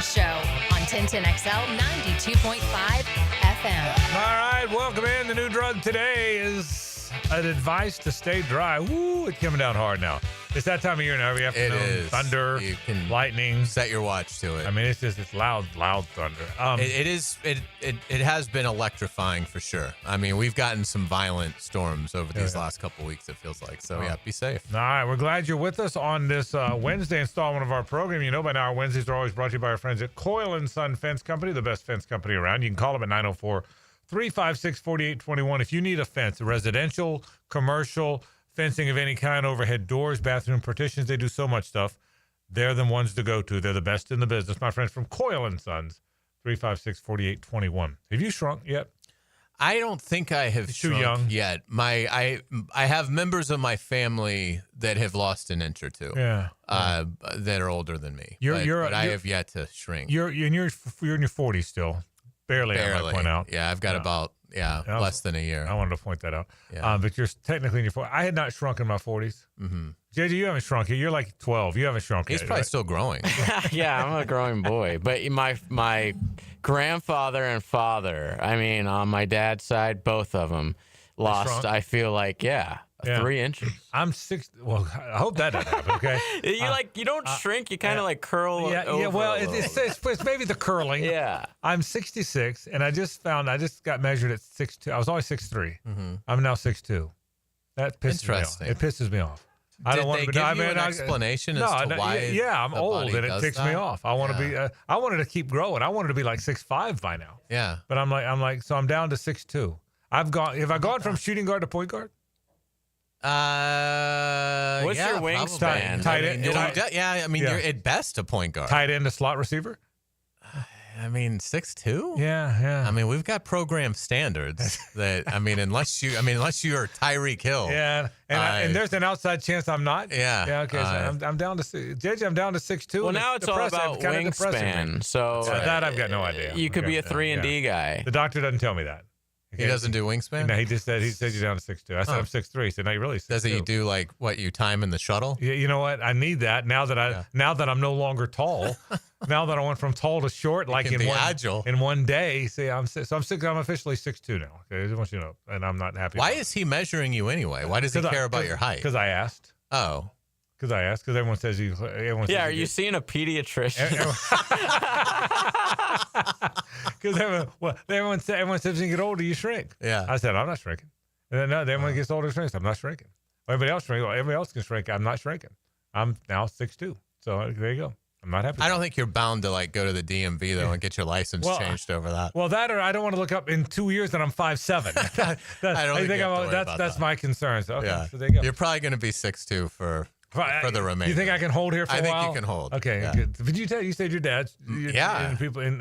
Morning Show on 1010XL 92.5 FM. All right, welcome in. The new drug today is an advice to stay dry. Woo, it's coming down hard now. It's that time of year now. Every afternoon, It is. thunder, You can lightning. set your watch to it. I mean, it's loud thunder. It has been electrifying for sure. I mean, we've gotten some violent storms over these last couple weeks, it feels like. So, yeah, be safe. All right, we're glad you're with us on this Wednesday installment of our program. You know by now our Wednesdays are always brought to you by our friends at Coyle & Son Fence Company, the best fence company around. You can call them at 904-356-4821 if you need a fence, a residential, commercial, fencing of any kind, overhead doors, bathroom partitions. They do so much stuff. They're the ones to go to. They're the best in the business. My friends from Coyle & Sons, 356-4821. Have you shrunk yet? I don't think I have Too shrunk young. yet. I have members of my family that have lost an inch or two. Yeah. That are older than me. You're I have yet to shrink. You're in your 40s still. Barely, I might point out. Yeah, I've got about less than a year. I wanted to point that out. Yeah. But you're technically in your 40s. I had not shrunk in my 40s. Mm-hmm. JJ, you haven't shrunk yet. You're like 12. You haven't shrunk He's yet. probably right? still growing. Yeah, I'm a growing boy. But my grandfather and father, I mean, on my dad's side, both of them lost, shrunk? I feel like, 3 inches. I'm 6. Well, I hope that doesn't happen, okay? You don't shrink, you kind of like curl over. Yeah, well, a little. it's maybe the curling. Yeah. I'm 66, and I just got measured at 6'2". I was always 6'3". Mm-hmm. I'm now 6'2". That pisses me off. It pisses me off. I don't want Did to they give you an explanation as to why? Yeah, I'm the old, body and it does ticks that? me off. I want to be. I wanted to keep growing. I wanted to be like 6'5" by now. Yeah. But I'm like, so I'm down to 6'2". Have I gone from shooting guard to point guard? What's your wingspan? Tight end. I mean, you're at best a point guard. Tight end to slot receiver? I mean, 6'2"? Yeah. I mean, we've got program standards that, unless you're Tyreek Hill. Yeah, and there's an outside chance I'm not. Yeah. Yeah. Okay. So I'm down to JJ. I'm down to 6'2". Well, now it's all about wingspan. So that I've got no idea. You could be a 3-and-D guy. The doctor doesn't tell me that. He doesn't do wingspan? No, he said you're down to 6'2". I said I'm 6'3". He said, no, you're really 6'2". Does he do like what you time in the shuttle? Yeah, you know what? I need that now that I'm no longer tall. Now that I went from tall to short, like in one day. See, I'm officially 6'2" now. Okay, I just want you to know, and I'm not happy. Why is he measuring you anyway? Why does he care about your height? Because I asked. Oh. Because everyone says you. Are you seeing a pediatrician? Because everyone says when you get older, you shrink. Yeah. I said, I'm not shrinking. And then everyone gets older, shrinks. I'm not shrinking. Everybody else can shrink. I'm not shrinking. I'm now 6'2". So there you go. I'm not happy. I don't think you're bound to go to the DMV though and get your license changed over that. Well, that or I don't want to look up in 2 years that I'm 5'7". I don't think that's my concern. So, okay, yeah. So there you go. You're probably going to be 6'2" for the remainder. You think I can hold here for a while? I think you can hold. Okay. Yeah. Good. But you said your dad. Yeah. And people and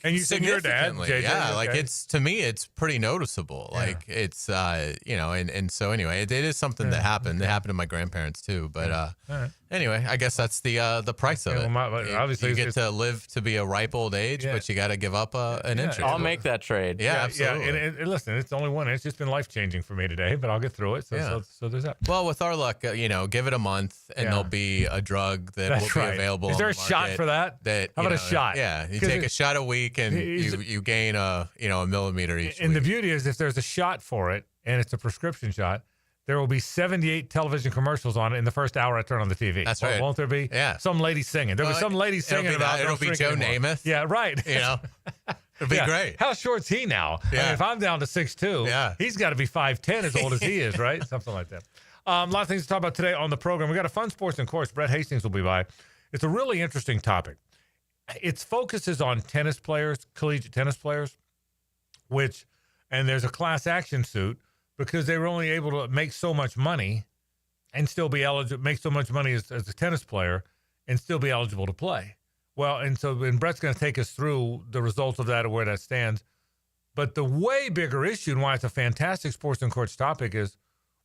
you said your dad. JJ, yeah. okay. It's to me, it's pretty noticeable. Yeah. It's and so anyway, it is something that happened. It happened to my grandparents too. But All right. anyway, I guess that's the price of it. Well, obviously, you get to live to be a ripe old age, but you got to give up an inch. I'll make that trade. Yeah, absolutely. Yeah, and listen, it's only one. It's just been life changing for me today, but I'll get through it. So there's that. Well, with our luck, give it a month, and the'll be a drug that will be available. Is there a shot for that? How about a shot? Yeah, you take a shot a week, and you gain a millimeter each. And the beauty is, if there's a shot for it, and it's a prescription shot, there will be 78 television commercials on it in the first hour I turn on the TV. That's right. Won't there be? Yeah. Some lady singing. There'll be some lady singing about it'll be Joe Namath. Yeah, right. It'll be great. How short's he now? Yeah. I mean, if I'm down to 6'2", he's got to be 5'10", as old as he is, right? Something like that. A lot of things to talk about today on the program. We got a fun sports and course. Brett Hastings will be by. It's a really interesting topic. Its focus is on tennis players, collegiate tennis players, and there's a class action suit because they were only able to make so much money and still be eligible, make so much money as a tennis player and still be eligible to play. Well, and Brett's going to take us through the results of that and where that stands. But the way bigger issue and why it's a fantastic sports and courts topic is,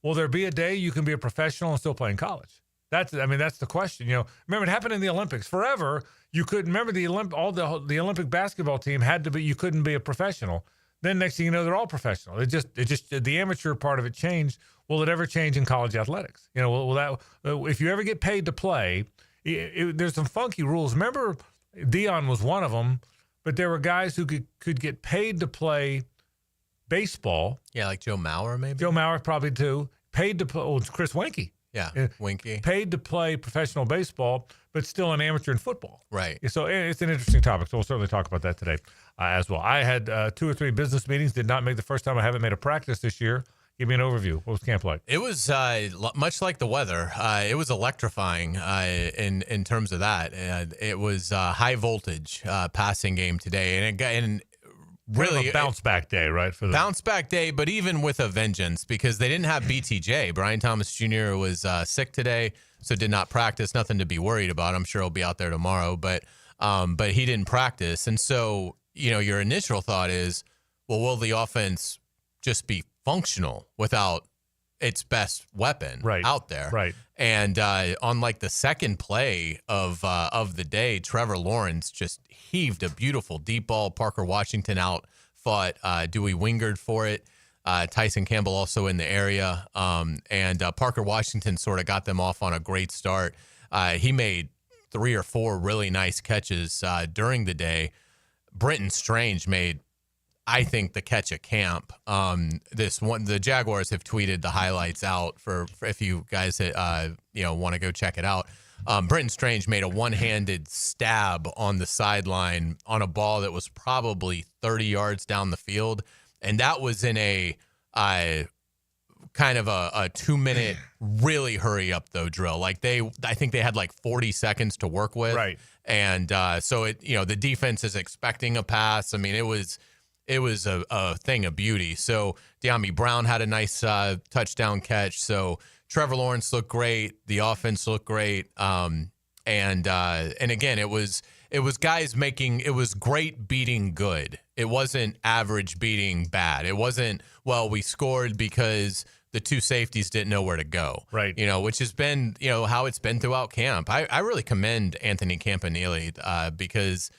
will there be a day you can be a professional and still play in college? That's the question. Remember, it happened in the Olympics. Forever, you couldn't remember the Olympic basketball team had to be. You couldn't be a professional. Then next thing you know, they're all professional. It just the amateur part of it changed. Will it ever change in college athletics? Will that if you ever get paid to play, there's some funky rules. Remember Dion was one of them, but there were guys who could get paid to play baseball. Yeah, like Joe Mauer, maybe. Joe Mauer probably too. Paid to play. Oh, it's Chris Wenke. Yeah, Winky. Paid to play professional baseball, but still an amateur in football. Right. So it's an interesting topic. So we'll certainly talk about that today as well. I had 2 or 3 business meetings. Did not make the first time I haven't made a practice this year. Give me an overview. What was camp like? It was much like the weather. It was electrifying in terms of that. It was high voltage passing game today, and really a bounce back day, right? For the bounce back day, but even with a vengeance, because they didn't have BTJ. Brian Thomas Jr. was sick today, so did not practice. Nothing to be worried about. I'm sure he'll be out there tomorrow, but he didn't practice, and so your initial thought is, well, will the offense just be functional without its best weapon out there? Right. And on like the second play of the day, Trevor Lawrence just heaved a beautiful deep ball. Parker Washington out, fought Dewey Wingard for it. Tyson Campbell also in the area. And Parker Washington sort of got them off on a great start. He made 3 or 4 really nice catches during the day. Brenton Strange made, I think, the catch at camp. The Jaguars have tweeted the highlights out for if you guys want to go check it out. Brenton Strange made a one-handed stab on the sideline on a ball that was probably 30 yards down the field, and that was in a kind of a 2-minute really hurry up though drill. Like I think they had like 40 seconds to work with, right? And so the defense is expecting a pass. I mean, it was a thing of beauty. So De'Ami Brown had a nice touchdown catch. So Trevor Lawrence looked great. The offense looked great. And again, it was guys making, it was great beating good. It wasn't average beating bad. It wasn't, well, we scored because the 2 safeties didn't know where to go. Right. Which has been, how it's been throughout camp. I really commend Anthony Campanile because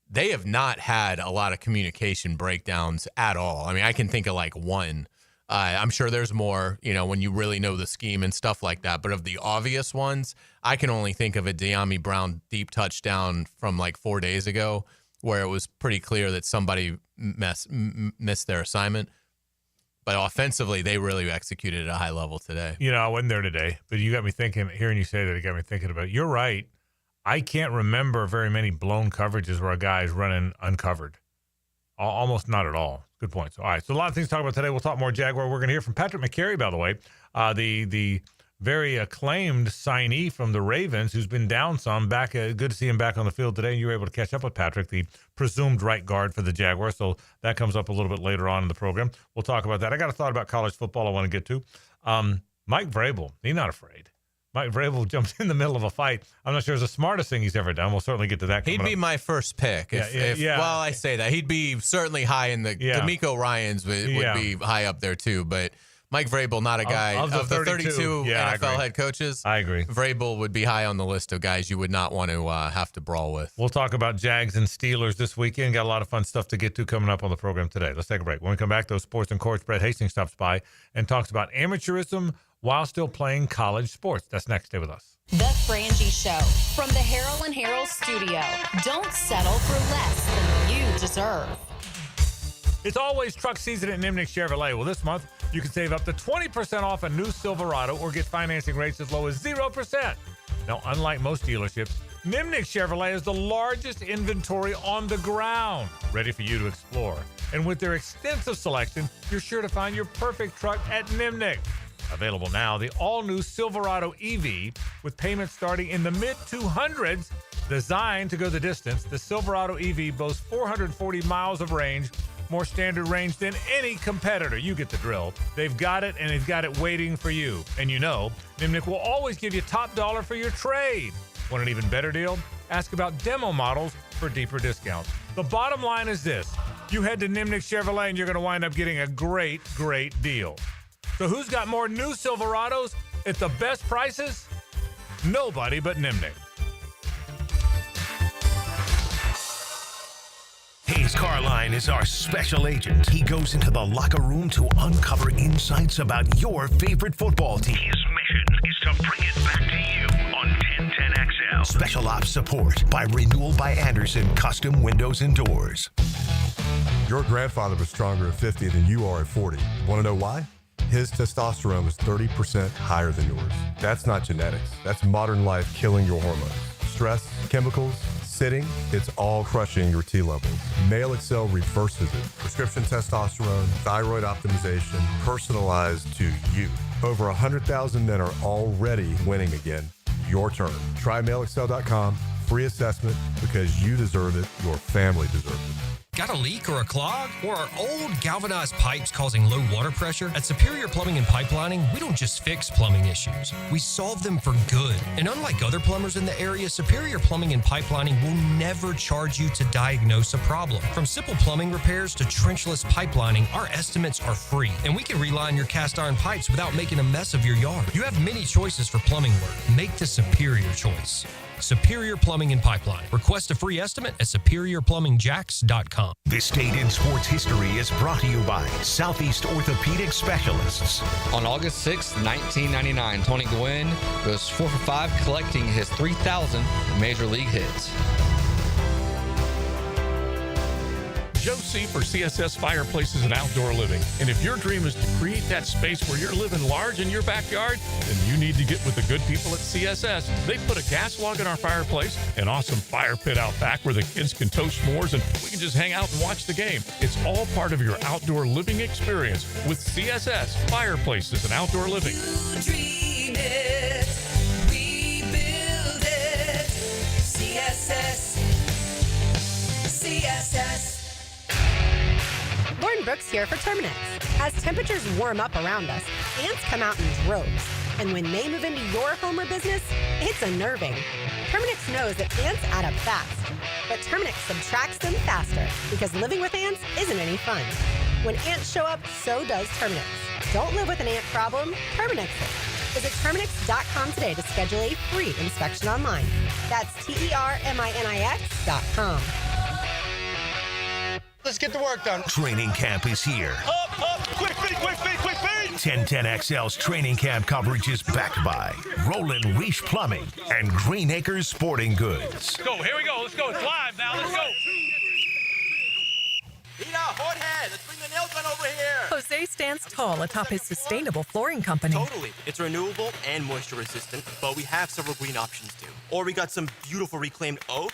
they have not had a lot of communication breakdowns at all. I mean, I can think of like one. I'm sure there's more, when you really know the scheme and stuff like that. But of the obvious ones, I can only think of a De'Ami Brown deep touchdown from like 4 days ago where it was pretty clear that somebody missed their assignment. But offensively, they really executed at a high level today. I wasn't there today, but you got me thinking, hearing you say that, it got me thinking about it. You're right. I can't remember very many blown coverages where a guy is running uncovered. Almost not at all. Good points. All right, so a lot of things to talk about today. We'll talk more Jaguar. We're going to hear from Patrick McCary, by the way, the very acclaimed signee from the Ravens, who's been down some. Back, good to see him back on the field today. And you were able to catch up with Patrick, the presumed right guard for the Jaguars. So that comes up a little bit later on in the program. We'll talk about that. I got a thought about college football I want to get to. Mike Vrabel, he's not afraid. Mike Vrabel jumps in the middle of a fight. I'm not sure it's the smartest thing he's ever done. We'll certainly get to that. He'd be my first pick. Well, I say that. He'd be certainly high in the D'Amico Ryans would be high up there too. But Mike Vrabel, not a guy of the 32 NFL head coaches. I agree. Vrabel would be high on the list of guys you would not want to have to brawl with. We'll talk about Jags and Steelers this weekend. Got a lot of fun stuff to get to coming up on the program today. Let's take a break. When we come back, those Sports and Courts, Brett Hastings stops by and talks about amateurism while still playing college sports. That's next. Stay with us. The Frangie Show from the Harrell and Harrell studio. Don't settle for less than you deserve. It's always truck season at Nimnick Chevrolet. Well, this month, you can save up to 20% off a new Silverado or get financing rates as low as 0%. Now, unlike most dealerships, Nimnick Chevrolet is the largest inventory on the ground, ready for you to explore. And with their extensive selection, you're sure to find your perfect truck at Nimnick. Available now, the all-new Silverado EV with payments starting in the mid-200s. Designed to go the distance, the Silverado EV boasts 440 miles of range, more standard range than any competitor. You get the drill. They've got it, and they've got it waiting for you. And Nimnick will always give you top dollar for your trade. Want an even better deal? Ask about demo models for deeper discounts. The bottom line is this. You head to Nimnick Chevrolet, and you're going to wind up getting a great, great deal. So who's got more new Silverados at the best prices? Nobody but Nimnick. Hayes Carline is our special agent. He goes into the locker room to uncover insights about your favorite football team. His mission is to bring it back to you on 1010XL. and special ops support by Renewal by Anderson Custom Windows and Doors. Your grandfather was stronger at 50 than you are at 40. Want to know why? His testosterone was 30% higher than yours. That's not genetics. That's modern life killing your hormones. Stress, chemicals, sitting, it's all crushing your T levels. Male Excel reverses it. Prescription testosterone, thyroid optimization, personalized to you. Over 100,000 men are already winning again. Your turn. Try MaleExcel.com. Free assessment because you deserve it. Your family deserves it. Got a leak or a clog? Or are old galvanized pipes causing low water pressure? At Superior Plumbing and Pipelining, we don't just fix plumbing issues. We solve them for good. And unlike other plumbers in the area, Superior Plumbing and Pipelining will never charge you to diagnose a problem. From simple plumbing repairs to trenchless pipelining, our estimates are free. And we can reline your cast iron pipes without making a mess of your yard. You have many choices for plumbing work. Make the superior choice. Superior Plumbing and Pipeline. Request a free estimate at superiorplumbingjacks.com. This date in sports history is brought to you by Southeast Orthopedic Specialists. On August 6, 1999, Tony Gwynn goes 4 for 5, collecting his 3,000th Major League hits. Joe C. for CSS Fireplaces and Outdoor Living. And if your dream is to create that space where you're living large in your backyard, then you need to get with the good people at CSS. They put a gas log in our fireplace, an awesome fire pit out back where the kids can toast s'mores and we can just hang out and watch the game. It's all part of your outdoor living experience with CSS Fireplaces and Outdoor Living. You dream it, we build it. CSS. Lauren Brooks here for Terminix. As temperatures warm up around us, ants come out in droves. And when they move into your home or business, it's unnerving. Terminix knows that ants add up fast, but Terminix subtracts them faster because living with ants isn't any fun. When ants show up, so does Terminix. Don't live with an ant problem, Terminix it. Visit Terminix.com today to schedule a free inspection online. That's TERMINIX.com. Let's get the work done. Training camp is here. Up, quick feet. 1010XL's training camp coverage is backed by Roland Reach Plumbing and Green Acres Sporting Goods. Let's go. Here we go. Let's go. It's live now. Let's go. Peter, hot head. Let's bring the nail gun over here. Jose stands tall atop his sustainable flooring company. Totally. It's renewable and moisture resistant, but we have several green options too. Or we got some beautiful reclaimed oak.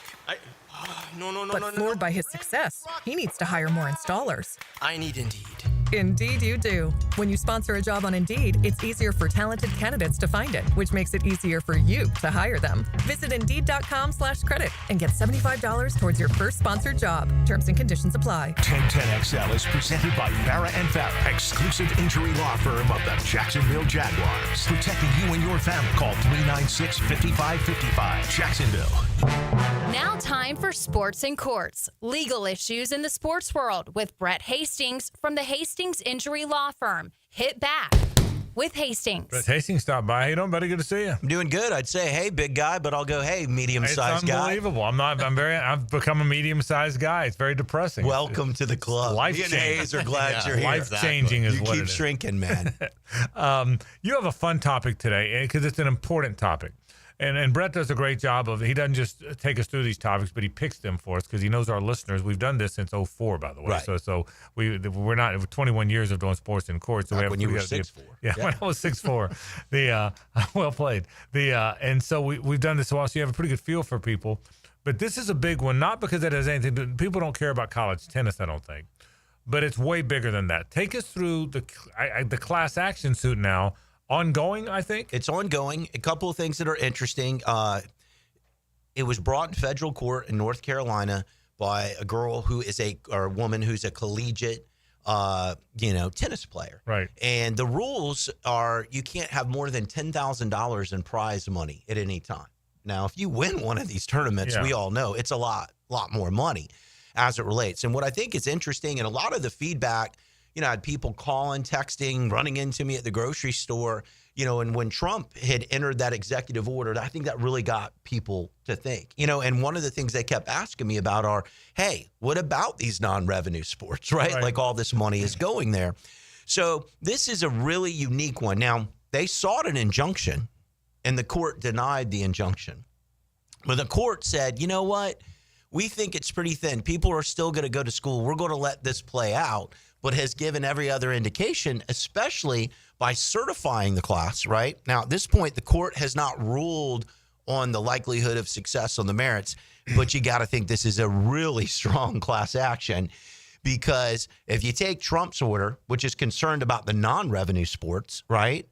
But floored by his success, he needs to hire more installers. I need Indeed. Indeed you do. When you sponsor a job on Indeed, it's easier for talented candidates to find it, which makes it easier for you to hire them. Visit Indeed.com/credit and get $75 towards your first sponsored job. Terms and conditions apply. 1010XL is presented by Farrah & Farrah, exclusive injury law firm of the Jacksonville Jaguars. Protecting you and your family. Call 396-5555. Jacksonville. Now time for Sports and Courts, legal issues in the sports world with Brett Hastings from the Hastings Injury Law Firm. Hit back with Hastings. Brett Hastings stopped by. How you doing, buddy? Good to see you. I'm doing good. I'd say, hey, big guy, but I'll go, hey, medium-sized guy. It's unbelievable. I've become a medium-sized guy. It's very depressing. Welcome to the club. Me and Hayes are glad you're here. Life-changing is what it is. You keep shrinking, man. You have a fun topic today because it's an important topic. And Brett does a great job of it. He doesn't just take us through these topics, but he picks them for us because he knows our listeners. We've done this since 2004, by the way. Right. So we're not 21 years of doing sports in court. So when you were 6'4". Yeah, when I was 6'4". Well played. And so we've done this so you have a pretty good feel for people. But this is a big one, not because it has anything to do. People don't care about college tennis, I don't think. But it's way bigger than that. Take us through the class action suit now. Ongoing, I think? It's ongoing. A couple of things that are interesting. It was brought in federal court in North Carolina by a girl or a woman who's a collegiate, tennis player. Right. And the rules are you can't have more than $10,000 in prize money at any time. Now, if you win one of these tournaments, we all know it's a lot more money as it relates. And what I think is interesting, and a lot of the feedback, I had people calling, texting, running into me at the grocery store, and when Trump had entered that executive order, I think that really got people to think, and one of the things they kept asking me about are, hey, what about these non-revenue sports, right? Like all this money is going there. So this is a really unique one. Now, they sought an injunction, and the court denied the injunction. But the court said, you know what? We think it's pretty thin. People are still going to go to school. We're going to let this play out, but has given every other indication, especially by certifying the class, right? Now, at this point, the court has not ruled on the likelihood of success on the merits, but you got to think this is a really strong class action, because if you take Trump's order, which is concerned about the non-revenue sports, right?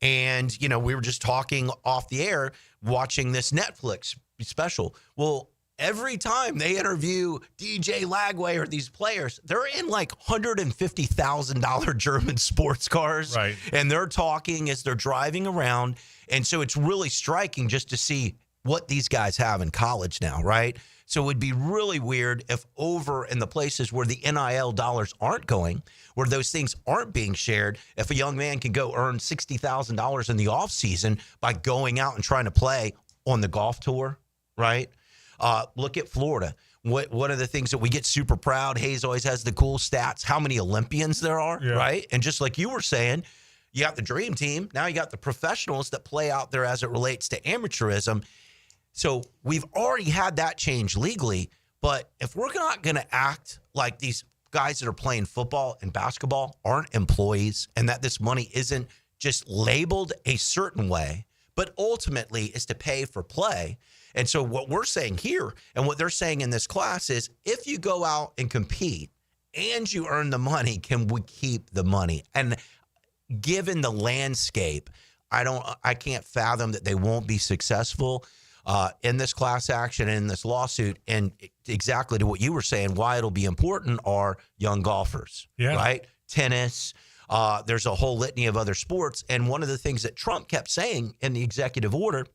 And, you know, we were just talking off the air, watching this Netflix special. Well, every time they interview DJ Lagway or these players, they're in like $150,000 German sports cars. Right. And they're talking as they're driving around. And so it's really striking just to see what these guys have in college now, right? So it would be really weird if over in the places where the NIL dollars aren't going, where those things aren't being shared, if a young man can go earn $60,000 in the offseason by going out and trying to play on the golf tour, right? Look at Florida. One of the things that we get super proud, Hayes always has the cool stats, how many Olympians there are, right? And just like you were saying, you got the dream team. Now you got the professionals that play out there as it relates to amateurism. So we've already had that change legally. But if we're not going to act like these guys that are playing football and basketball aren't employees, and that this money isn't just labeled a certain way, but ultimately is to pay for play. And so what we're saying here and what they're saying in this class is, if you go out and compete and you earn the money, can we keep the money? And given the landscape, I can't fathom that they won't be successful in this class action and in this lawsuit. And exactly to what you were saying, why it'll be important are young golfers, right? Tennis. There's a whole litany of other sports. And one of the things that Trump kept saying in the executive order,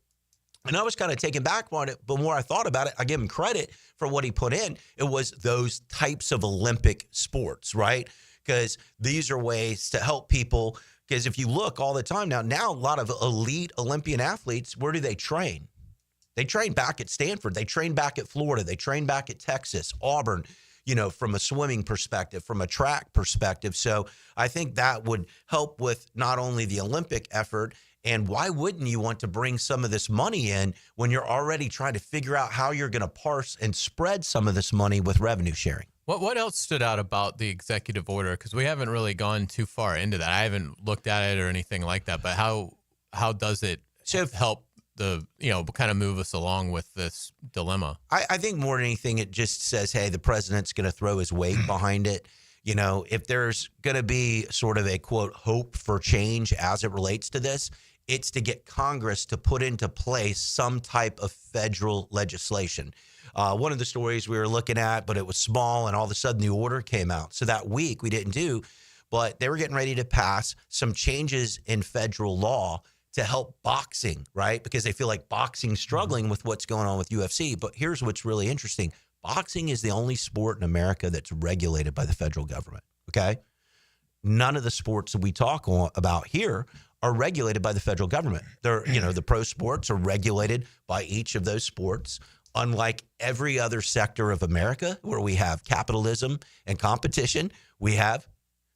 and I was kind of taken back on it, but more I thought about it, I give him credit for what he put in. It was those types of Olympic sports, right? Because these are ways to help people. Because if you look all the time now a lot of elite Olympian athletes, where do they train? They train back at Stanford. They train back at Florida. They train back at Texas, Auburn, you know, from a swimming perspective, from a track perspective. So I think that would help with not only the Olympic effort, and why wouldn't you want to bring some of this money in when you're already trying to figure out how you're going to parse and spread some of this money with revenue sharing? What else stood out about the executive order? Because we haven't really gone too far into that. I haven't looked at it or anything like that. But how does it help kind of move us along with this dilemma? I think more than anything, it just says, hey, the president's going to throw his weight behind it. You know, if there's going to be sort of a, quote, hope for change as it relates to this, it's to get Congress to put into place some type of federal legislation. One of the stories we were looking at, but it was small, and all of a sudden the order came out. So that week we didn't do, but they were getting ready to pass some changes in federal law to help boxing, right? Because they feel like boxing's struggling with what's going on with UFC. But here's what's really interesting. Boxing is the only sport in America that's regulated by the federal government, okay? None of the sports that we talk about here are regulated by the federal government. They're, you know, the pro sports are regulated by each of those sports. Unlike every other sector of America where we have capitalism and competition, we have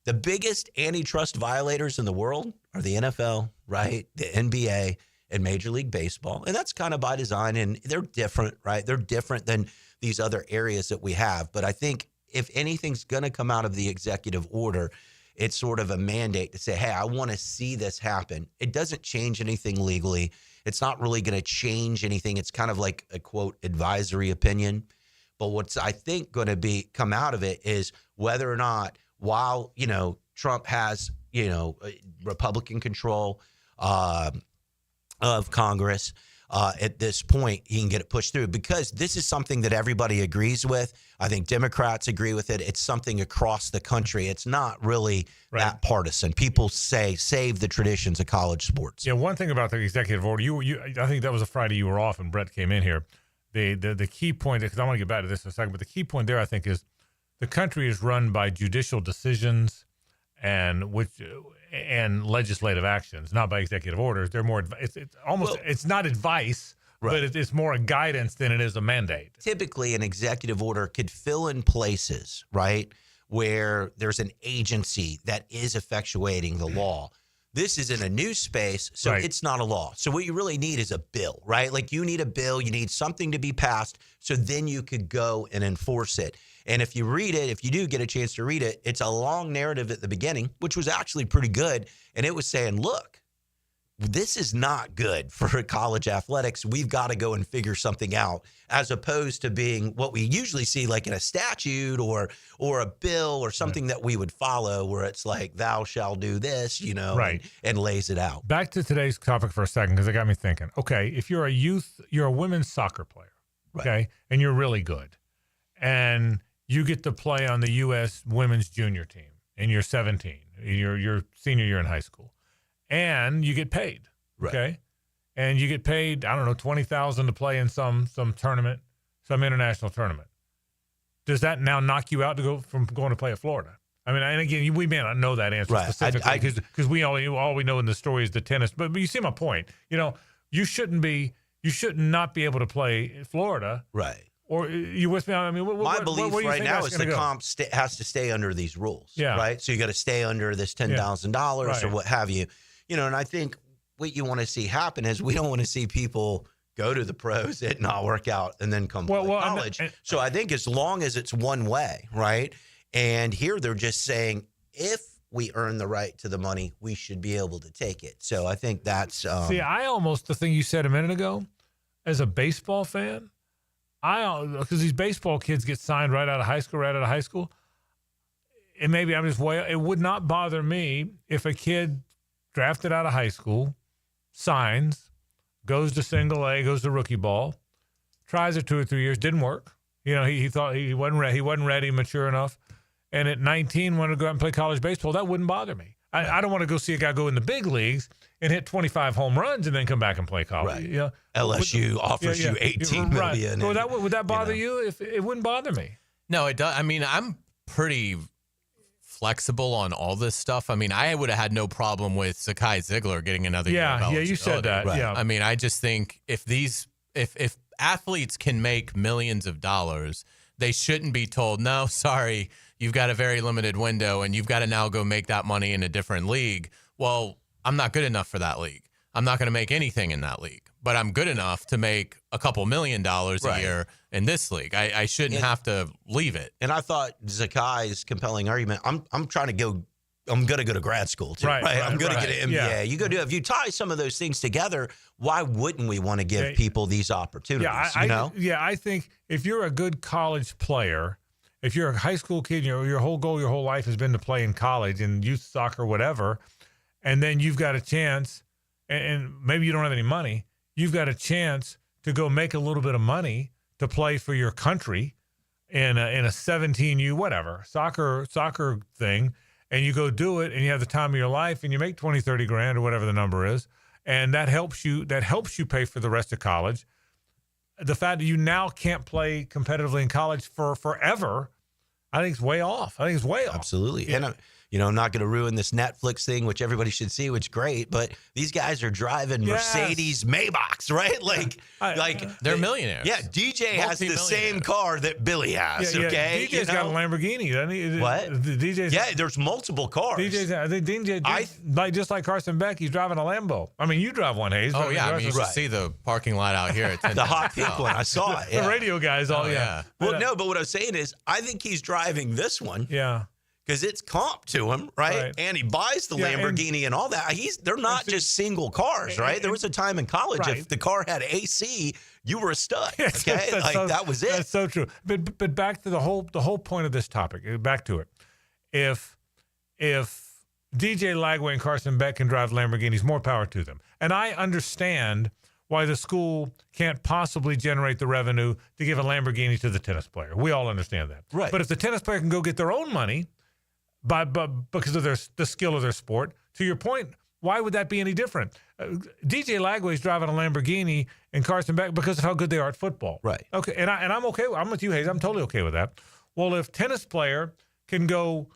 the biggest antitrust violators in the world are the NFL, right? The NBA and Major League Baseball. And that's kind of by design, and they're different, right? They're different than these other areas that we have. But I think if anything's going to come out of the executive order, it's sort of a mandate to say, hey, I want to see this happen. It doesn't change anything legally. It's not really going to change anything. It's kind of like a, quote, advisory opinion. But what's, I think, going to come out of it is whether or not, while, you know, Trump has, you know, Republican control of Congress, at this point, he can get it pushed through, because this is something that everybody agrees with. I think Democrats agree with it. It's something across the country. It's not really that partisan. People say, save the traditions of college sports. Yeah, one thing about the executive order, I think that was a Friday you were off and Brett came in here. The key point, because I want to get back to this in a second, but the key point there, I think, is the country is run by judicial decisions and legislative actions, not by executive orders. They're more, it's not advice, but it's more a guidance than it is a mandate. Typically, an executive order could fill in places, right, where there's an agency that is effectuating the law. This is in a new space, so it's not a law. So what you really need is a bill, right? Like you need a bill, you need something to be passed, so then you could go and enforce it. And if you read it, if you do get a chance to read it, it's a long narrative at the beginning, which was actually pretty good. And it was saying, look, this is not good for college athletics. We've got to go and figure something out, as opposed to being what we usually see like in a statute or a bill or something that we would follow, where it's like, thou shall do this, and lays it out. Back to today's topic for a second, because it got me thinking. Okay, if you're a women's soccer player, okay, and you're really good, and you get to play on the U.S. women's junior team, and you're 17, you're senior year in high school, and you get paid, okay? And you get paid, I don't know, $20,000 to play in some tournament, some international tournament. Does that now knock you out to go from going to play at Florida? I mean, and again, we may not know that answer specifically because all we know in the story is the tennis. But you see my point. You should not be able to play at Florida, right? Or you with me? I mean, my belief right now is the comp has to stay under these rules, right? So you got to stay under this $10,000 or what have you. And I think what you want to see happen is we don't want to see people go to the pros, it not work out, and then come to college. So I think as long as it's one way, right? And here they're just saying, if we earn the right to the money, we should be able to take it. So I think that's... the thing you said a minute ago, as a baseball fan, because these baseball kids get signed right out of high school, and maybe I'm just it would not bother me if a kid drafted out of high school, signs, goes to single A, goes to rookie ball, tries it 2 or 3 years, didn't work. He thought he wasn't ready, mature enough, and at 19 wanted to go out and play college baseball. That wouldn't bother me. I don't want to go see a guy go in the big leagues and hit 25 home runs and then come back and play college. Right. LSU offers you $18 million. Well, would that bother you? If it wouldn't bother me. No, it does. I mean, I'm pretty flexible on all this stuff. I mean, I would have had no problem with Sakai Ziegler getting another year of eligibility. Yeah, you said that. Right. Yeah. I mean, I just think if athletes can make millions of dollars, they shouldn't be told, no, sorry, you've got a very limited window and you've got to now go make that money in a different league. Well, I'm not good enough for that league. I'm not going to make anything in that league, but I'm good enough to make a couple $1 million a year in this league. I shouldn't have to leave it. And I thought Zakai's compelling argument, I'm going to go to grad school too, right? I'm going to get an MBA. Yeah. You go do, if you tie some of those things together, why wouldn't we want to give people these opportunities? I think if you're a good college player, if you're a high school kid, your whole goal, your whole life has been to play in college and youth soccer, whatever, and then you've got a chance, and maybe you don't have any money, you've got a chance to go make a little bit of money to play for your country in a 17U whatever soccer thing, and you go do it, and you have the time of your life, and you make 20, 30 grand or whatever the number is, and that helps you pay for the rest of college. The fact that you now can't play competitively in college for forever, I think it's way off. Absolutely. Yeah. And I'm not going to ruin this Netflix thing, which everybody should see, which is great, but these guys are driving Mercedes Maybachs, right? Like they're millionaires. Yeah, DJ has the same car that Billy has, okay? DJ's got a Lamborghini, doesn't he? What? DJ's there's multiple cars. DJ, just like Carson Beck, he's driving a Lambo. I mean, you drive one, Hayes. Oh, yeah. I mean, you should see the parking lot out here. At the hot pink one. I saw it. The radio guys, Well, no, but what I was saying is, I think he's driving this one. Yeah. Because it's comp to him, right? And he buys the Lamborghini and all that. They're not just single cars, right? There was a time in college, if the car had AC, you were a stud. Okay, that was it. That's so true. But back to the whole point of this topic. Back to it. If DJ Lagway and Carson Beck can drive Lamborghinis, more power to them. And I understand why the school can't possibly generate the revenue to give a Lamborghini to the tennis player. We all understand that. Right. But if the tennis player can go get their own money because of the skill of their sport, to your point, why would that be any different? DJ Lagway's driving a Lamborghini and Carson Beck because of how good they are at football. Right. Okay, and I'm okay. I'm with you, Hayes. I'm totally okay with that. Well, if tennis player can go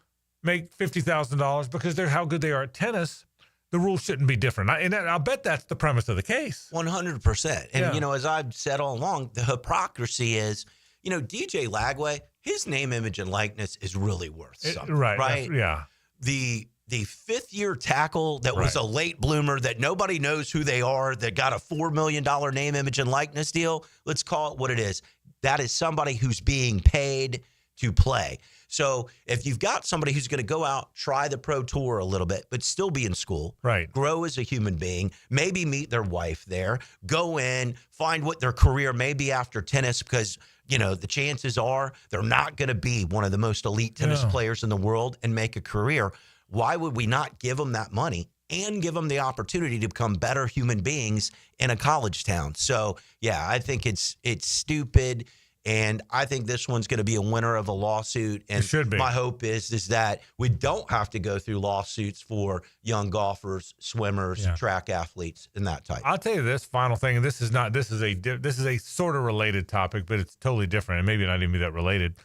make $50,000 because they're how good they are at tennis, the rules shouldn't be different. And I'll bet that's the premise of the case. 100%. And, as I've said all along, the hypocrisy is, DJ Lagway, his name, image, and likeness is really worth something. Right. Right? Yeah. The the fifth-year tackle that was a late bloomer that nobody knows who they are, that got a $4 million name, image, and likeness deal, let's call it what it is. That is somebody who's being paid to play. So if you've got somebody who's going to go out, try the pro tour a little bit, but still be in school, grow as a human being, maybe meet their wife there, go in, find what their career may be after tennis, because the chances are they're not going to be one of the most elite tennis players in the world and make a career. Why would we not give them that money and give them the opportunity to become better human beings in a college town? So, yeah, I think it's stupid, and I think this one's going to be a winner of a lawsuit. And it should be. My hope is that we don't have to go through lawsuits for young golfers, swimmers, track athletes, and that type. I'll tell you this final thing, and this is a sort of related topic, but it's totally different, and maybe not even be that related.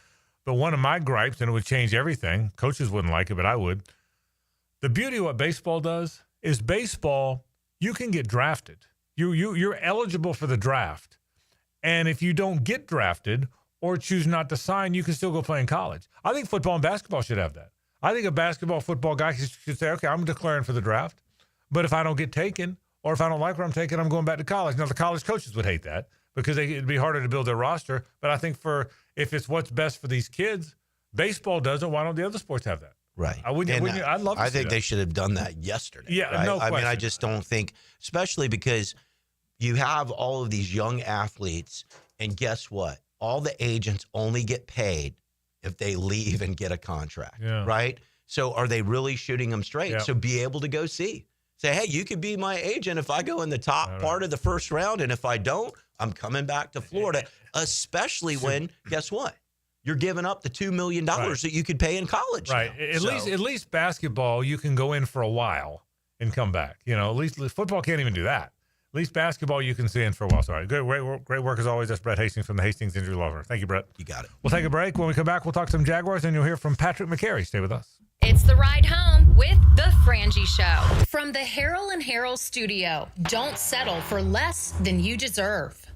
But one of my gripes, and it would change everything, coaches wouldn't like it, but I would. The beauty of what baseball does is baseball, you can get drafted. You're eligible for the draft. And if you don't get drafted or choose not to sign, you can still go play in college. I think football and basketball should have that. I think a basketball, football guy should say, okay, I'm declaring for the draft. But if I don't get taken or if I don't like where I'm taken, I'm going back to college. Now, the college coaches would hate that because it'd be harder to build their roster. But I think if it's what's best for these kids, baseball does it. Why don't the other sports have that? Right. I'd love to I see think that. they should have done that yesterday. Yeah, right? no question. I mean, I just don't think, especially because you have all of these young athletes, and guess what? All the agents only get paid if they leave and get a contract, right? So are they really shooting them straight? Yeah. So be able to go see. Say, hey, you could be my agent if I go in the top part of the first round, and if I don't, I'm coming back to Florida, especially when, guess what? You're giving up the $2 million that you could pay in college. Right. Now. At least basketball, you can go in for a while and come back. At least football can't even do that. At least basketball, you can stay in for a while. Sorry. Great work as always. That's Brett Hastings from the Hastings Injury Law Firm. Thank you, Brett. You got it. We'll take a break. When we come back, we'll talk some Jaguars, and you'll hear from Patrick McCary. Stay with us. It's the ride home with the Frangie Show from the Harrell and Harrell studio. Don't settle for less than you deserve.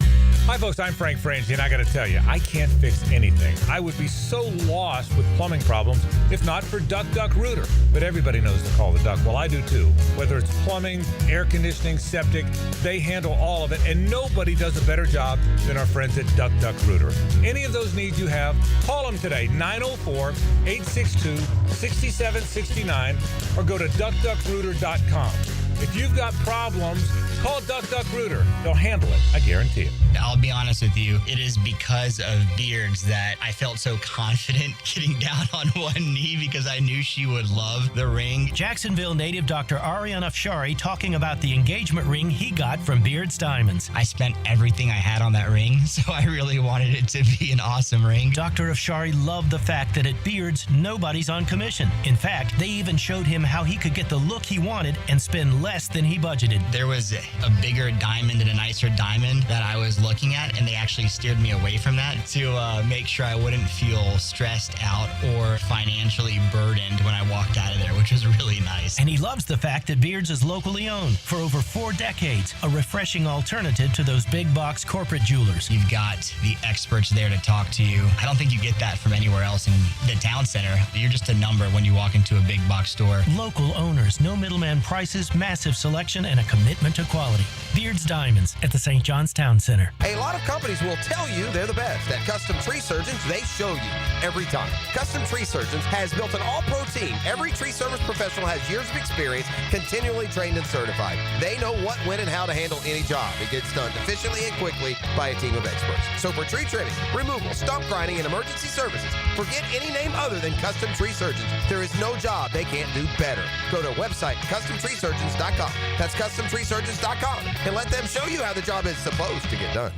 Hi, folks. I'm Frank Frangie, and I got to tell you, I can't fix anything. I would be so lost with plumbing problems if not for Duck Duck Rooter. But everybody knows to call the Duck. Well, I do too. Whether it's plumbing, air conditioning, septic, they handle all of it, and nobody does a better job than our friends at Duck Duck Rooter. Any of those needs you have, call them today, 904-862-6769, or go to duckduckrooter.com. If you've got problems, call Duck Duck Rooter. They'll handle it. I guarantee it. I'll be honest with you. It is because of Beards that I felt so confident getting down on one knee because I knew she would love the ring. Jacksonville native Dr. Arian Afshari talking about the engagement ring he got from Beards Diamonds. I spent everything I had on that ring, so I really wanted it to be an awesome ring. Dr. Afshari loved the fact that at Beards, nobody's on commission. In fact, they even showed him how he could get the look he wanted and spend less than he budgeted. There was a bigger diamond and a nicer diamond that I was looking at, and they actually steered me away from that to make sure I wouldn't feel stressed out or financially burdened when I walked out of there, which was really nice. And he loves the fact that Beards is locally owned for over 4 decades, a refreshing alternative to those big box corporate jewelers. You've got the experts there to talk to you. I don't think you get that from anywhere else in the town center. You're just a number when you walk into a big box store. Local owners, no middleman prices, massive selection, and a commitment to quality. Beards Diamonds at the St. John's Town Center. A lot of companies will tell you they're the best. At Custom Tree Surgeons, they show you every time. Custom Tree Surgeons has built an all-pro team. Every tree service professional has years of experience, continually trained and certified. They know what, when, and how to handle any job. It gets done efficiently and quickly by a team of experts. So for tree trimming, removal, stump grinding, and emergency services, forget any name other than Custom Tree Surgeons. There is no job they can't do better. Go to our website, CustomTreeSurgeons.com. That's CustomTreeSurgeons.com. And let them show you how the job is supposed to get done.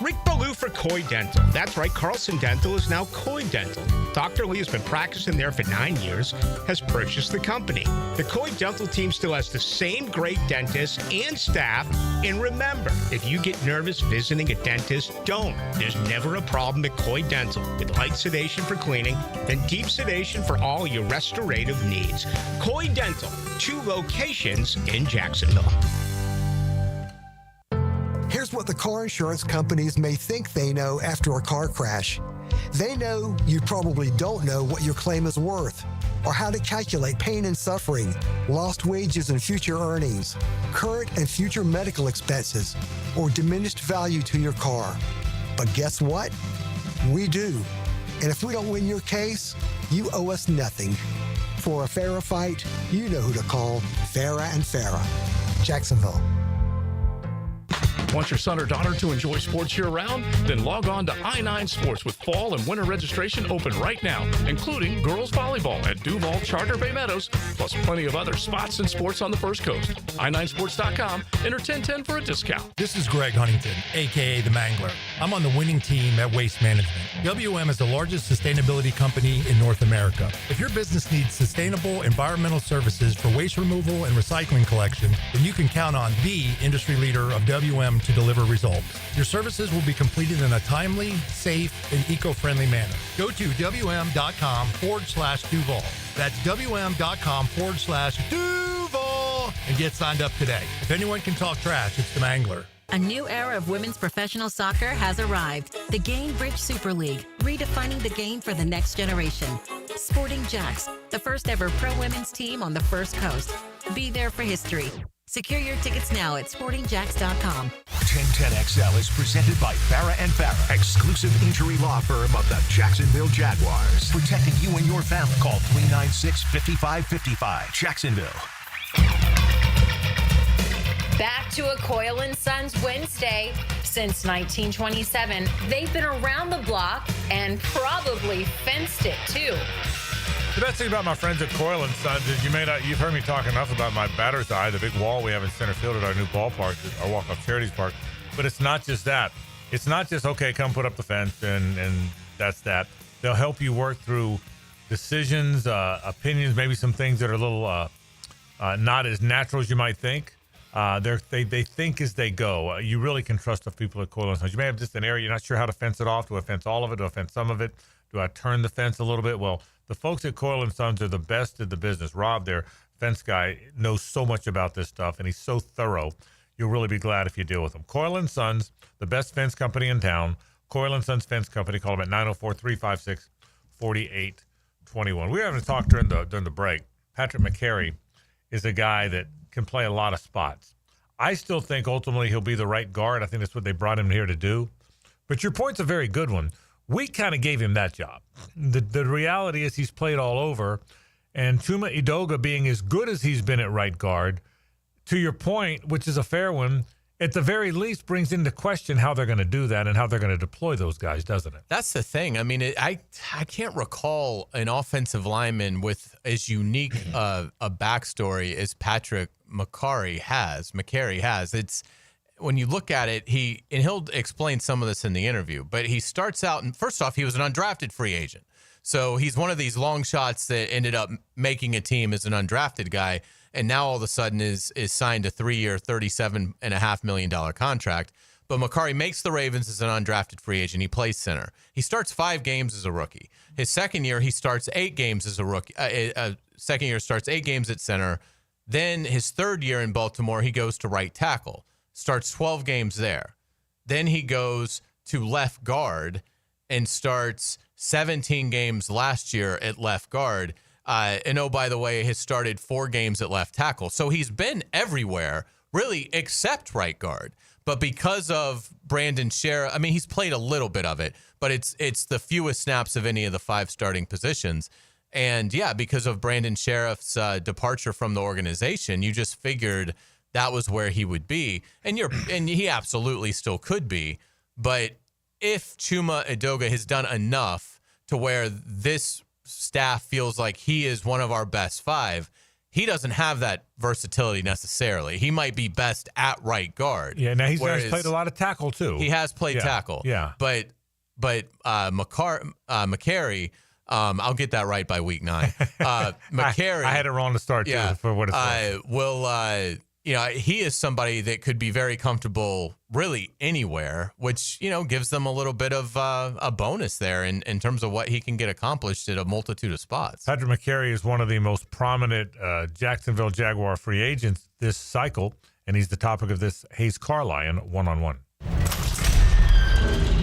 Rick Ballou for Coy Dental. That's right, Carlson Dental is now Coy Dental. Dr. Lee has been practicing there for 9 years, has purchased the company. The Coy Dental team still has the same great dentists and staff. And remember, if you get nervous visiting a dentist, don't. There's never a problem at Coy Dental. With light sedation for cleaning, then deep sedation for all your restorative needs. Coy Dental, 2 locations in Jacksonville. Here's what the car insurance companies may think they know after a car crash. They know you probably don't know what your claim is worth, or how to calculate pain and suffering, lost wages and future earnings, current and future medical expenses, or diminished value to your car. But guess what? We do. And if we don't win your case, you owe us nothing. For a fairer fight, you know who to call. Farah and Farah. Jacksonville. Want your son or daughter to enjoy sports year-round? Then log on to I-9 Sports with fall and winter registration open right now, including girls volleyball at Duval Charter Bay Meadows, plus plenty of other spots and sports on the First Coast. I9sports.com. Enter 1010 for a discount. This is Greg Huntington, a.k.a. The Mangler. I'm on the winning team at Waste Management. WM is the largest sustainability company in North America. If your business needs sustainable environmental services for waste removal and recycling collection, then you can count on the industry leader of WM to deliver results. Your services will be completed in a timely, safe, and eco-friendly manner. Go to WM.com/Duval. That's WM.com/Duval and get signed up today. If anyone can talk trash, it's the Mangler. A new era of women's professional soccer has arrived. The Gainbridge Super League, redefining the game for the next generation. Sporting Jacks, the first ever pro women's team on the First Coast. Be there for history. Secure your tickets now at sportingjacks.com. 1010XL is presented by Farah and Farah, exclusive injury law firm of the Jacksonville Jaguars. Protecting you and your family. Call 396-5555. Jacksonville. Back to a Coyle & Sons Wednesday. Since 1927, they've been around the block and probably fenced it too. The best thing about my friends at Coyle & Sons is you've heard me talk enough about my batter's eye, the big wall we have in center field at our new ballpark, our Walk-Off Charities Park. But it's not just that. It's not just, okay, come put up the fence and that's that. They'll help you work through decisions, opinions, maybe some things that are a little not as natural as you might think. They think as they go. You really can trust the people at Coyle & Sons. You may have just an area you're not sure how to fence it off. Do I fence all of it? Do I fence some of it? Do I turn the fence a little bit? Well, the folks at Coyle & Sons are the best at the business. Rob, their fence guy, knows so much about this stuff, and he's so thorough. You'll really be glad if you deal with him. Coyle & Sons, the best fence company in town. Coyle & Sons Fence Company. Call them at 904-356-4821. We were having a talk during the break. Patrick McCary is a guy that can play a lot of spots. I still think ultimately he'll be the right guard. I think that's what they brought him here to do. But your point's a very good one. We kind of gave him that job. The reality is he's played all over, and Chuma Edoga being as good as he's been at right guard, to your point, which is a fair one, at the very least brings into question how they're going to do that and how they're going to deploy those guys, doesn't it? That's the thing. I mean, I can't recall an offensive lineman with as unique a backstory as Patrick McCary has. It's when you look at it, he'll explain some of this in the interview, but he starts out, and first off, he was an undrafted free agent. So he's one of these long shots that ended up making a team as an undrafted guy, and now all of a sudden is signed a 3-year, $37.5 million contract. But McCary makes the Ravens as an undrafted free agent. He plays center. He starts 5 games as a rookie. His second year, he starts 8 games as a rookie. Second year starts 8 games at center. Then his third year in Baltimore, he goes to right tackle. Starts 12 games there. Then he goes to left guard and starts 17 games last year at left guard. And oh, by the way, has started 4 games at left tackle. So he's been everywhere, really, except right guard. But because of Brandon Sheriff, I mean, he's played a little bit of it, but it's the fewest snaps of any of the 5 starting positions. And yeah, because of Brandon Sheriff's departure from the organization, you just figured that was where he would be, and he absolutely still could be. But if Chuma Edoga has done enough to where this staff feels like he is one of our best 5, he doesn't have that versatility necessarily. He might be best at right guard. Yeah, now he's played a lot of tackle too. He has played tackle. Yeah, but McCary. I'll get that right by week 9. McCary. I had it wrong to start too. For what it's worth. He is somebody that could be very comfortable really anywhere, which, gives them a little bit of a bonus there in terms of what he can get accomplished at a multitude of spots. Patrick McCary is one of the most prominent Jacksonville Jaguar free agents this cycle, and he's the topic of this Hayes Carlyon one-on-one.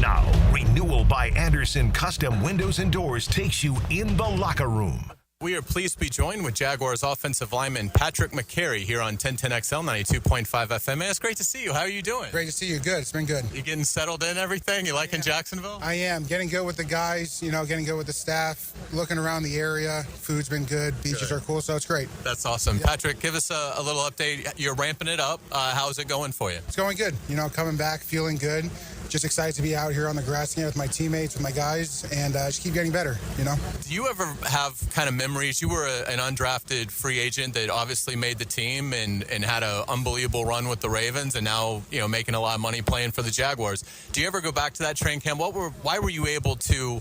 Now, Renewal by Anderson Custom Windows and Doors takes you in the locker room. We are pleased to be joined with Jaguars offensive lineman Patrick McCary here on 1010XL 92.5 FM. Man, it's great to see you. How are you doing? Great to see you. Good. It's been good. You getting settled in everything? You liking Jacksonville? I am. Getting good with the guys, getting good with the staff, looking around the area. Food's been good. Beaches are cool, so it's great. That's awesome. Yeah. Patrick, give us a little update. You're ramping it up. How's it going for you? It's going good. Coming back, feeling good. Just excited to be out here on the grass again with my teammates, with my guys, and just keep getting better, Do you ever have kind of memories? You were an undrafted free agent that obviously made the team and had an unbelievable run with the Ravens and now, making a lot of money playing for the Jaguars. Do you ever go back to that training camp? Why were you able to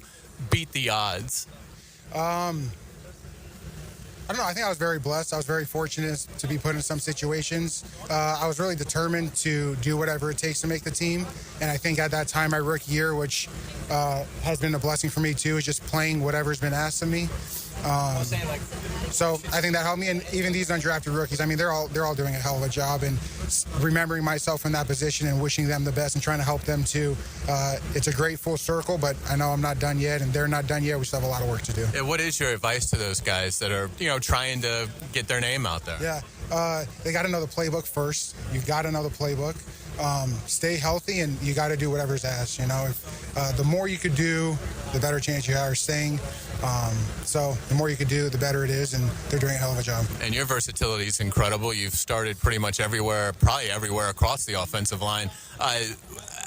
beat the odds? I don't know. I think I was very blessed. I was very fortunate to be put in some situations. I was really determined to do whatever it takes to make the team. And I think at that time, my rookie year, which has been a blessing for me too, is just playing whatever's been asked of me. So I think that helped me. And even these undrafted rookies, they're all doing a hell of a job. And remembering myself in that position and wishing them the best and trying to help them too. It's a great full circle, but I know I'm not done yet, and they're not done yet. We still have a lot of work to do. Yeah, what is your advice to those guys that are, trying to get their name out there? Yeah, they got to know the playbook first. You've got to know the playbook. Stay healthy, and you got to do whatever's asked. If the more you could do, the better chance you have of staying. So the more you could do, the better it is, and they're doing a hell of a job. And your versatility is incredible. You've started pretty much probably everywhere across the offensive line.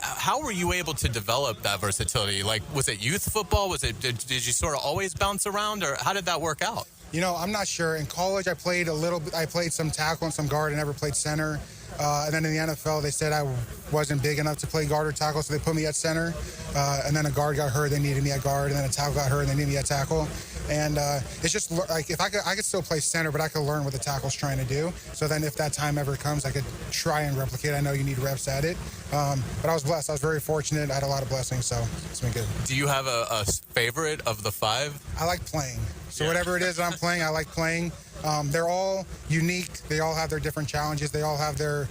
How were you able to develop that versatility? Like, was it youth football? Did you sort of always bounce around, or how did that work out? I'm not sure. In college, I played a little bit. I played some tackle and some guard. I never played center. And then in the NFL, they said I wasn't big enough to play guard or tackle, so they put me at center. And then a guard got hurt, they needed me at guard. And then a tackle got hurt, and they needed me at tackle. And it's just like if I could still play center, but I could learn what the tackle's trying to do. So then if that time ever comes, I could try and replicate. I know you need reps at it. But I was blessed. I was very fortunate. I had a lot of blessings, so it's been good. Do you have a favorite of the five? I like playing. So whatever it is that I'm playing, I like playing. They're all unique. They all have their different challenges. They all have their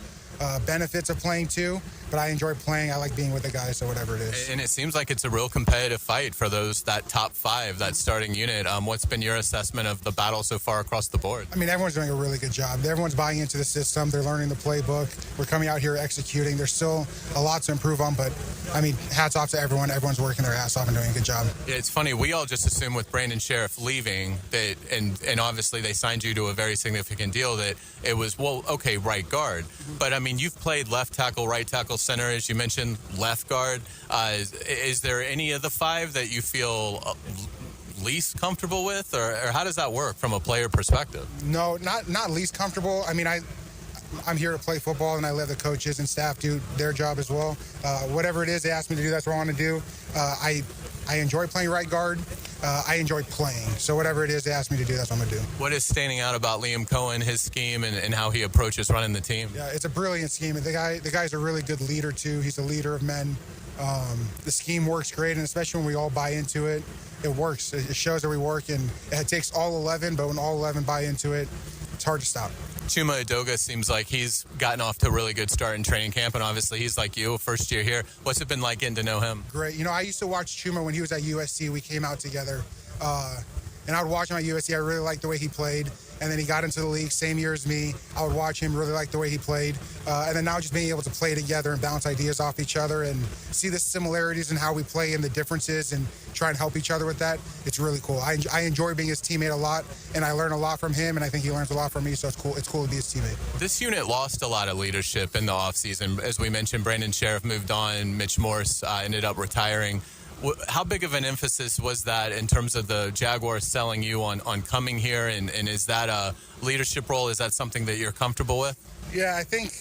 benefits of playing too. But I enjoy playing. I like being with the guys, so whatever it is. And it seems like it's a real competitive fight for that top five, that starting unit. What's been your assessment of the battle so far across the board? Everyone's doing a really good job. Everyone's buying into the system. They're learning the playbook. We're coming out here executing. There's still a lot to improve on, but hats off to everyone. Everyone's working their ass off and doing a good job. Yeah, it's funny. We all just assume with Brandon Sheriff leaving that, and obviously they signed you to a very significant deal, that it was, right guard. But you've played left tackle, right tackle, center, as you mentioned, left guard. Is there any of the five that you feel least comfortable with, or how does that work from a player perspective? No, not least comfortable. I'm here to play football, and I let the coaches and staff do their job as well. Whatever it is they ask me to do, that's what I want to do. I enjoy playing right guard. I enjoy playing. So whatever it is they ask me to do, that's what I'm going to do. What is standing out about Liam Cohen, his scheme, and how he approaches running the team? Yeah, it's a brilliant scheme. The guy's a really good leader, too. He's a leader of men. The scheme works great, and especially when we all buy into it, it works. It shows that we work, and it takes all 11, but when all 11 buy into it, it's hard to stop. Chuma Edoga seems like he's gotten off to a really good start in training camp, and obviously he's like you, first year here. What's it been like getting to know him? Great. I used to watch Chuma when he was at USC. We came out together, and I would watch him at USC. I really liked the way he played. And then he got into the league same year as me. I would watch him, really like the way he played. And then now just being able to play together and bounce ideas off each other and see the similarities in how we play and the differences and try and help each other with that, it's really cool. I enjoy being his teammate a lot, and I learn a lot from him, and I think he learns a lot from me, so it's cool. It's cool to be his teammate. This unit lost a lot of leadership in the offseason. As we mentioned, Brandon Sheriff moved on. Mitch Morse ended up retiring. How big of an emphasis was that in terms of the Jaguars selling you on coming here? And is that a leadership role? Is that something that you're comfortable with? Yeah, I think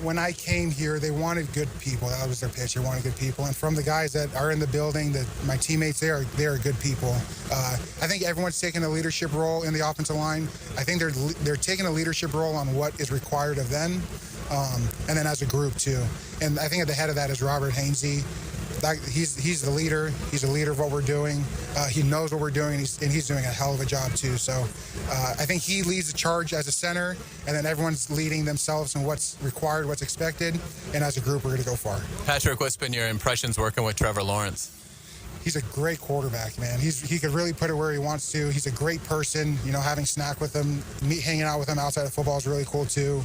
when I came here, they wanted good people. That was their pitch. They wanted good people. And from the guys that are in the building, my teammates, they are good people. I think everyone's taking a leadership role in the offensive line. I think they're taking a leadership role on what is required of them, and then as a group too. And I think at the head of that is Robert Hainsey. he's the leader. He's a leader of what we're doing. He knows what we're doing, and he's doing a hell of a job too. So I think he leads the charge as a center, and then everyone's leading themselves in what's required, what's expected, and as a group, we're going to go far. Patrick, what's been your impressions working with Trevor Lawrence? He's a great quarterback, man. He could really put it where he wants to. He's a great person. You know, having snack with him, hanging out with him outside of football is really cool too.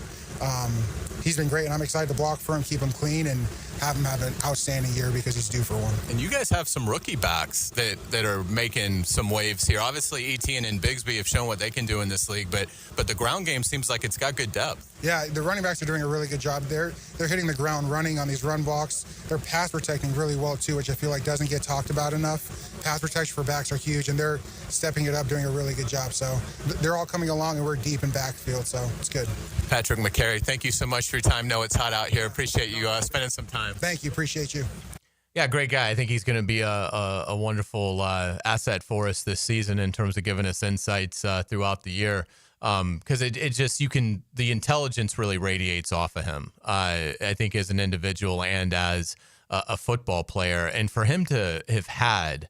He's been great, and I'm excited to block for him, keep him clean, and have him have an outstanding year because he's due for one. And you guys have some rookie backs that are making some waves here. Obviously, Etienne and Bigsby have shown what they can do in this league, but the ground game seems like it's got good depth. Yeah, the running backs are doing a really good job. They're hitting the ground running on these run blocks. They're pass protecting really well too, which I feel like doesn't get talked about enough. Pass protection for backs are huge, and they're stepping it up, doing a really good job. So they're all coming along, and we're deep in backfield, so it's good. Patrick McCary, thank you so much for your time. Know it's hot out here. Appreciate you spending some time. Thank you. Appreciate you. Yeah, great guy. I think he's going to be a wonderful asset for us this season in terms of giving us insights throughout the year. Because the intelligence really radiates off of him. I think as an individual and as a football player, and for him to have had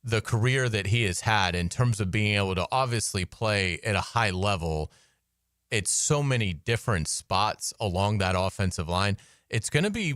the career that he has had in terms of being able to obviously play at a high level at so many different spots along that offensive line, it's going to be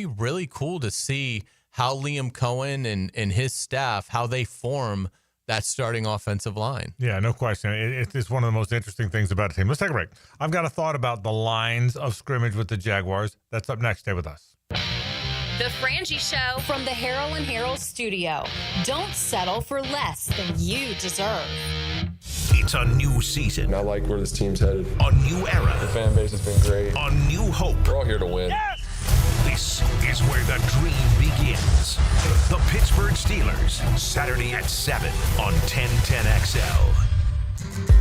really cool to see how Liam Cohen and his staff, how they form that starting offensive line. Yeah, no question. It's one of the most interesting things about a team. Let's take a break. I've got a thought about the lines of scrimmage with the Jaguars. That's up next. Stay with us. The Frangie Show from the Harold and Harold studio. Don't settle for less than you deserve. It's a new season. I like where this team's headed. A new era. The fan base has been great. A new hope. We're all here to win. Yes! This is where the dream begins. The Pittsburgh Steelers, Saturday at 7 on 1010XL.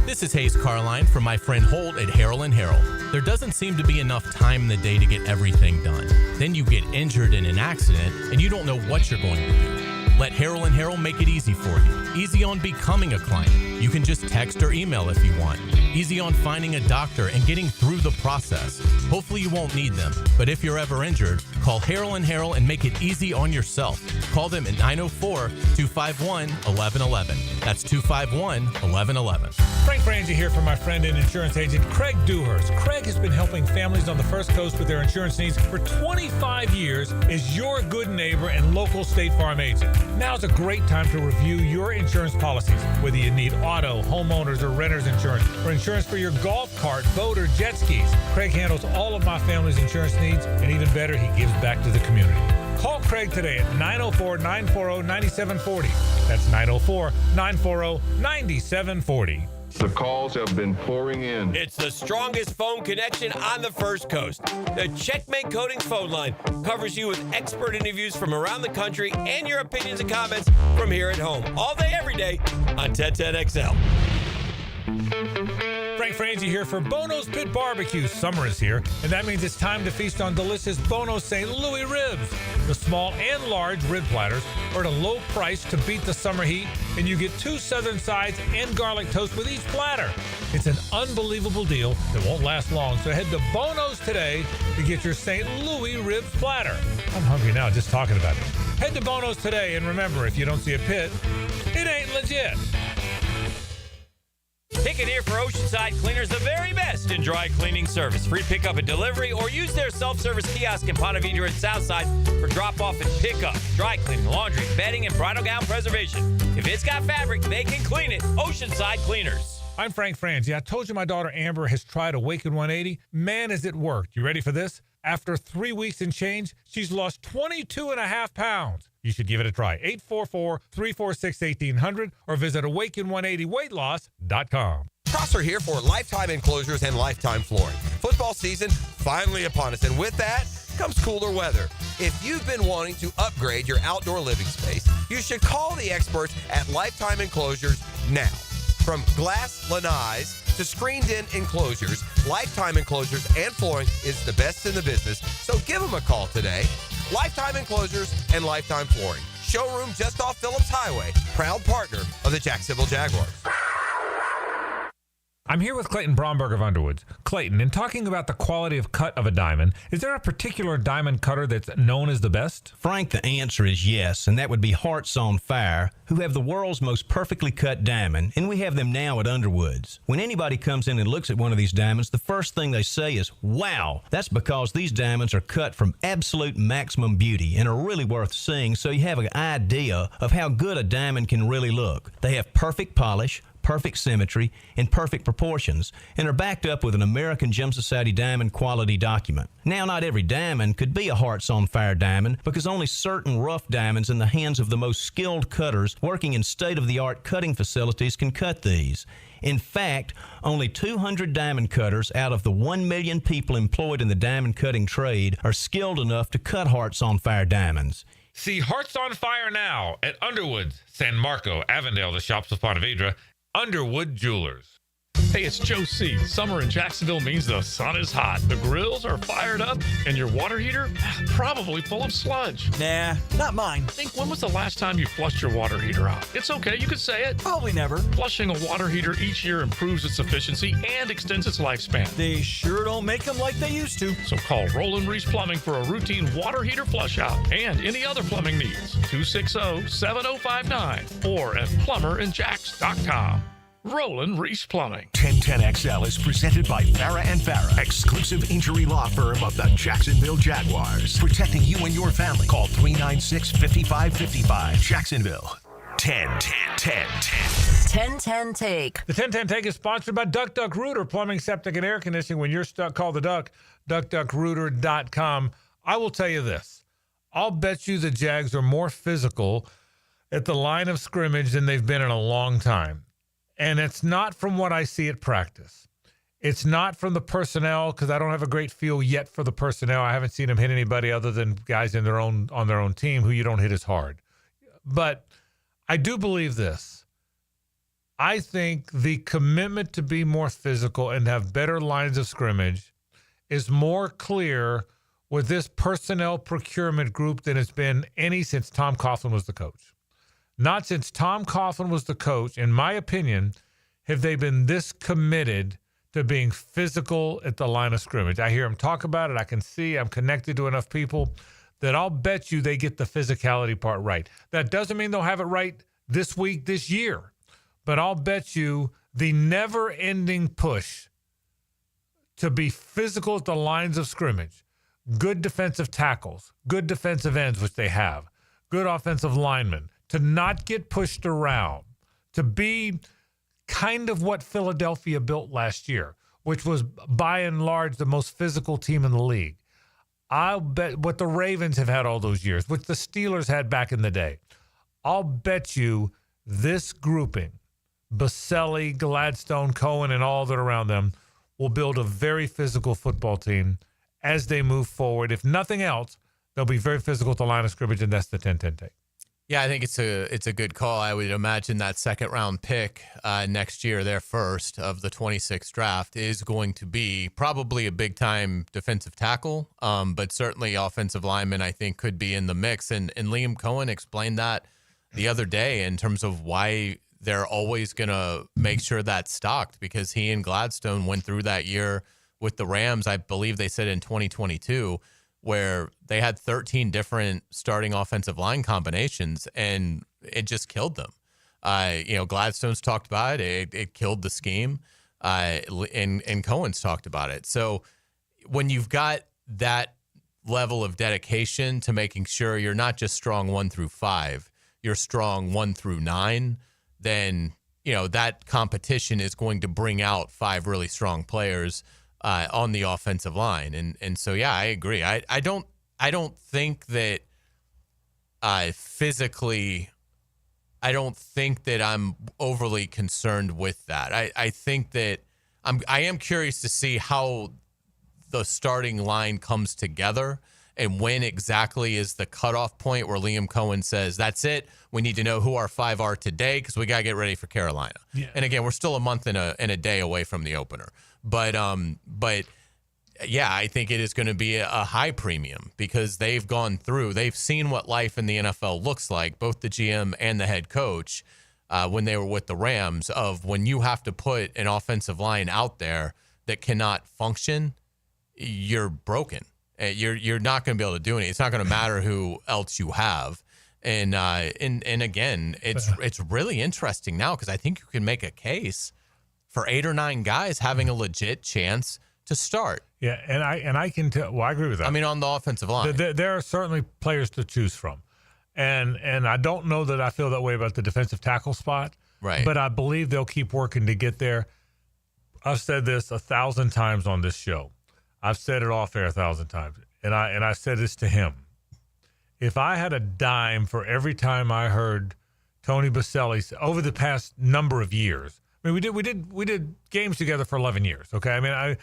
This is Hayes Carline from my friend Holt at Harold and Harold. There doesn't seem to be enough time in the day to get everything done. Then you get injured in an accident and you don't know what you're going to do. Let Harold and Harold make it easy for you. Easy on becoming a client. You can just text or email if you want. Easy on finding a doctor and getting through the process. Hopefully you won't need them, but if you're ever injured, call Harold and Harold and make it easy on yourself. Call them at 904-251-1111. That's 251-1111. Frank Frangie here for my friend and insurance agent Craig Dewhurst. Craig has been helping families on the First Coast with their insurance needs for 25 years as your good neighbor and local State Farm agent. Now's a great time to review your insurance policies, whether you need auto, homeowners, or renter's insurance, or insurance for your golf cart, boat, or jet skis. Craig handles all of my family's insurance needs, and even better, he gives back to the community. Call Craig today at 904-940-9740. That's 904-940-9740. The calls have been pouring in. It's the strongest phone connection on the First Coast. The Checkmate Coatings phone line covers you with expert interviews from around the country and your opinions and comments from here at home. All day, every day on 1010XL. Frank Frangie here for Bono's Pit Barbecue. Summer is here, and that means it's time to feast on delicious Bono's St. Louis ribs. The small and large rib platters are at a low price to beat the summer heat, and you get 2 southern sides and garlic toast with each platter. It's an unbelievable deal that won't last long, so head to Bono's today to get your St. Louis ribs platter. I'm hungry now just talking about it. Head to Bono's today, and remember, if you don't see a pit, it ain't legit. Pick it here for Oceanside Cleaners, the very best in dry cleaning service. Free pickup and delivery, or use their self-service kiosk in Ponte Vedra and Southside for drop-off and pickup. Dry cleaning, laundry, bedding, and bridal gown preservation. If it's got fabric, they can clean it. Oceanside Cleaners. I'm Frank Frangie. I told you my daughter Amber has tried Awaken 180. Man, has it worked. You ready for this? After 3 weeks and change, she's lost 22.5 pounds. You should give it a try. 844-346-1800 or visit awaken180weightloss.com. Prosser here for Lifetime Enclosures and Lifetime Flooring. Football season finally upon us, and with that comes cooler weather. If you've been wanting to upgrade your outdoor living space, you should call the experts at Lifetime Enclosures now. From glass lanais to screened-in enclosures, Lifetime Enclosures and Flooring is the best in the business, so give them a call today. Lifetime Enclosures and Lifetime Flooring. Showroom just off Phillips Highway. Proud partner of the Jacksonville Jaguars. I'm here with Clayton Bromberg of Underwoods. Clayton, in talking about the quality of cut of a diamond, is there a particular diamond cutter that's known as the best? Frank, the answer is yes, and that would be Hearts on Fire, who have the world's most perfectly cut diamond, and we have them now at Underwoods. When anybody comes in and looks at one of these diamonds, the first thing they say is, wow! That's because these diamonds are cut from absolute maximum beauty and are really worth seeing, so you have an idea of how good a diamond can really look. They have perfect polish, perfect symmetry, and perfect proportions, and are backed up with an American Gem Society diamond quality document. Now, not every diamond could be a Hearts on Fire diamond because only certain rough diamonds in the hands of the most skilled cutters working in state-of-the-art cutting facilities can cut these. In fact, only 200 diamond cutters out of the 1 million people employed in the diamond cutting trade are skilled enough to cut Hearts on Fire diamonds. See Hearts on Fire now at Underwoods, San Marco, Avondale, the shops of Ponte Vedra, Underwood Jewelers. Hey, it's Joe C. Summer in Jacksonville means the sun is hot, the grills are fired up, and your water heater probably full of sludge. Nah, not mine. Think, when was the last time you flushed your water heater out? It's okay, you can say it. Probably never. Flushing a water heater each year improves its efficiency and extends its lifespan. They sure don't make them like they used to. So call Roland Reese Plumbing for a routine water heater flush out and any other plumbing needs. 260-7059 or at plumberinjacks.com. Roland Reese Plumbing. 1010XL is presented by Farah and Farah, exclusive injury law firm of the Jacksonville Jaguars. Protecting you and your family. Call 396-5555. Jacksonville. 1010 Take. The 1010 Take is sponsored by Duck Duck Rooter, plumbing, septic, and air conditioning. When you're stuck, call the Duck, duckduckrooter.com. I will tell you this. I'll bet you the Jags are more physical at the line of scrimmage than they've been in a long time. And it's not from what I see at practice. It's not from the personnel, because I don't have a great feel yet for the personnel. I haven't seen them hit anybody other than guys on their own team who you don't hit as hard. But I do believe this. I think the commitment to be more physical and have better lines of scrimmage is more clear with this personnel procurement group than it's been since Tom Coughlin was the coach. Not since Tom Coughlin was the coach, in my opinion, have they been this committed to being physical at the line of scrimmage. I hear them talk about it. I can see I'm connected to enough people that I'll bet you they get the physicality part right. That doesn't mean they'll have it right this week, this year. But I'll bet you the never-ending push to be physical at the lines of scrimmage, good defensive tackles, good defensive ends, which they have, good offensive linemen, to not get pushed around, to be kind of what Philadelphia built last year, which was by and large the most physical team in the league. I'll bet what the Ravens have had all those years, which the Steelers had back in the day. I'll bet you this grouping, Baselli, Gladstone, Cohen, and all that are around them, will build a very physical football team as they move forward. If nothing else, they'll be very physical at the line of scrimmage, and that's the 10-10 take. Yeah, I think it's a good call. I would imagine that second-round pick next year, their first of the 26th draft, is going to be probably a big-time defensive tackle, but certainly offensive lineman, I think, could be in the mix. And Liam Cohen explained that the other day in terms of why they're always going to make sure that's stocked, because he and Gladstone went through that year with the Rams, I believe they said in 2022, where they had 13 different starting offensive line combinations, and it just killed them. Gladstone's talked about it. It killed the scheme, and Cohen's talked about it. So when you've got that level of dedication to making sure you're not just strong 1 through 5, you're strong 1 through 9, then, that competition is going to bring out 5 really strong players on the offensive line. And so, yeah, I agree. I don't think that physically, I don't think that I'm overly concerned with that. I think that I am curious to see how the starting line comes together and when exactly is the cutoff point where Liam Cohen says, that's it. We need to know who our 5 are today because we got to get ready for Carolina. Yeah. And again, we're still a month and a day away from the opener. But yeah, I think it is going to be a high premium because they've seen what life in the NFL looks like, both the GM and the head coach. when they were with the Rams, of when you have to put an offensive line out there that cannot function, you're broken. You're not going to be able to do anything. It's not going to matter who else you have. And again, it's really interesting now because I think you can make a case for 8 or 9 guys having a legit chance to start. Yeah, and I can tell. Well, I agree with that. I mean, on the offensive line, there are certainly players to choose from, and I don't know that I feel that way about the defensive tackle spot. Right. But I believe they'll keep working to get there. I've said this 1,000 times on this show. I've said it off air 1,000 times, and I said this to him. If I had a dime for every time I heard Tony Boselli over the past number of years, I mean, we did games together for 11 years. Okay, I mean, I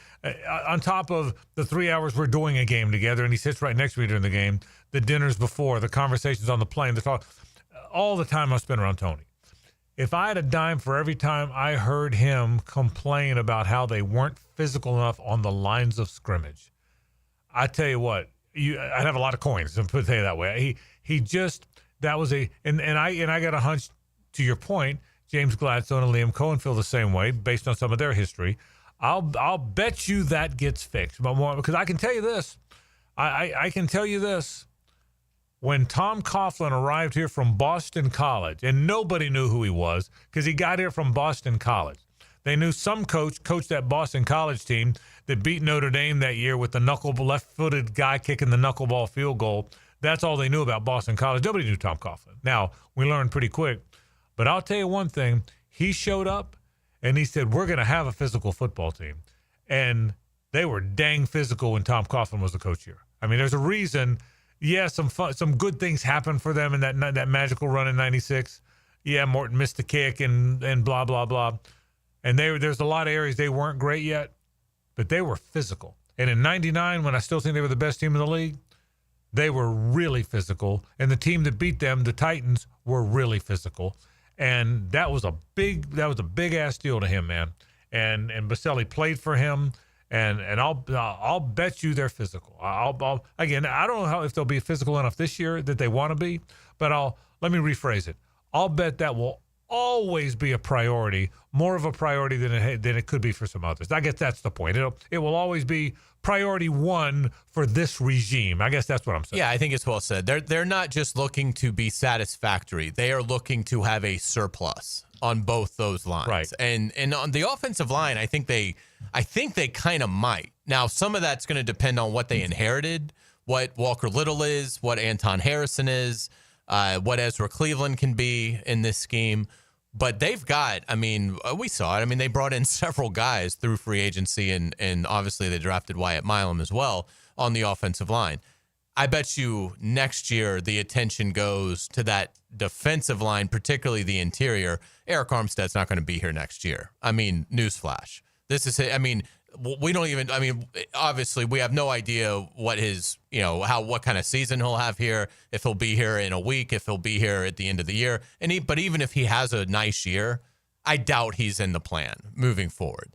on top of the 3 hours we're doing a game together, and he sits right next to me during the game, the dinners before, the conversations on the plane, the talk, all the time I spent around Tony. If I had a dime for every time I heard him complain about how they weren't physical enough on the lines of scrimmage, I tell you what. I'd have a lot of coins, to put it that way. He just, that was and I got a hunch, to your point, James Gladstone and Liam Cohen feel the same way based on some of their history. I'll bet you that gets fixed. Because I can tell you this. I can tell you this. When Tom Coughlin arrived here from Boston College, and nobody knew who he was because he got here from Boston College. They knew some coach coached that Boston College team that beat Notre Dame that year with the left-footed guy kicking the knuckleball field goal. That's all they knew about Boston College. Nobody knew Tom Coughlin. Now, we learned pretty quick. But I'll tell you one thing. He showed up, and he said, we're going to have a physical football team. And they were dang physical when Tom Coughlin was the coach here. I mean, there's a reason. Yeah, some good things happened for them in that magical run in 96. Yeah, Morton missed the kick and blah, blah, blah. And there's a lot of areas they weren't great yet, but they were physical. And in 99, when I still think they were the best team in the league, they were really physical. And the team that beat them, the Titans, were really physical. And that was a big ass deal to him, man. And Boselli played for him. And I'll bet you they're physical. Again, I don't know if they'll be physical enough this year that they want to be, but let me rephrase it. I'll bet that will always be a priority, more of a priority than it could be for some others. I guess that's the point. It will always be priority one for this regime. I guess that's what I'm saying. Yeah, I think it's well said. They're not just looking to be satisfactory. They are looking to have a surplus on both those lines. Right. And on the offensive line, I think they kind of might. Now, some of that's going to depend on what they inherited, what Walker Little is, what Anton Harrison is, what Ezra Cleveland can be in this scheme. But they've got, I mean, we saw it. I mean, they brought in several guys through free agency, and obviously they drafted Wyatt Milam as well on the offensive line. I bet you next year the attention goes to that defensive line, particularly the interior. Eric Armstead's not going to be here next year. I mean, newsflash. This is, I mean, we don't even, I mean, obviously we have no idea what his, what kind of season he'll have here, if he'll be here in a week, if he'll be here at the end of the year. But even if he has a nice year, I doubt he's in the plan moving forward.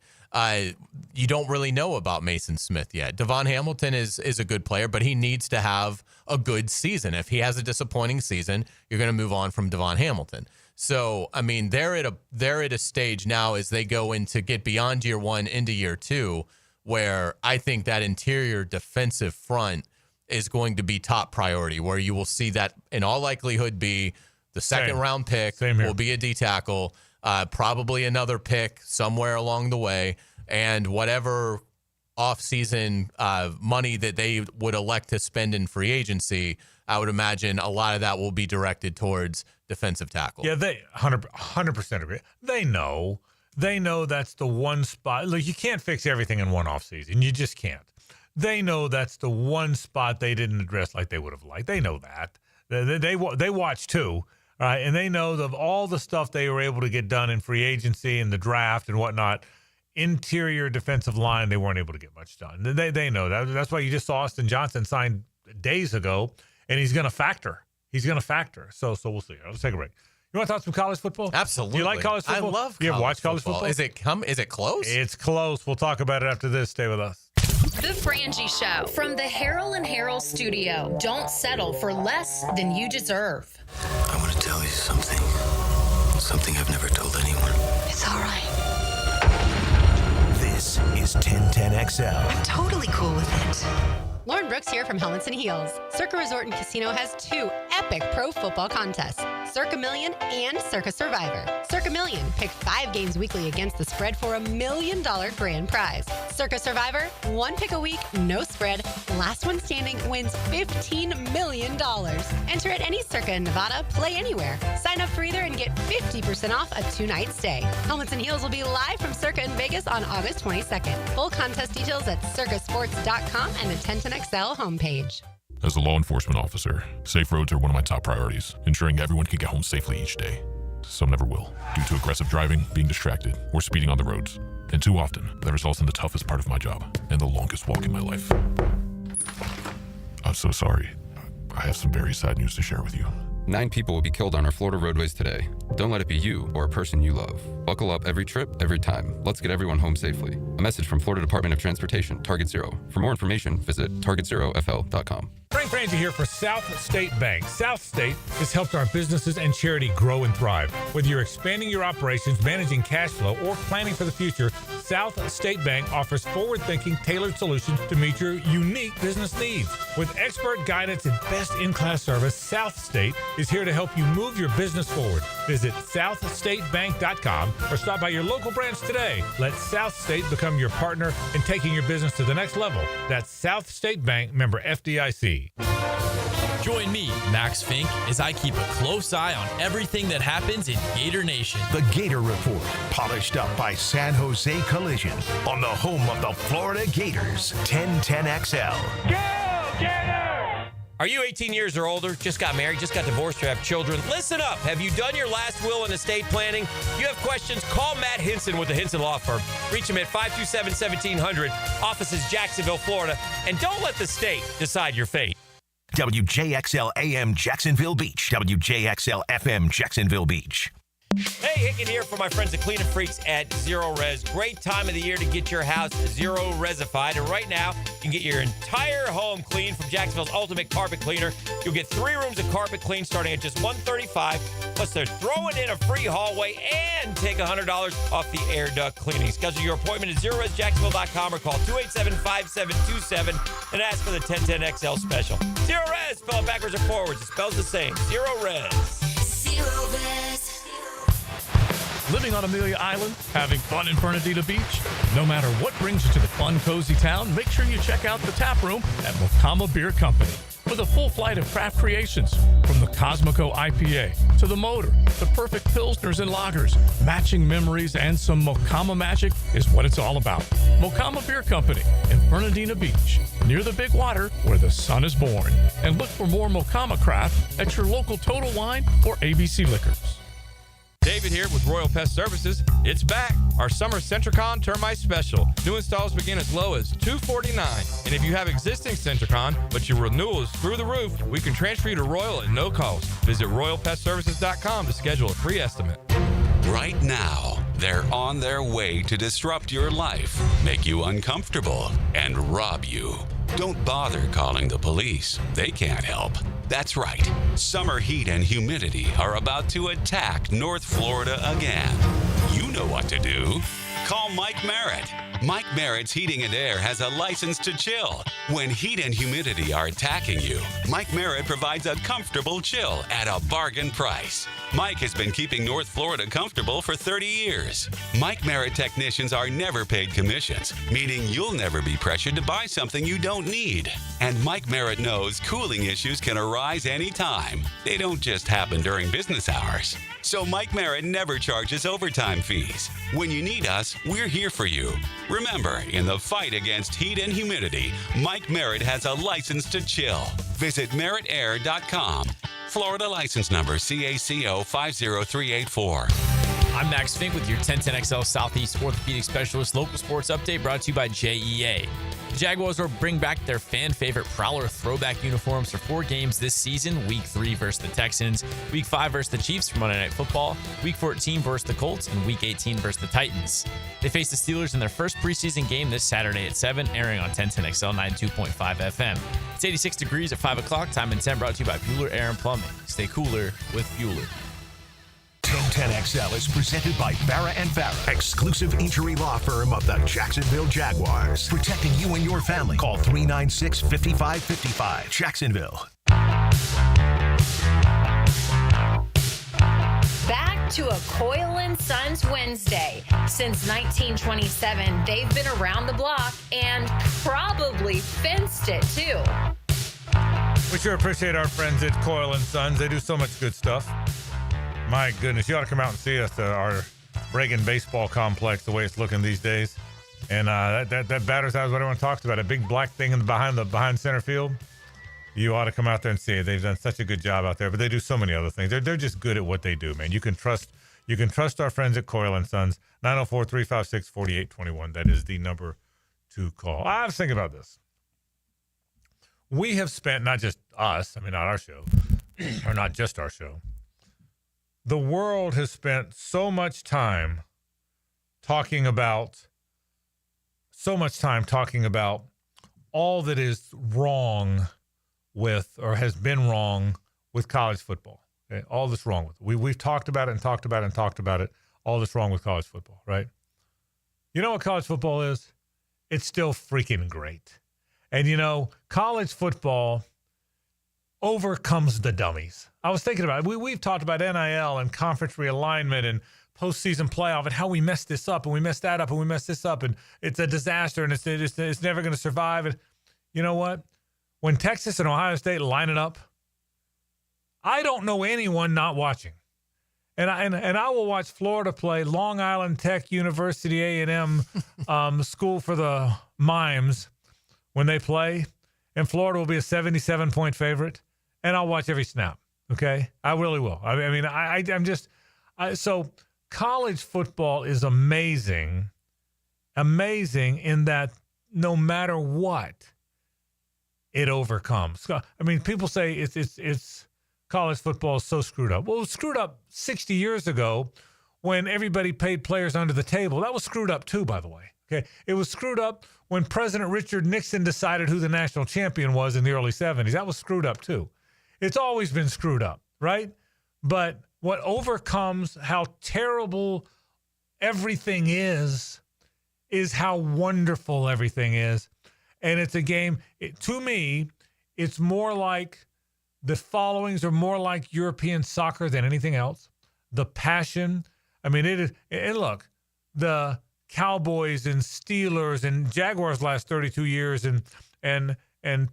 You don't really know about Mason Smith yet. Devon Hamilton is a good player, but he needs to have a good season. If he has a disappointing season, you're going to move on from Devon Hamilton. So, I mean, they're at a stage now as they go into get beyond year one into year two, where I think that interior defensive front is going to be top priority, where you will see that in all likelihood be the second round pick will be a D tackle, probably another pick somewhere along the way, and whatever offseason money that they would elect to spend in free agency, I would imagine a lot of that will be directed towards defensive tackle. Yeah, they 100% agree. They know that's the one spot. Look, you can't fix everything in one offseason. You just can't. They know that's the one spot they didn't address like they would have liked. They know that. They watch too, right? And they know of all the stuff they were able to get done in free agency and the draft and whatnot. Interior defensive line, they weren't able to get much done. They know that. That's why you just saw Austin Johnson signed days ago, and he's going to factor. So we'll see. Let's take a break. You want to talk some college football? Absolutely. You like college football? I love college You ever watch college football? Is it close? It's close. We'll talk about it after this. Stay with us. The Frangie Show from the Harold and Harold studio. Don't settle for less than you deserve. I want to tell you something something I've never told anyone. It's all right. This is 1010XL. I'm totally cool with it. Lauren Brooks here from Helmets and Heels. Circa Resort and Casino has 2 epic pro football contests, Circa Million and Circa Survivor. Circa Million, pick 5 games weekly against the spread for $1 million grand prize. Circa Survivor, 1 pick a week, no spread. Last one standing wins $15 million. Enter at any Circa in Nevada, play anywhere. Sign up for either and get 50% off a 2-night stay. Helmets and Heels will be live from Circa in Vegas on August 22nd. Full contest details at circasports.com and the 1010XL homepage. As a law enforcement officer, safe roads are one of my top priorities, ensuring everyone can get home safely each day. Some never will, due to aggressive driving, being distracted, or speeding on the roads. And too often, that results in the toughest part of my job and the longest walk in my life. I'm so sorry. I have some very sad news to share with you. 9 people will be killed on our Florida roadways today. Don't let it be you or a person you love. Buckle up every trip, every time. Let's get everyone home safely. A message from Florida Department of Transportation, Target Zero. For more information, visit targetzerofl.com. Frank Frangie here for South State Bank. South State has helped our businesses and charity grow and thrive. Whether you're expanding your operations, managing cash flow, or planning for the future, South State Bank offers forward-thinking, tailored solutions to meet your unique business needs. With expert guidance and best-in-class service, South State is here to help you move your business forward. Visit southstatebank.com or stop by your local branch today. Let South State become your partner in taking your business to the next level. That's South State Bank, member FDIC. Join me, Max Fink, as I keep a close eye on everything that happens in Gator Nation. The Gator Report, polished up by San Jose Collision on the home of the Florida Gators, 1010XL. Go, Gators! Are you 18 years or older, just got married, just got divorced, or have children? Listen up. Have you done your last will and estate planning? If you have questions, call Matt Hinson with the Hinson Law Firm. Reach him at 527-1700, offices Jacksonville, Florida. And don't let the state decide your fate. WJXL AM Jacksonville Beach. WJXL FM Jacksonville Beach. Hey, Hicken here for my friends at Clean and Freaks at Zero Res. Great time of the year to get your house Zero Resified. And right now, you can get your entire home clean from Jacksonville's ultimate carpet cleaner. You'll get 3 rooms of carpet clean starting at just $135. Plus, they're throwing in a free hallway and take $100 off the air duct cleaning. Schedule your appointment at ZeroResJacksonville.com or call 287-5727 and ask for the 1010XL special. Zero Res, spell it backwards or forwards. It spells the same. Zero Res. Zero Res. Living on Amelia Island, having fun in Fernandina Beach? No matter what brings you to the fun, cozy town, make sure you check out the tap room at Mokama Beer Company. With a full flight of craft creations, from the Cosmico IPA to the Motor, the perfect Pilsners and Lagers, matching memories and some Mokama magic is what it's all about. Mokama Beer Company in Fernandina Beach, near the big water where the sun is born. And look for more Mokama craft at your local Total Wine or ABC Liquors. David here with Royal Pest Services. It's back. Our summer Centricon Termite Special. New installs begin as low as $249. And if you have existing Centricon, but your renewal is through the roof, we can transfer you to Royal at no cost. Visit RoyalPestServices.com to schedule a free estimate. Right now, they're on their way to disrupt your life, make you uncomfortable, and rob you. Don't bother calling the police. They can't help. That's right. Summer heat and humidity are about to attack North Florida again. You know what to do. Call Mike Merritt. Mike Merritt's Heating and Air has a license to chill. When heat and humidity are attacking you, Mike Merritt provides a comfortable chill at a bargain price. Mike has been keeping North Florida comfortable for 30 years. Mike Merritt technicians are never paid commissions, meaning you'll never be pressured to buy something you don't need. And Mike Merritt knows cooling issues can arise anytime. They don't just happen during business hours. So Mike Merritt never charges overtime fees. When you need us, we're here for you. Remember, in the fight against heat and humidity, Mike Merritt has a license to chill. Visit merrittair.com. Florida license number CACO 50384. I'm Max Fink with your 1010XL Southeast Orthopedic Specialist local sports update brought to you by JEA. The Jaguars will bring back their fan-favorite Prowler throwback uniforms for 4 games this season. Week 3 versus the Texans, Week 5 versus the Chiefs for Monday Night Football, Week 14 versus the Colts, and Week 18 versus the Titans. They face the Steelers in their first preseason game this Saturday at 7, airing on 1010XL 92.5 FM. It's 86 degrees at 5 o'clock. Time and 10 brought to you by Bueller Air and Plumbing. Stay cooler with Bueller. 1010XL is presented by Farah and Farah, exclusive injury law firm of the Jacksonville Jaguars. Protecting you and your family. Call 396-5555. Jacksonville. Back to a Coyle & Sons Wednesday. Since 1927, they've been around the block and probably fenced it, too. We sure appreciate our friends at Coyle & Sons. They do so much good stuff. My goodness, you ought to come out and see us at our Reagan baseball complex, the way it's looking these days. And that batter's eye is what everyone talks about, a big black thing behind center field. You ought to come out there and see it. They've done such a good job out there, but they do so many other things. They're just good at what they do, man. You can trust our friends at Coyle & Sons. 904-356-4821. That is the number to call. I was thinking about this. We have spent, not just us, not our show, or not just our show. The world has spent so much time talking about all that is wrong with, or has been wrong with college football. Okay? All that's wrong with it. We've talked about it and talked about it and talked about it. All that's wrong with college football, right? You know what college football is? It's still freaking great. And, college football overcomes the dummies. I was thinking about it. We've talked about NIL and conference realignment and postseason playoff and how we messed this up and we messed that up and we messed this up and it's a disaster and it's never going to survive. And you know what? When Texas and Ohio State line it up, I don't know anyone not watching. And I will watch Florida play Long Island Tech University A&M School for the Mimes when they play. And Florida will be a 77-point favorite. And I'll watch every snap. Okay? I really will. So college football is amazing in that no matter what, it overcomes. People say it's college football is so screwed up. Well, it was screwed up 60 years ago when everybody paid players under the table. That was screwed up too, by the way. Okay, it was screwed up when President Richard Nixon decided who the national champion was in the early 70s. That was screwed up too. It's always been screwed up, right? But what overcomes how terrible everything is how wonderful everything is. And it's a game, to me, it's more like the followings are more like European soccer than anything else. The passion. It is. And look, the Cowboys and Steelers and Jaguars last 32 years and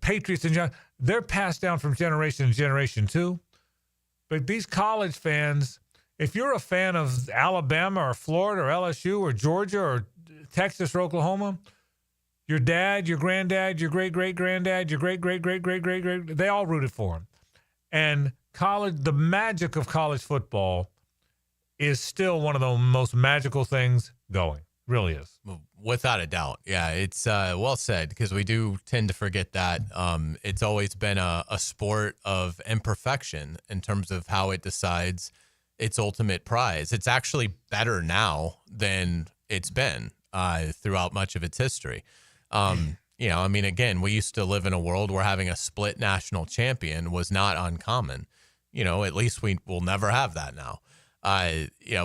Patriots and they're passed down from generation to generation too. But these college fans, if you're a fan of Alabama or Florida or LSU or Georgia or Texas or Oklahoma, your dad, your granddad, your great-great-granddad, your great-great-great-great-great-great, they all rooted for him. And the magic of college football is still one of the most magical things going. Really is. Without a doubt. Yeah, it's well said, because we do tend to forget that. It's always been a sport of imperfection in terms of how it decides its ultimate prize. It's actually better now than it's been throughout much of its history. Again, we used to live in a world where having a split national champion was not uncommon. At least we will never have that now.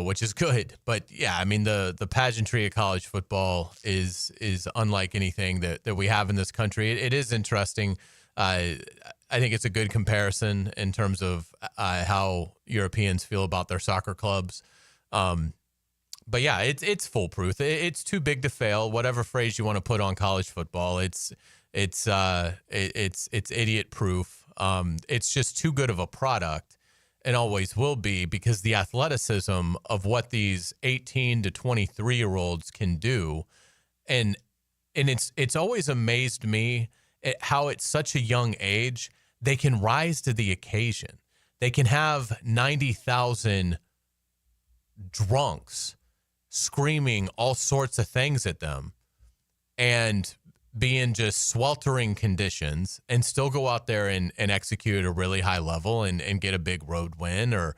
Which is good. But yeah, the pageantry of college football is unlike anything that we have in this country. It is interesting. I think it's a good comparison in terms of how Europeans feel about their soccer clubs. But yeah, it's foolproof. It's too big to fail. Whatever phrase you want to put on college football, it's idiot proof. It's just too good of a product. And always will be, because the athleticism of what these 18 to 23-year-olds can do. And it's always amazed me at how at such a young age, they can rise to the occasion. They can have 90,000 drunks screaming all sorts of things at them and be in just sweltering conditions and still go out there and execute at a really high level and get a big road win or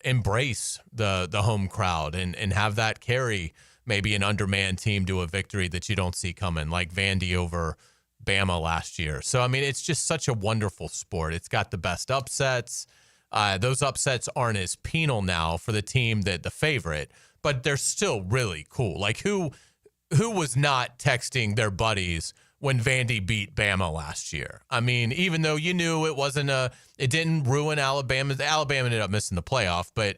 embrace the home crowd and have that carry maybe an undermanned team to a victory that you don't see coming, like Vandy over Bama last year. So, it's just such a wonderful sport. It's got the best upsets. Those upsets aren't as penal now for the team that the favorite, but they're still really cool. Like who was not texting their buddies when Vandy beat Bama last year? I mean, even though you knew it didn't ruin Alabama. Alabama ended up missing the playoff, but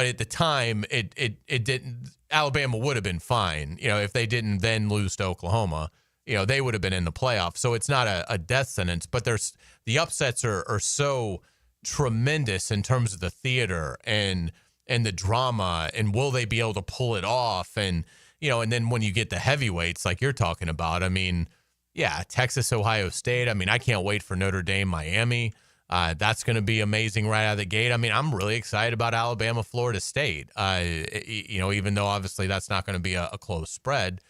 at the time it didn't. Alabama would have been fine, if they didn't then lose to Oklahoma. They would have been in the playoff. So it's not a death sentence, but the upsets are so tremendous in terms of the theater and the drama, and will they be able to pull it off? And and then when you get the heavyweights like you're talking about, I mean, yeah, Texas, Ohio State. I mean, I can't wait for Notre Dame, Miami. That's going to be amazing right out of the gate. I mean, I'm really excited about Alabama, Florida State. Even though obviously that's not going to be a close spread.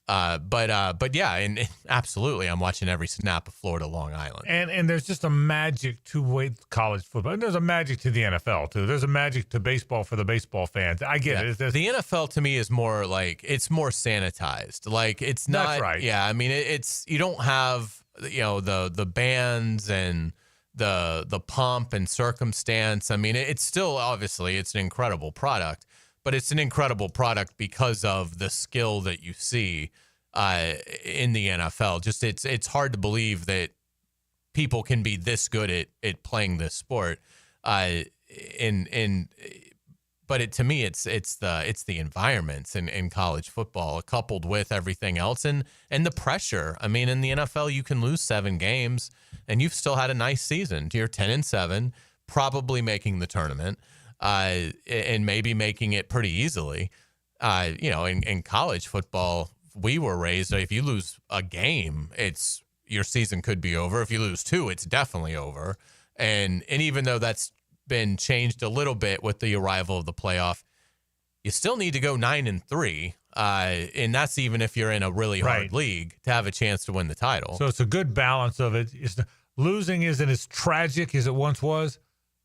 But yeah, and absolutely, I'm watching every snap of Florida Long Island. And there's just a magic to college football. And there's a magic to the NFL too. There's a magic to baseball for the baseball fans. I get it. The NFL to me is more like it's more sanitized. Like it's not. That's right. Yeah, I mean it's you don't have the bands and the pomp and circumstance. I mean it's still obviously it's an incredible product. But it's an incredible product because of the skill that you see in the NFL. Just it's hard to believe that people can be this good at playing this sport. But to me, it's the environments in college football coupled with everything else and the pressure. I mean, in the NFL, you can lose 7 games and you've still had a nice season. You're 10-7, probably making the tournament. And maybe making it pretty easily. In college football, we were raised, if you lose a game, your season could be over. If you lose 2, it's definitely over. And even though that's been changed a little bit with the arrival of the playoff, you still need to go 9-3. And that's even if you're in a really hard league to have a chance to win the title. So it's a good balance of it. Losing isn't as tragic as it once was.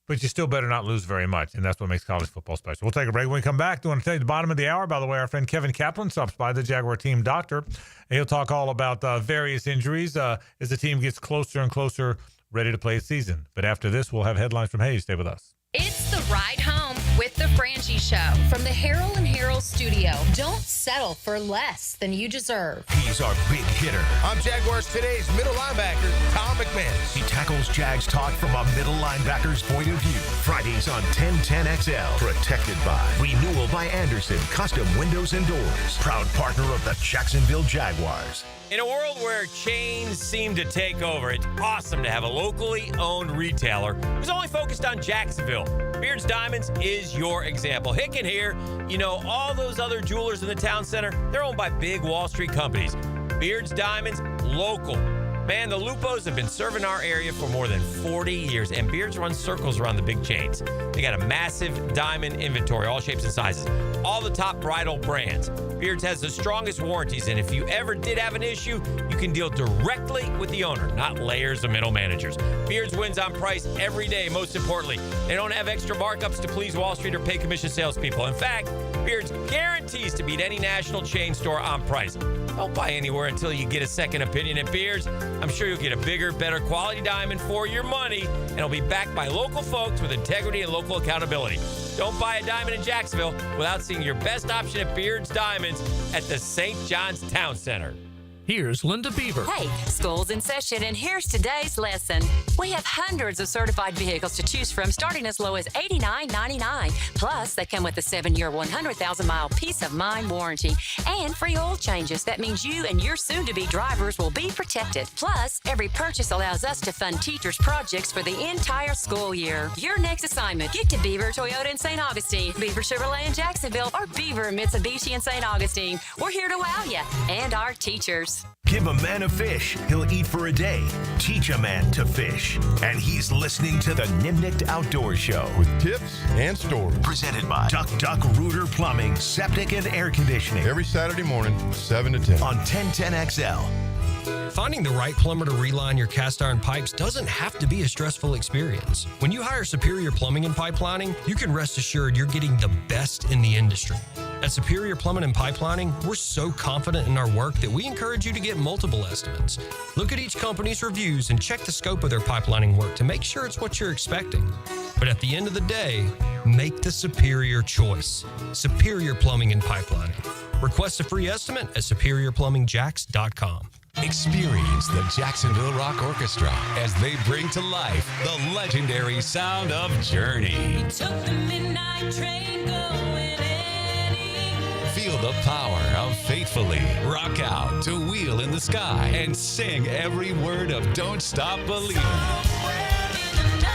But you still better not lose very much, and that's what makes college football special. We'll take a break. When we come back, I want to tell you the bottom of the hour. By the way, our friend Kevin Kaplan stops by, the Jaguar team doctor. And he'll talk all about various injuries as the team gets closer and closer, ready to play its season. But after this, we'll have headlines from Hayes. Stay with us. It's the ride home with the Frangie Show from the Harold and Harold studio. Don't settle for less than you deserve. He's our big hitter. I'm Jaguars Today's middle linebacker, Tom McManus. He tackles Jags talk from a middle linebacker's point of view. Fridays on 1010XL. Protected by Renewal by Anderson Custom Windows and Doors. Proud partner of the Jacksonville Jaguars. In a world where chains seem to take over, it's awesome to have a locally owned retailer who's only focused on Jacksonville. Beards Diamonds is your example. Hicken here, all those other jewelers in the town center, they're owned by big Wall Street companies. Beards Diamonds, local. Man, the Lupos have been serving our area for more than 40 years, and Beards runs circles around the big chains. They got a massive diamond inventory, all shapes and sizes, all the top bridal brands. Beards has the strongest warranties, and if you ever did have an issue, you can deal directly with the owner, not layers of middle managers. Beards wins on price every day. Most importantly, they don't have extra markups to please Wall Street or pay commission salespeople. In fact, Beards guarantees to beat any national chain store on price. Don't buy anywhere until you get a second opinion at Beards. I'm sure you'll get a bigger, better quality diamond for your money, and it'll be backed by local folks with integrity and local accountability. Don't buy a diamond in Jacksonville without seeing your best option at Beards Diamonds at the St. John's Town Center. Here's Linda Beaver. Hey, school's in session, and here's today's lesson. We have hundreds of certified vehicles to choose from, starting as low as $89.99. Plus, they come with a 7-year, 100,000-mile peace of mind warranty and free oil changes. That means you and your soon-to-be drivers will be protected. Plus, every purchase allows us to fund teachers' projects for the entire school year. Your next assignment, get to Beaver Toyota in St. Augustine, Beaver Chevrolet in Jacksonville, or Beaver Mitsubishi in St. Augustine. We're here to wow you and our teachers. Give a man a fish, he'll eat for a day. Teach a man to fish. And he's listening to the Nimnicht Outdoor Show. With tips and stories. Presented by Duck Duck Rooter Plumbing, Septic and Air Conditioning. Every Saturday morning, 7 to 10. On 1010XL. Finding the right plumber to reline your cast iron pipes doesn't have to be a stressful experience. When you hire Superior Plumbing and Pipelining, you can rest assured you're getting the best in the industry. At Superior Plumbing and Pipelining, we're so confident in our work that we encourage you to get multiple estimates. Look at each company's reviews and check the scope of their pipelining work to make sure it's what you're expecting. But at the end of the day, make the superior choice. Superior Plumbing and Pipelining. Request a free estimate at superiorplumbingjacks.com. Experience the Jacksonville Rock Orchestra as they bring to life the legendary sound of Journey. Took the midnight train going anywhere. Feel the power of Faithfully. Rock out to Wheel in the Sky and sing every word of Don't Stop Believing.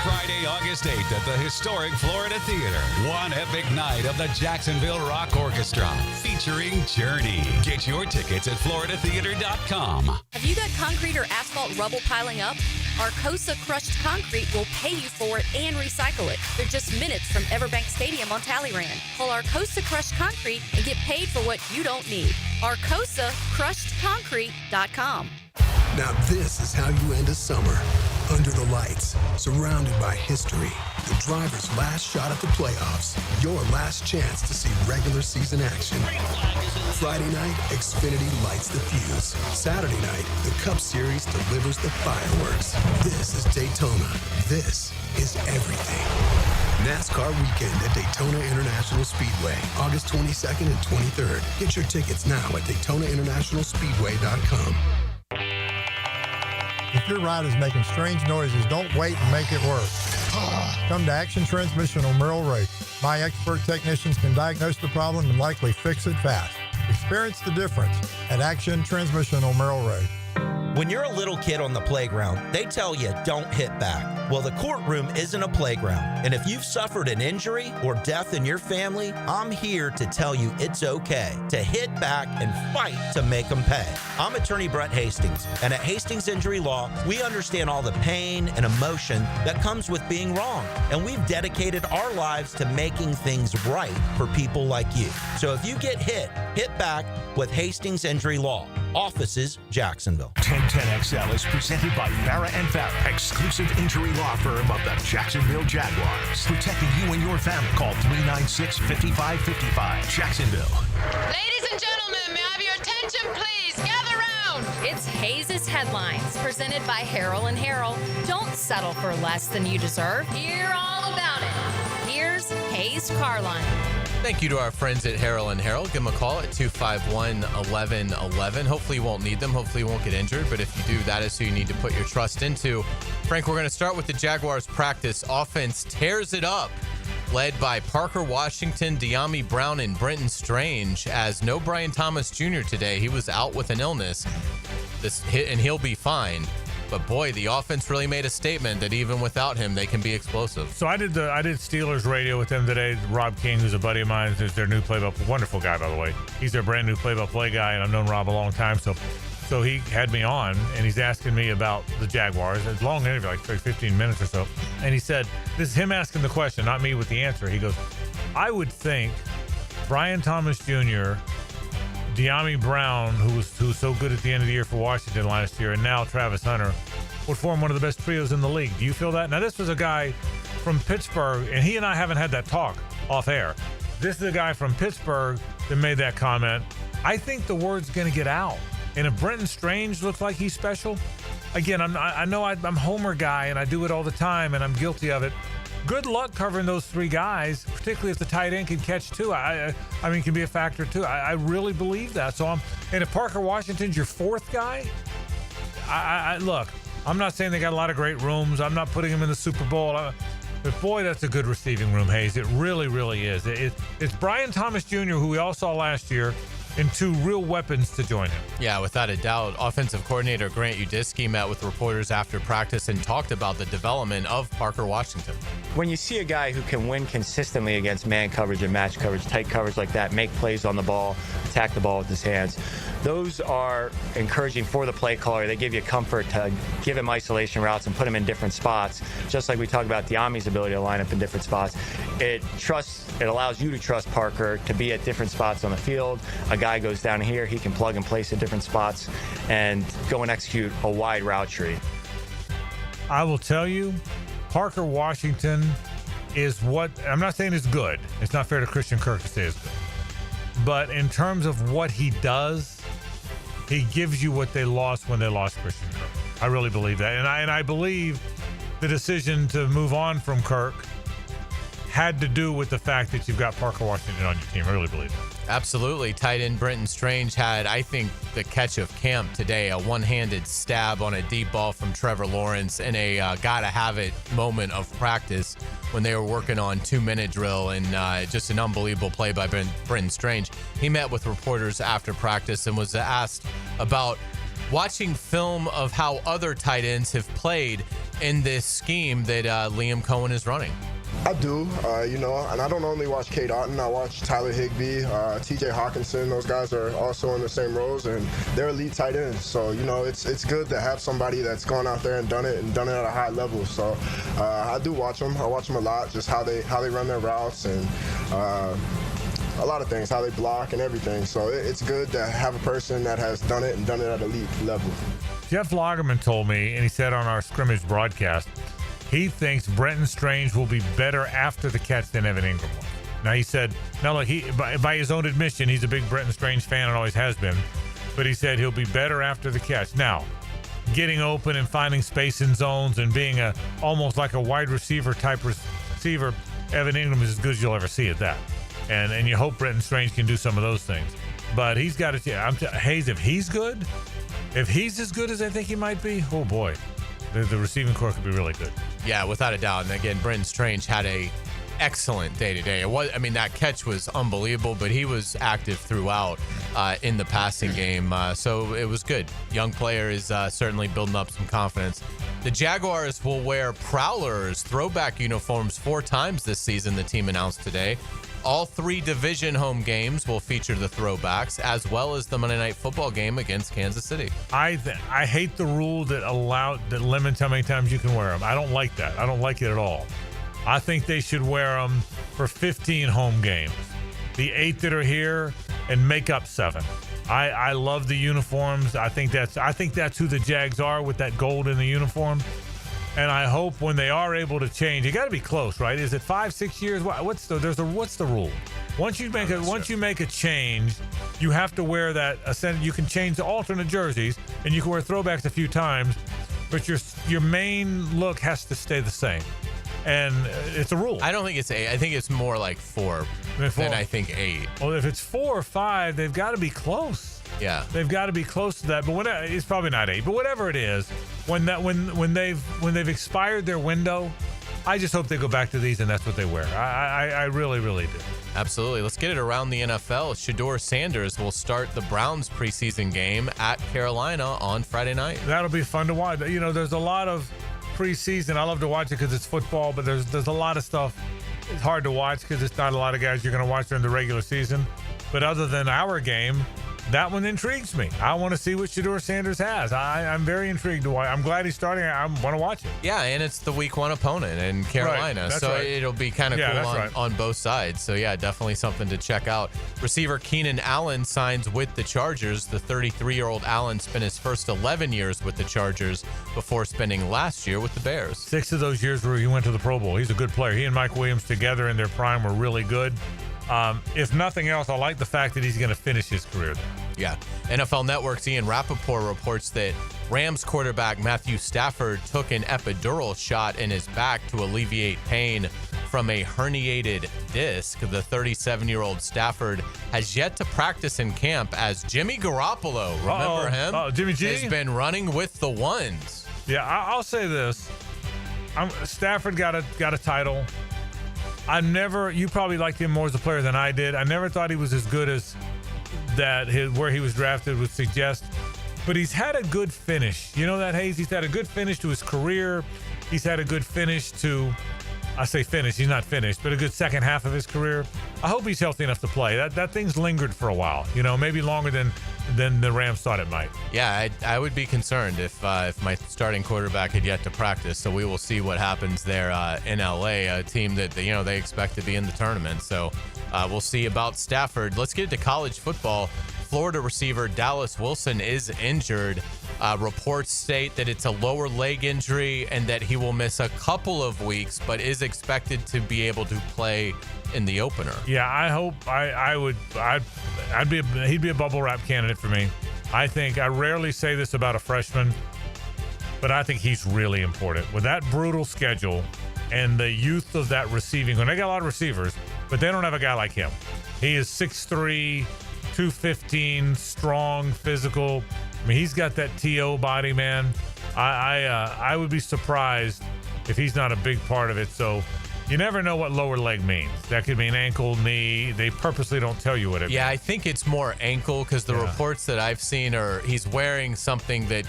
Friday, August 8th at the historic Florida Theater. One epic night of the Jacksonville Rock Orchestra featuring Journey. Get your tickets at floridatheater.com. Have you got concrete or asphalt rubble piling up? Arcosa Crushed Concrete will pay you for it and recycle it. They're just minutes from Everbank Stadium on Talleyrand. Call Arcosa Crushed Concrete and get paid for what you don't need. ArcosaCrushedConcrete.com. Now this is how you end a summer. Under the lights, surrounded by history. The driver's last shot at the playoffs. Your last chance to see regular season action. Friday night, Xfinity lights the fuse. Saturday night, the Cup Series delivers the fireworks. This is Daytona. This is everything. NASCAR weekend at Daytona International Speedway, August 22nd and 23rd. Get your tickets now at DaytonaInternationalSpeedway.com. If your ride is making strange noises, don't wait and make it worse. Come to Action Transmission on Merrill Road. My expert technicians can diagnose the problem and likely fix it fast. Experience the difference at Action Transmission on Merrill Road. When you're a little kid on the playground, they tell you don't hit back. Well, the courtroom isn't a playground. And if you've suffered an injury or death in your family, I'm here to tell you it's okay to hit back and fight to make them pay. I'm attorney Brett Hastings, and at Hastings Injury Law, we understand all the pain and emotion that comes with being wrong. And we've dedicated our lives to making things right for people like you. So if you get hit back with Hastings Injury Law. Offices, Jacksonville. 1010XL is presented by Farah & Farah, exclusive injury law firm of the Jacksonville Jaguars. Protecting you and your family. Call 396-5555. Jacksonville. Ladies and gentlemen, may I have your attention, please? Gather round. It's Hayes' Headlines, presented by Harrell & Harrell. Don't settle for less than you deserve. Hear all about it. Here's Hayes Carline. Thank you to our friends at Harrell & Harrell. Give them a call at 251-1111. Hopefully you won't need them. Hopefully you won't get injured. But if you do, that is who you need to put your trust into. Frank, we're going to start with the Jaguars practice. Offense tears it up, led by Parker Washington, De'Ami Brown, and Brenton Strange, as no Brian Thomas Jr. today. He was out with an illness, and he'll be fine. But boy, the offense really made a statement that even without him, they can be explosive. So I did Steelers radio with them today. Rob King, who's a buddy of mine, is their new play-by-play, wonderful guy, by the way. He's their brand new play-by-play guy, and I've known Rob a long time. So he had me on, and he's asking me about the Jaguars. It's a long interview, like 15 minutes or so. And he said, this is him asking the question, not me with the answer. He goes, I would think Brian Thomas Jr., De'Ami Brown, who was so good at the end of the year for Washington last year, and now Travis Hunter, would form one of the best trios in the league. Do you feel that? Now, this was a guy from Pittsburgh, and he and I haven't had that talk off air. This is a guy from Pittsburgh that made that comment. I think the word's going to get out. And if Brenton Strange looks like he's special, again, I know I'm Homer guy, and I do it all the time, and I'm guilty of it. Good luck covering those three guys, particularly if the tight end can catch too. I mean, can be a factor too. I really believe that. So and if Parker Washington's your fourth guy, look, I'm not saying they got a lot of great rooms. I'm not putting them in the Super Bowl. But boy, that's a good receiving room, Hayes. It really, really is. It's Brian Thomas Jr., who we all saw last year, and two real weapons to join him. Yeah, without a doubt. Offensive coordinator Grant Udisky met with reporters after practice and talked about the development of Parker Washington. When you see a guy who can win consistently against man coverage and match coverage, tight coverage like that, make plays on the ball, attack the ball with his hands, those are encouraging for the play caller. They give you comfort to give him isolation routes and put him in different spots. Just like we talked about De'Ami's ability to line up in different spots. It allows you to trust Parker to be at different spots on the field. A guy goes down here, he can plug and place at different spots and go and execute a wide route tree. I will tell you, Parker Washington is what, I'm not saying is good. It's not fair to Christian Kirk to say it's good. But in terms of what he does, he gives you what they lost when they lost Christian Kirk. I really believe that. And I believe the decision to move on from Kirk had to do with the fact that you've got Parker Washington on your team. I really believe it. Absolutely. Tight end Brenton Strange had, I think, the catch of camp today, a one-handed stab on a deep ball from Trevor Lawrence in a gotta-have-it moment of practice when they were working on 2-minute drill, and just an unbelievable play by Brenton Strange. He met with reporters after practice and was asked about watching film of how other tight ends have played in this scheme that Liam Cohen is running. I do, and I don't only watch Cade Otton. I watch Tyler Higbee, TJ Hawkinson. Those guys are also in the same roles, and they're elite tight ends. So, it's good to have somebody that's gone out there and done it at a high level. So I do watch them. I watch them a lot, just how they run their routes and a lot of things, how they block and everything. So it's good to have a person that has done it at elite level. Jeff Lagerman told me, and he said on our scrimmage broadcast, he thinks Brenton Strange will be better after the catch than Evan Ingram was. Now, he said, by his own admission, he's a big Brenton Strange fan and always has been, but he said he'll be better after the catch. Now, getting open and finding space in zones and being almost like a wide receiver type receiver, Evan Ingram is as good as you'll ever see at that. And you hope Brenton Strange can do some of those things. But he's got to, Hayes, if he's good, if he's as good as I think he might be, oh boy, the receiving core could be really good. Yeah, without a doubt. And again, Brenton Strange had a excellent day today. That catch was unbelievable, but he was active throughout in the passing game. So it was good. Young player is certainly building up some confidence. The Jaguars will wear Prowlers throwback uniforms 4 times this season, the team announced today. All 3 division home games will feature the throwbacks, as well as the Monday Night Football game against Kansas City. I hate the rule that limits how many times you can wear them. I don't like that. I don't like it at all. I think they should wear them for 15 home games. The 8 that are here, and make up 7. I love the uniforms. I think that's who the Jags are with that gold in the uniform. And I hope when they are able to change, you got to be close, right? Is it 5-6 years? What's the rule? Once you make a change, you have to wear that. You can change the alternate jerseys, and you can wear throwbacks a few times, but your main look has to stay the same. And it's a rule. I don't think it's 8. I think it's more like 4 than I think 8. Well, if it's 4 or 5, they've got to be close. Yeah, they've got to be close to that. But it's probably not 8. But whatever it is, when they've expired their window, I just hope they go back to these and that's what they wear. I really, really do. Absolutely. Let's get it around the NFL. Shedeur Sanders will start the Browns preseason game at Carolina on Friday night. That'll be fun to watch. There's a lot of preseason. I love to watch it because it's football, but there's a lot of stuff. It's hard to watch because it's not a lot of guys you're going to watch during the regular season. But other than our game, that one intrigues me. I want to see what Shedeur Sanders has. I'm very intrigued to watch. I'm glad he's starting. I want to watch it. Yeah, and it's the week 1 opponent in Carolina. Right, so it'll be kind of cool on both sides. So, yeah, definitely something to check out. Receiver Keenan Allen signs with the Chargers. The 33-year-old Allen spent his first 11 years with the Chargers before spending last year with the Bears. 6 of those years where he went to the Pro Bowl. He's a good player. He and Mike Williams together in their prime were really good. If nothing else, I like the fact that he's going to finish his career there. Yeah. NFL Network's Ian Rappaport reports that Rams quarterback Matthew Stafford took an epidural shot in his back to alleviate pain from a herniated disc. The 37-year-old Stafford has yet to practice in camp as Jimmy Garoppolo, remember him? Jimmy G? Has been running with the ones. Yeah, I'll say this. Stafford got a title. You probably liked him more as a player than I did. I never thought he was as good as where he was drafted would suggest. But he's had a good finish. You know that, Hayes? He's had a good finish to his career. He's had a good finish to, I say finish, he's not finished, but a good second half of his career. I hope he's healthy enough to play. That thing's lingered for a while, maybe longer than the Rams thought it might. Yeah, I would be concerned if my starting quarterback had yet to practice. So we will see what happens there in LA, a team that they expect to be in the tournament. So we'll see about Stafford. Let's get into college football. Florida receiver Dallas Wilson is injured. Reports state that it's a lower leg injury and that he will miss a couple of weeks, but is expected to be able to play in the opener. Yeah, I hope he'd be a bubble wrap candidate for me. I rarely say this about a freshman, but I think he's really important. With that brutal schedule and the youth of that receiving. When they got a lot of receivers, but they don't have a guy like him. He is 6'3", 215, strong, physical. I mean, he's got that TO body, man. I would be surprised if he's not a big part of it. So you never know what lower leg means. That could mean ankle, knee. They purposely don't tell you what it means. Yeah, I think it's more ankle because the reports that I've seen are he's wearing something that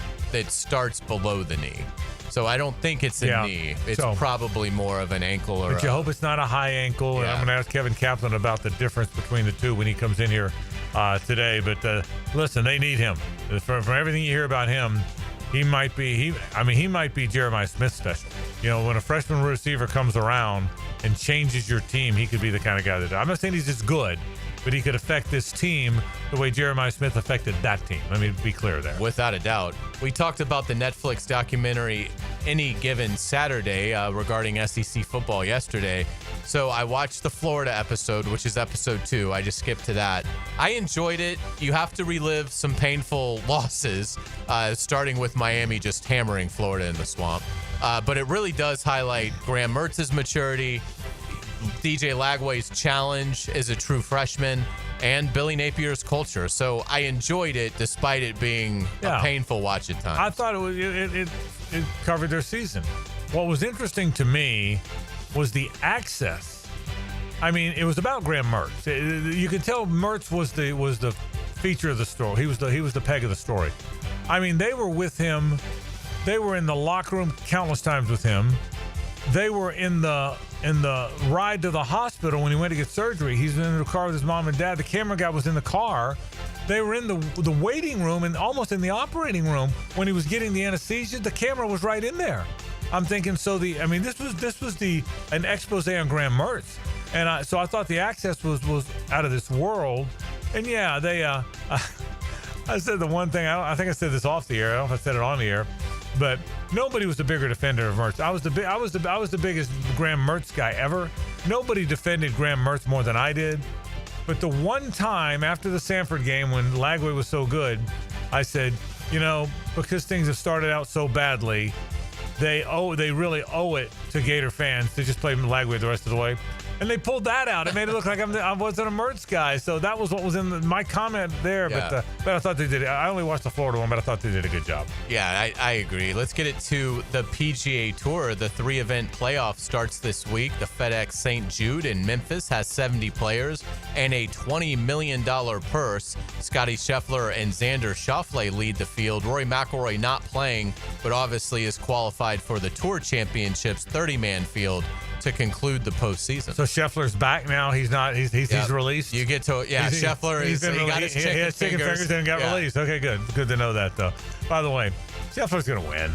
starts below the knee. So I don't think it's a knee. It's probably more of an ankle. But you hope it's not a high ankle. And I'm going to ask Kevin Kaplan about the difference between the two when he comes in here today. But listen, they need him. From everything you hear about him, he might be Jeremiah Smith special. You know, when a freshman receiver comes around and changes your team, he could be the kind of guy that. I'm not saying he's just good, but he could affect this team the way Jeremiah Smith affected that team. Let me be clear there. Without a doubt. We talked about the Netflix documentary Any Given Saturday regarding SEC football yesterday. So I watched the Florida episode, which is episode 2. I just skipped to that. I enjoyed it. You have to relive some painful losses, starting with Miami just hammering Florida in the swamp. But it really does highlight Graham Mertz's maturity, DJ Lagway's challenge as a true freshman, and Billy Napier's culture. So I enjoyed it despite it being a painful watch at times. I thought it covered their season. What was interesting to me was the access. I mean, it was about Graham Mertz. You could tell Mertz was the feature of the story. He was the peg of the story. I mean, they were with him. They were in the locker room countless times with him. They were in the ride to the hospital when he went to get surgery. He's in the car with his mom and dad. The camera guy was in the car. They were in the waiting room and almost in the operating room when he was getting the anesthesia. The camera was right in there. I'm thinking, this was an expose on Graham Mertz, and so I thought the access was out of this world. And yeah, they I said the one thing. I think I said this off the air. I don't know if I said it on the air. But nobody was the bigger defender of Mertz. I was the biggest Graham Mertz guy ever. Nobody defended Graham Mertz more than I did. But the one time after the Sanford game when Lagway was so good, I said, because things have started out so badly, they really owe it to Gator fans to just play Lagway the rest of the way. And they pulled that out. It made it look like I wasn't a Mertz guy. So that was what was in my comment there. Yeah. But I thought they did it. I only watched the Florida one, but I thought they did a good job. Yeah, I agree. Let's get it to the PGA Tour. The 3-event playoff starts this week. The FedEx St. Jude in Memphis has 70 players and a $20 million purse. Scotty Scheffler and Xander Schauffele lead the field. Rory McIlroy not playing, but obviously is qualified for the Tour Championships 30-man field to conclude the postseason. So Scheffler's back now. He's not. He's released. You get to Scheffler he got his chicken fingers and got released. Okay, good to know that though. By the way, Scheffler's gonna win.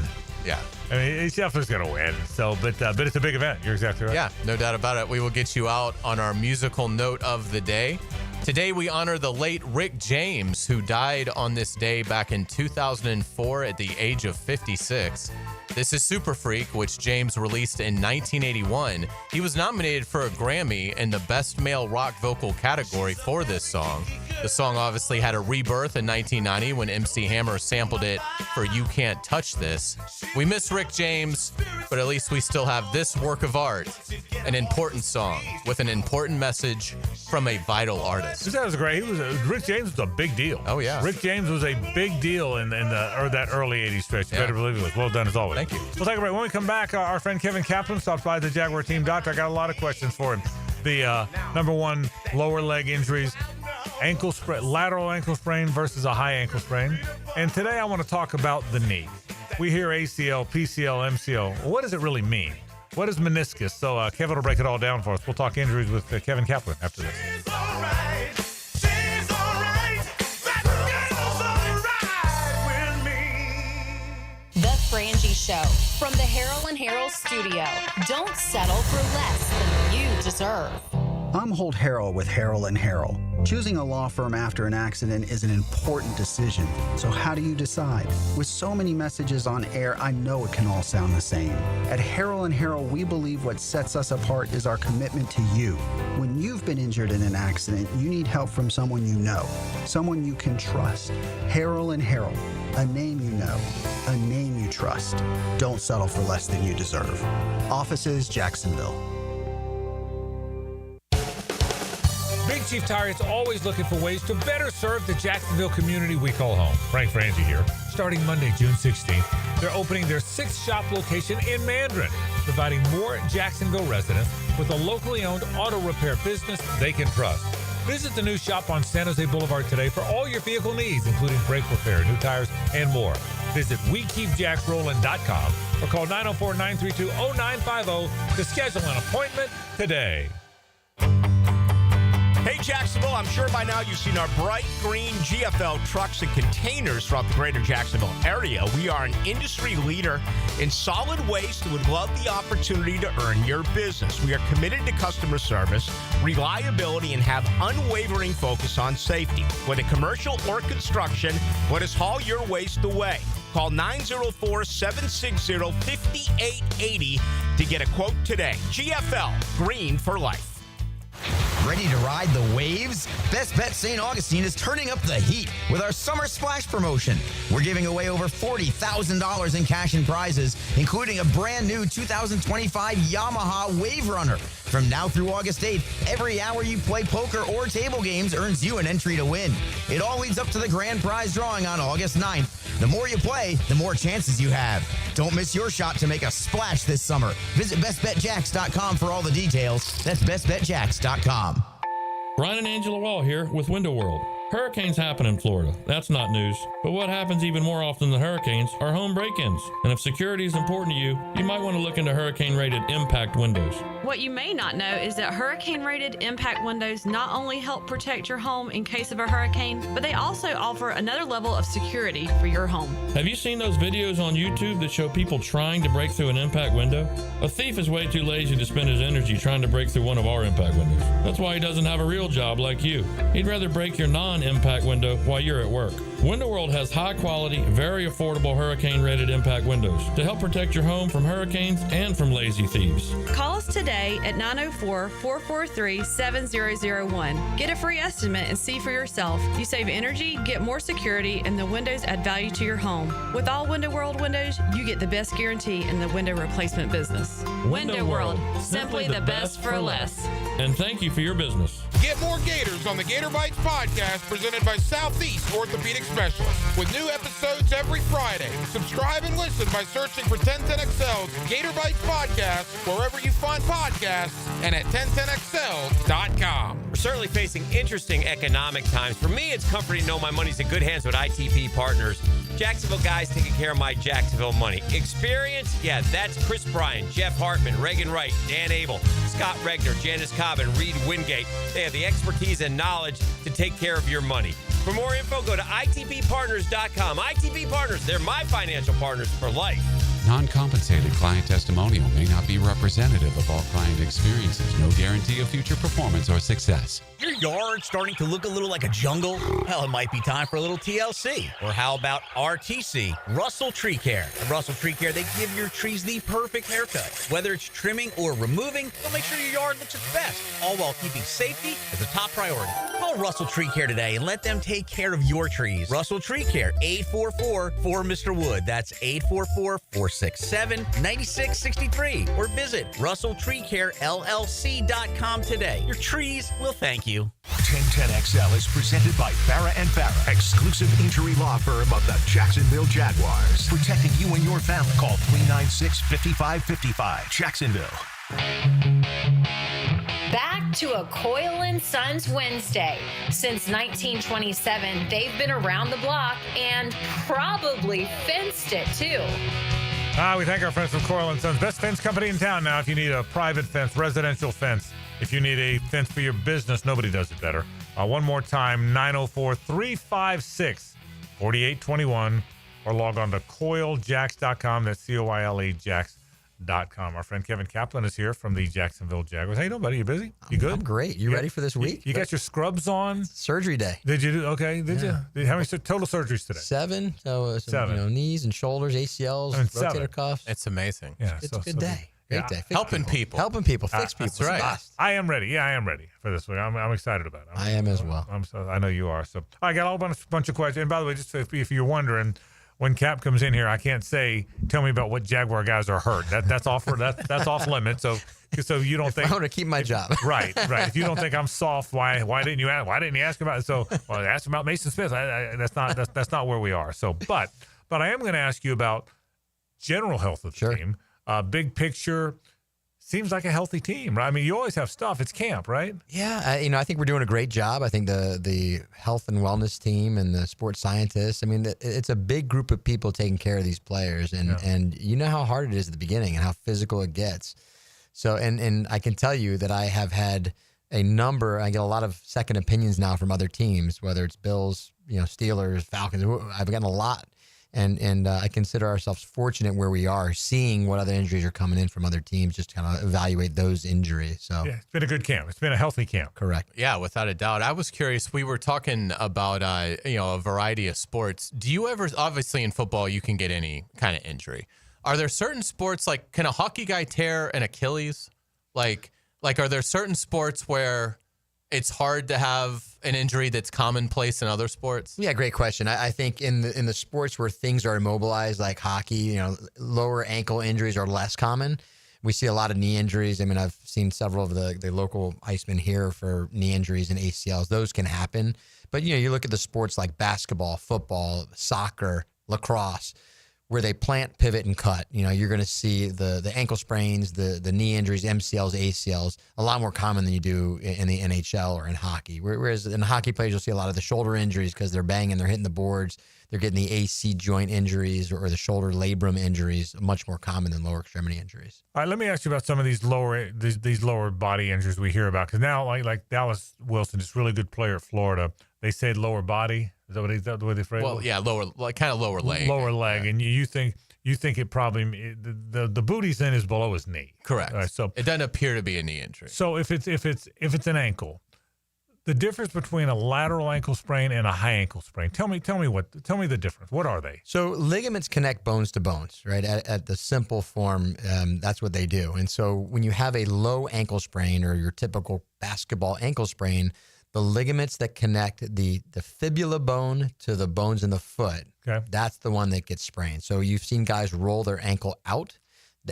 Yeah, I mean Scheffler's gonna win. So, but it's a big event. You're exactly right. Yeah, no doubt about it. We will get you out on our musical note of the day. Today we honor the late Rick James, who died on this day back in 2004 at the age of 56. This is Super Freak, which James released in 1981. He was nominated for a Grammy in the Best Male Rock Vocal category for this song. The song obviously had a rebirth in 1990 when MC Hammer sampled it for You Can't Touch This. We miss Rick James, but at least we still have this work of art, an important song with an important message from a vital artist. That was great. Rick James was a big deal. Oh, yeah. Rick James was a big deal in that early 80s stretch. You better believe it was. Well done as always. Thank you. We'll take a break. When we come back, our friend Kevin Kaplan stops by the Jaguar team doctor. I got a lot of questions for him. The number one, lower leg injuries, lateral ankle sprain versus a high ankle sprain. And today I want to talk about the knee. We hear ACL, PCL, MCL. What does it really mean? What is meniscus? So Kevin will break it all down for us. We'll talk injuries with Kevin Kaplan after this. The Frangie Show from the Harold and Harold studio. Don't settle for less than you deserve. I'm Holt Harrell with Harrell & Harrell. Choosing a law firm after an accident is an important decision. So how do you decide? With so many messages on air, I know it can all sound the same. At Harrell & Harrell, we believe what sets us apart is our commitment to you. When you've been injured in an accident, you need help from someone you know, someone you can trust. Harrell & Harrell, a name you know, a name you trust. Don't settle for less than you deserve. Offices, Jacksonville. Big Chief Tire is always looking for ways to better serve the Jacksonville community we call home. Frangie here. Starting Monday, June 16th, they're opening their 6th shop location in Mandarin, providing more Jacksonville residents with a locally owned auto repair business they can trust. Visit the new shop on San Jose Boulevard today for all your vehicle needs, including brake repair, new tires, and more. Visit WeKeepJacksRollin.com or call 904-932-0950 to schedule an appointment today. Hey, Jacksonville, I'm sure by now you've seen our bright green GFL trucks and containers throughout the greater Jacksonville area. We are an industry leader in solid waste and would love the opportunity to earn your business. We are committed to customer service, reliability, and have unwavering focus on safety. Whether commercial or construction, let us haul your waste away. Call 904-760-5880 to get a quote today. GFL, green for life. Ready to ride the waves? Best Bet St. Augustine is turning up the heat with our Summer Splash promotion. We're giving away over $40,000 in cash and prizes, including a brand new 2025 Yamaha Wave Runner. From now through August 8th, every hour you play poker or table games earns you an entry to win. It all leads up to the grand prize drawing on August 9th. The more you play, the more chances you have. Don't miss your shot to make a splash this summer. Visit bestbetjacks.com for all the details. That's bestbetjacks.com. Brian and Angela Wall here with Window World. Hurricanes happen in Florida. That's not news. But what happens even more often than hurricanes are home break-ins. And if security is important to you, you might want to look into hurricane-rated impact windows. What you may not know is that hurricane-rated impact windows not only help protect your home in case of a hurricane, but they also offer another level of security for your home. Have you seen those videos on YouTube that show people trying to break through an impact window? A thief is way too lazy to spend his energy trying to break through one of our impact windows. That's why he doesn't have a real job like you. He'd rather break your non-impact window while you're at work. Window World has high-quality, very affordable hurricane-rated impact windows to help protect your home from hurricanes and from lazy thieves. Call us today at 904-443-7001. Get a free estimate and see for yourself. You save energy, get more security, and the windows add value to your home. With all Window World windows, you get the best guarantee in the window replacement business. Window World, simply the best for less. And thank you for your business. Get more Gators on the Gator Bites podcast presented by Southeast Orthopedic Specialists with new episodes every Friday. Subscribe and listen by searching for 1010XL's Gator Bites podcast wherever you find podcasts and at 1010XL.com. We're certainly facing interesting economic times. For me, it's comforting to know my money's in good hands with ITP Partners. Jacksonville guys taking care of my Jacksonville money. Experience? Yeah, that's Chris Bryan, Jeff Hartman, Reagan Wright, Dan Abel, Scott Regner, Janice Cobb, and Reed Wingate. They have the expertise and knowledge to take care of your money. For more info, go to itppartners.com. ITP Partners, they're my financial partners for life. Non-compensated client testimonial may not be representative of all client experiences. No guarantee of future performance or success. Your yard starting to look a little like a jungle? Well, it might be time for a little TLC. Or how about RTC, Russell Tree Care? At Russell Tree Care, they give your trees the perfect haircut. Whether it's trimming or removing, they'll make sure your yard looks its best, all while keeping safety as a top priority. Call Russell Tree Care today and let them take care of your trees. Russell Tree Care, 844-4Mr. Wood. That's 844-467-9663. Or visit RussellTreeCareLLC.com today. Your trees will thank you. 1010XL is presented by Farrah & Farrah, exclusive injury law firm of the Jacksonville Jaguars. Protecting you and your family. Call 396-5555. Jacksonville. Back to a Coyle & Sons Wednesday. Since 1927, they've been around the block and probably fenced it too. We thank our friends from Coyle & Sons. Best fence company in town now if you need a private fence, residential fence. If you need a fence for your business, nobody does it better. One more time, 904-356-4821 or log on to coiljacks.com. That's COILE Jacks.com. Our friend Kevin Kaplan is here from the Jacksonville Jaguars. How you doing, buddy? You busy? You good? I'm great. You ready for this week? You got your scrubs on? Surgery day. Did you do? Okay. Did you? How many total surgeries today? 7. So, Seven. Knees and shoulders, ACLs, rotator cuffs. It's amazing. Yeah, It's a good day. Great day. Fix Helping people. Helping people. Fix people. That's right. I am ready. Yeah, I am ready for this week. I'm excited about it. I am as well. I know you are. So I got a whole bunch of questions. And by the way, just if you're wondering, when Cap comes in here, I can't say, tell me about what Jaguar guys are hurt. That's off limits. So you don't think I want to keep my job. Right. If you don't think I'm soft, why didn't you ask about it? So ask about Mason Smith. That's not where we are. So but I am going to ask you about general health of the team. Big picture. Seems like a healthy team, right? I mean, you always have stuff. It's camp, right? Yeah, I think we're doing a great job. I think the health and wellness team and the sports scientists, I mean, it's a big group of people taking care of these players. And you know how hard it is at the beginning and how physical it gets. So, and I can tell you that I have had I get a lot of second opinions now from other teams, whether it's Bills, Steelers, Falcons. I've gotten a lot. And I consider ourselves fortunate where we are, seeing what other injuries are coming in from other teams, just to kind of evaluate those injuries. So yeah, it's been a good camp. It's been a healthy camp. Correct. Yeah, without a doubt. I was curious. We were talking about a variety of sports. Do you ever, obviously in football, you can get any kind of injury. Are there certain sports, like can a hockey guy tear an Achilles? Like are there certain sports where it's hard to have an injury that's commonplace in other sports? Yeah, great question. I think in the sports where things are immobilized, like hockey, lower ankle injuries are less common. We see a lot of knee injuries. I mean, I've seen several of the local icemen here for knee injuries and ACLs. Those can happen. But, you look at the sports like basketball, football, soccer, lacrosse, where they plant, pivot, and cut. You're going to see the ankle sprains, the knee injuries, MCLs, ACLs, a lot more common than you do in the NHL or in hockey. Whereas in hockey players, you'll see a lot of the shoulder injuries because they're banging, they're hitting the boards, they're getting the AC joint injuries or the shoulder labrum injuries, much more common than lower extremity injuries. All right, let me ask you about some of these lower body injuries we hear about. Because now, like Dallas Wilson, this really good player at Florida, they said lower body. Is that the way they phrase it? Well, yeah, kind of lower leg. Lower leg, and you think it probably the booty's in is below his knee. Correct. Right, so it doesn't appear to be a knee injury. So if it's an ankle, the difference between a lateral ankle sprain and a high ankle sprain. Tell me the difference. What are they? So ligaments connect bones to bones, right? At the simple form, that's what they do. And so when you have a low ankle sprain or your typical basketball ankle sprain, the ligaments that connect the fibula bone to the bones in the foot, that's the one that gets sprained. So you've seen guys roll their ankle out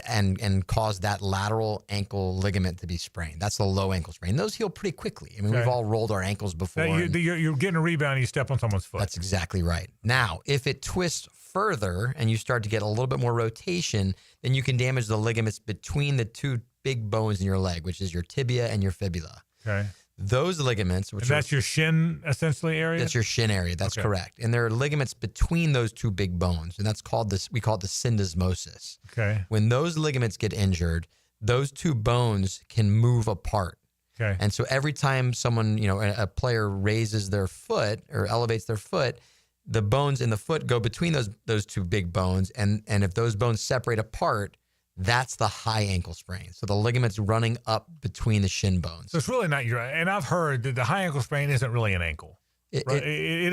and cause that lateral ankle ligament to be sprained. That's the low ankle sprain. Those heal pretty quickly. I mean, we've all rolled our ankles before. You're getting a rebound and you step on someone's foot. That's exactly right. Now, if it twists further and you start to get a little bit more rotation, then you can damage the ligaments between the two big bones in your leg, which is your tibia and your fibula. Okay. Those ligaments, that's your shin essentially area? That's your shin area. That's correct. And there are ligaments between those two big bones, and we call it the syndesmosis. Okay. When those ligaments get injured, those two bones can move apart. Okay. And so every time someone, a player raises their foot or elevates their foot, the bones in the foot go between those two big bones, and if those bones separate apart, that's the high ankle sprain. So the ligament's running up between the shin bones. So it's really not and I've heard that the high ankle sprain isn't really an ankle. It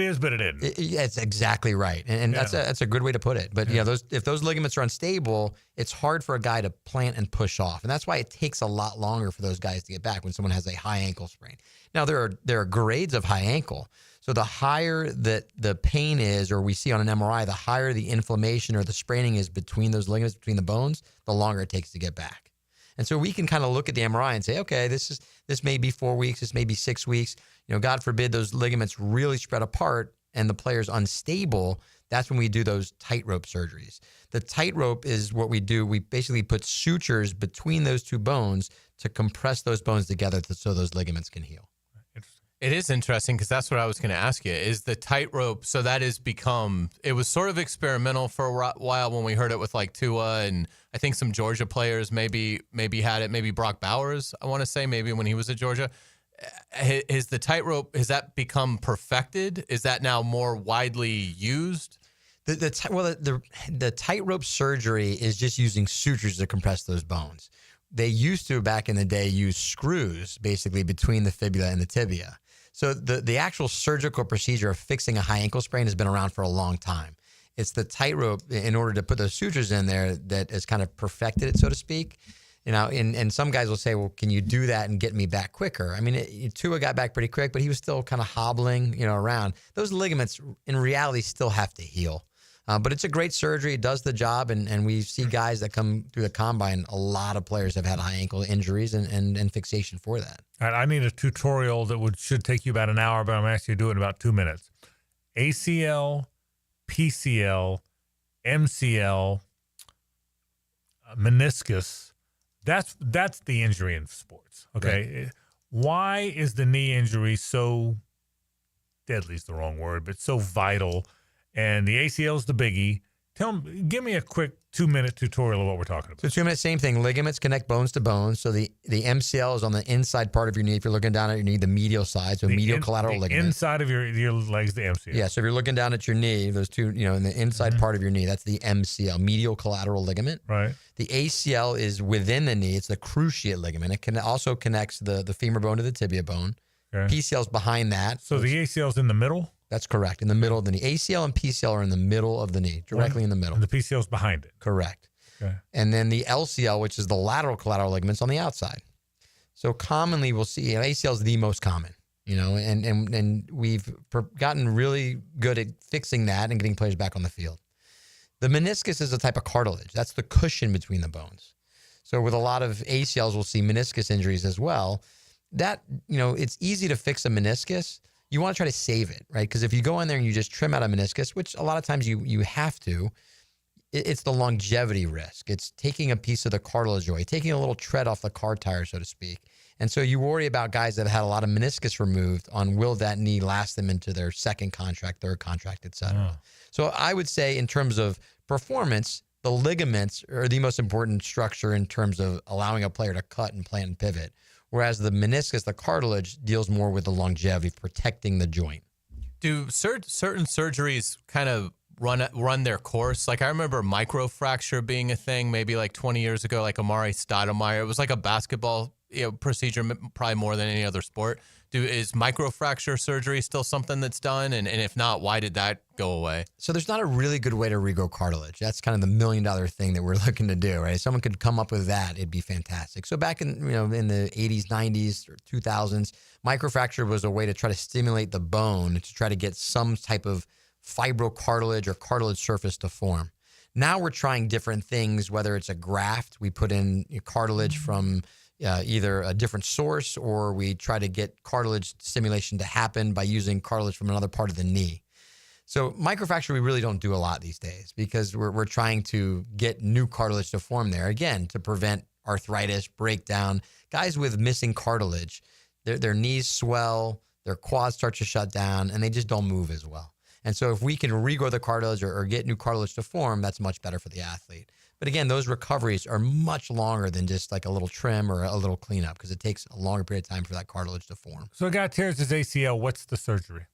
is, but it isn't. It's exactly right. And that's a good way to put it. But if those ligaments are unstable, it's hard for a guy to plant and push off. And that's why it takes a lot longer for those guys to get back when someone has a high ankle sprain. Now, there are grades of high ankle. So the higher that the pain is, or we see on an MRI, the higher the inflammation or the spraining is between those ligaments, between the bones, the longer it takes to get back. And so we can kind of look at the MRI and say, okay, this may be 4 weeks, this may be 6 weeks. God forbid those ligaments really spread apart and the player's unstable. That's when we do those tightrope surgeries. The tightrope is what we do. We basically put sutures between those two bones to compress those bones together so those ligaments can heal. It is interesting because that's what I was going to ask you. Is the tightrope, so that has become, it was sort of experimental for a while when we heard it with like Tua, and I think some Georgia players maybe had it, maybe Brock Bowers, I want to say, maybe when he was at Georgia. Is the tightrope, has that become perfected? Is that now more widely used? The tightrope surgery is just using sutures to compress those bones. They used to, back in the day, use screws basically between the fibula and the tibia. So the actual surgical procedure of fixing a high ankle sprain has been around for a long time. It's the tightrope, in order to put those sutures in there, that has kind of perfected it, so to speak. And some guys will say, well, can you do that and get me back quicker? I mean, Tua got back pretty quick, but he was still kind of hobbling, around. Those ligaments, in reality, still have to heal. But it's a great surgery. It does the job, and we see guys that come through the combine. A lot of players have had high ankle injuries and fixation for that. All right, I need a tutorial that should take you about an hour, but I'm asking you to do it in about 2 minutes. ACL, PCL, MCL, meniscus. That's the injury in sports. Okay, right. Why is the knee injury so deadly? Is the wrong word, but so vital? And the ACL is the biggie. Give me a quick 2-minute tutorial of what we're talking about. So 2 minutes, same thing. Ligaments connect bones to bones. So the MCL is on the inside part of your knee. If you're looking down at your knee, the medial side, so medial collateral ligament. Inside of your legs, the MCL. Yeah, so if you're looking down at your knee, those two, in the inside part of your knee, that's the MCL, medial collateral ligament. Right. The ACL is within the knee. It's the cruciate ligament. It also connects the femur bone to the tibia bone. Okay. PCL is behind that. So the ACL is in the middle? That's correct. In the middle of the knee. ACL and PCL are in the middle of the knee, directly in the middle. And the PCL is behind it. Correct. Okay. And then the LCL, which is the lateral collateral ligaments, on the outside. So commonly we'll see, ACL is the most common, and we've gotten really good at fixing that and getting players back on the field. The meniscus is a type of cartilage. That's the cushion between the bones. So with a lot of ACLs, we'll see meniscus injuries as well. That, it's easy to fix a meniscus. You want to try to save it, right? Because if you go in there and you just trim out a meniscus, which a lot of times you have to, it's the longevity risk. It's taking a piece of the cartilage away, taking a little tread off the car tire, so to speak. And so you worry about guys that have had a lot of meniscus removed on, will that knee last them into their second contract, third contract, et cetera. Oh. So I would say in terms of performance, the ligaments are the most important structure in terms of allowing a player to cut and plant and pivot. Whereas the meniscus, the cartilage, deals more with the longevity, protecting the joint. Do certain surgeries kind of run their course? Like I remember microfracture being a thing maybe like 20 years ago, like Amari Stoudemire. It was like a basketball procedure, probably more than any other sport. Is microfracture surgery still something that's done? And if not, why did that go away? So there's not a really good way to regrow cartilage. That's kind of the $1 million thing that we're looking to do, right? If someone could come up with that, it'd be fantastic. So back in, in the 80s, 90s, or 2000s, microfracture was a way to try to stimulate the bone to try to get some type of fibrocartilage or cartilage surface to form. Now we're trying different things, whether it's a graft, we put in cartilage from either a different source, or we try to get cartilage stimulation to happen by using cartilage from another part of the knee. So microfracture, we really don't do a lot these days because we're trying to get new cartilage to form there, again, to prevent arthritis, breakdown. Guys with missing cartilage, their knees swell, their quads start to shut down, and they just don't move as well. And so if we can regrow the cartilage or get new cartilage to form, that's much better for the athlete. But again, those recoveries are much longer than just like a little trim or a little cleanup because it takes a longer period of time for that cartilage to form. So a guy tears his ACL, what's the surgery?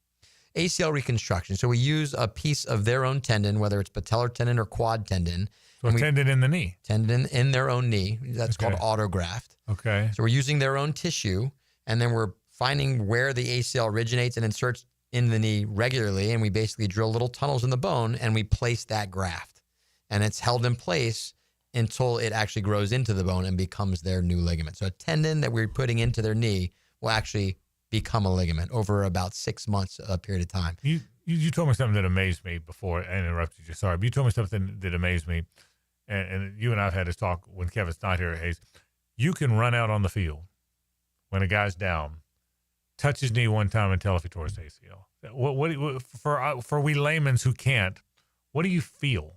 ACL reconstruction. So we use a piece of their own tendon, whether it's patellar tendon or quad tendon. So a tendon in the knee? Tendon in their own knee. That's called autograft. Okay. So we're using their own tissue, and then we're finding where the ACL originates and inserts in the knee regularly, and we basically drill little tunnels in the bone, and we place that graft. And it's held in place until it actually grows into the bone and becomes their new ligament. So a tendon that we're putting into their knee will actually become a ligament over about 6 months, a period of time. You told me something that amazed me before I interrupted you. Sorry, but you told me something that amazed me. And you and I have had this talk when Kevin's not here, Hayes. You can run out on the field when a guy's down, touch his knee one time and tell if he tore his ACL. What for we laymen's who can't, what do you feel?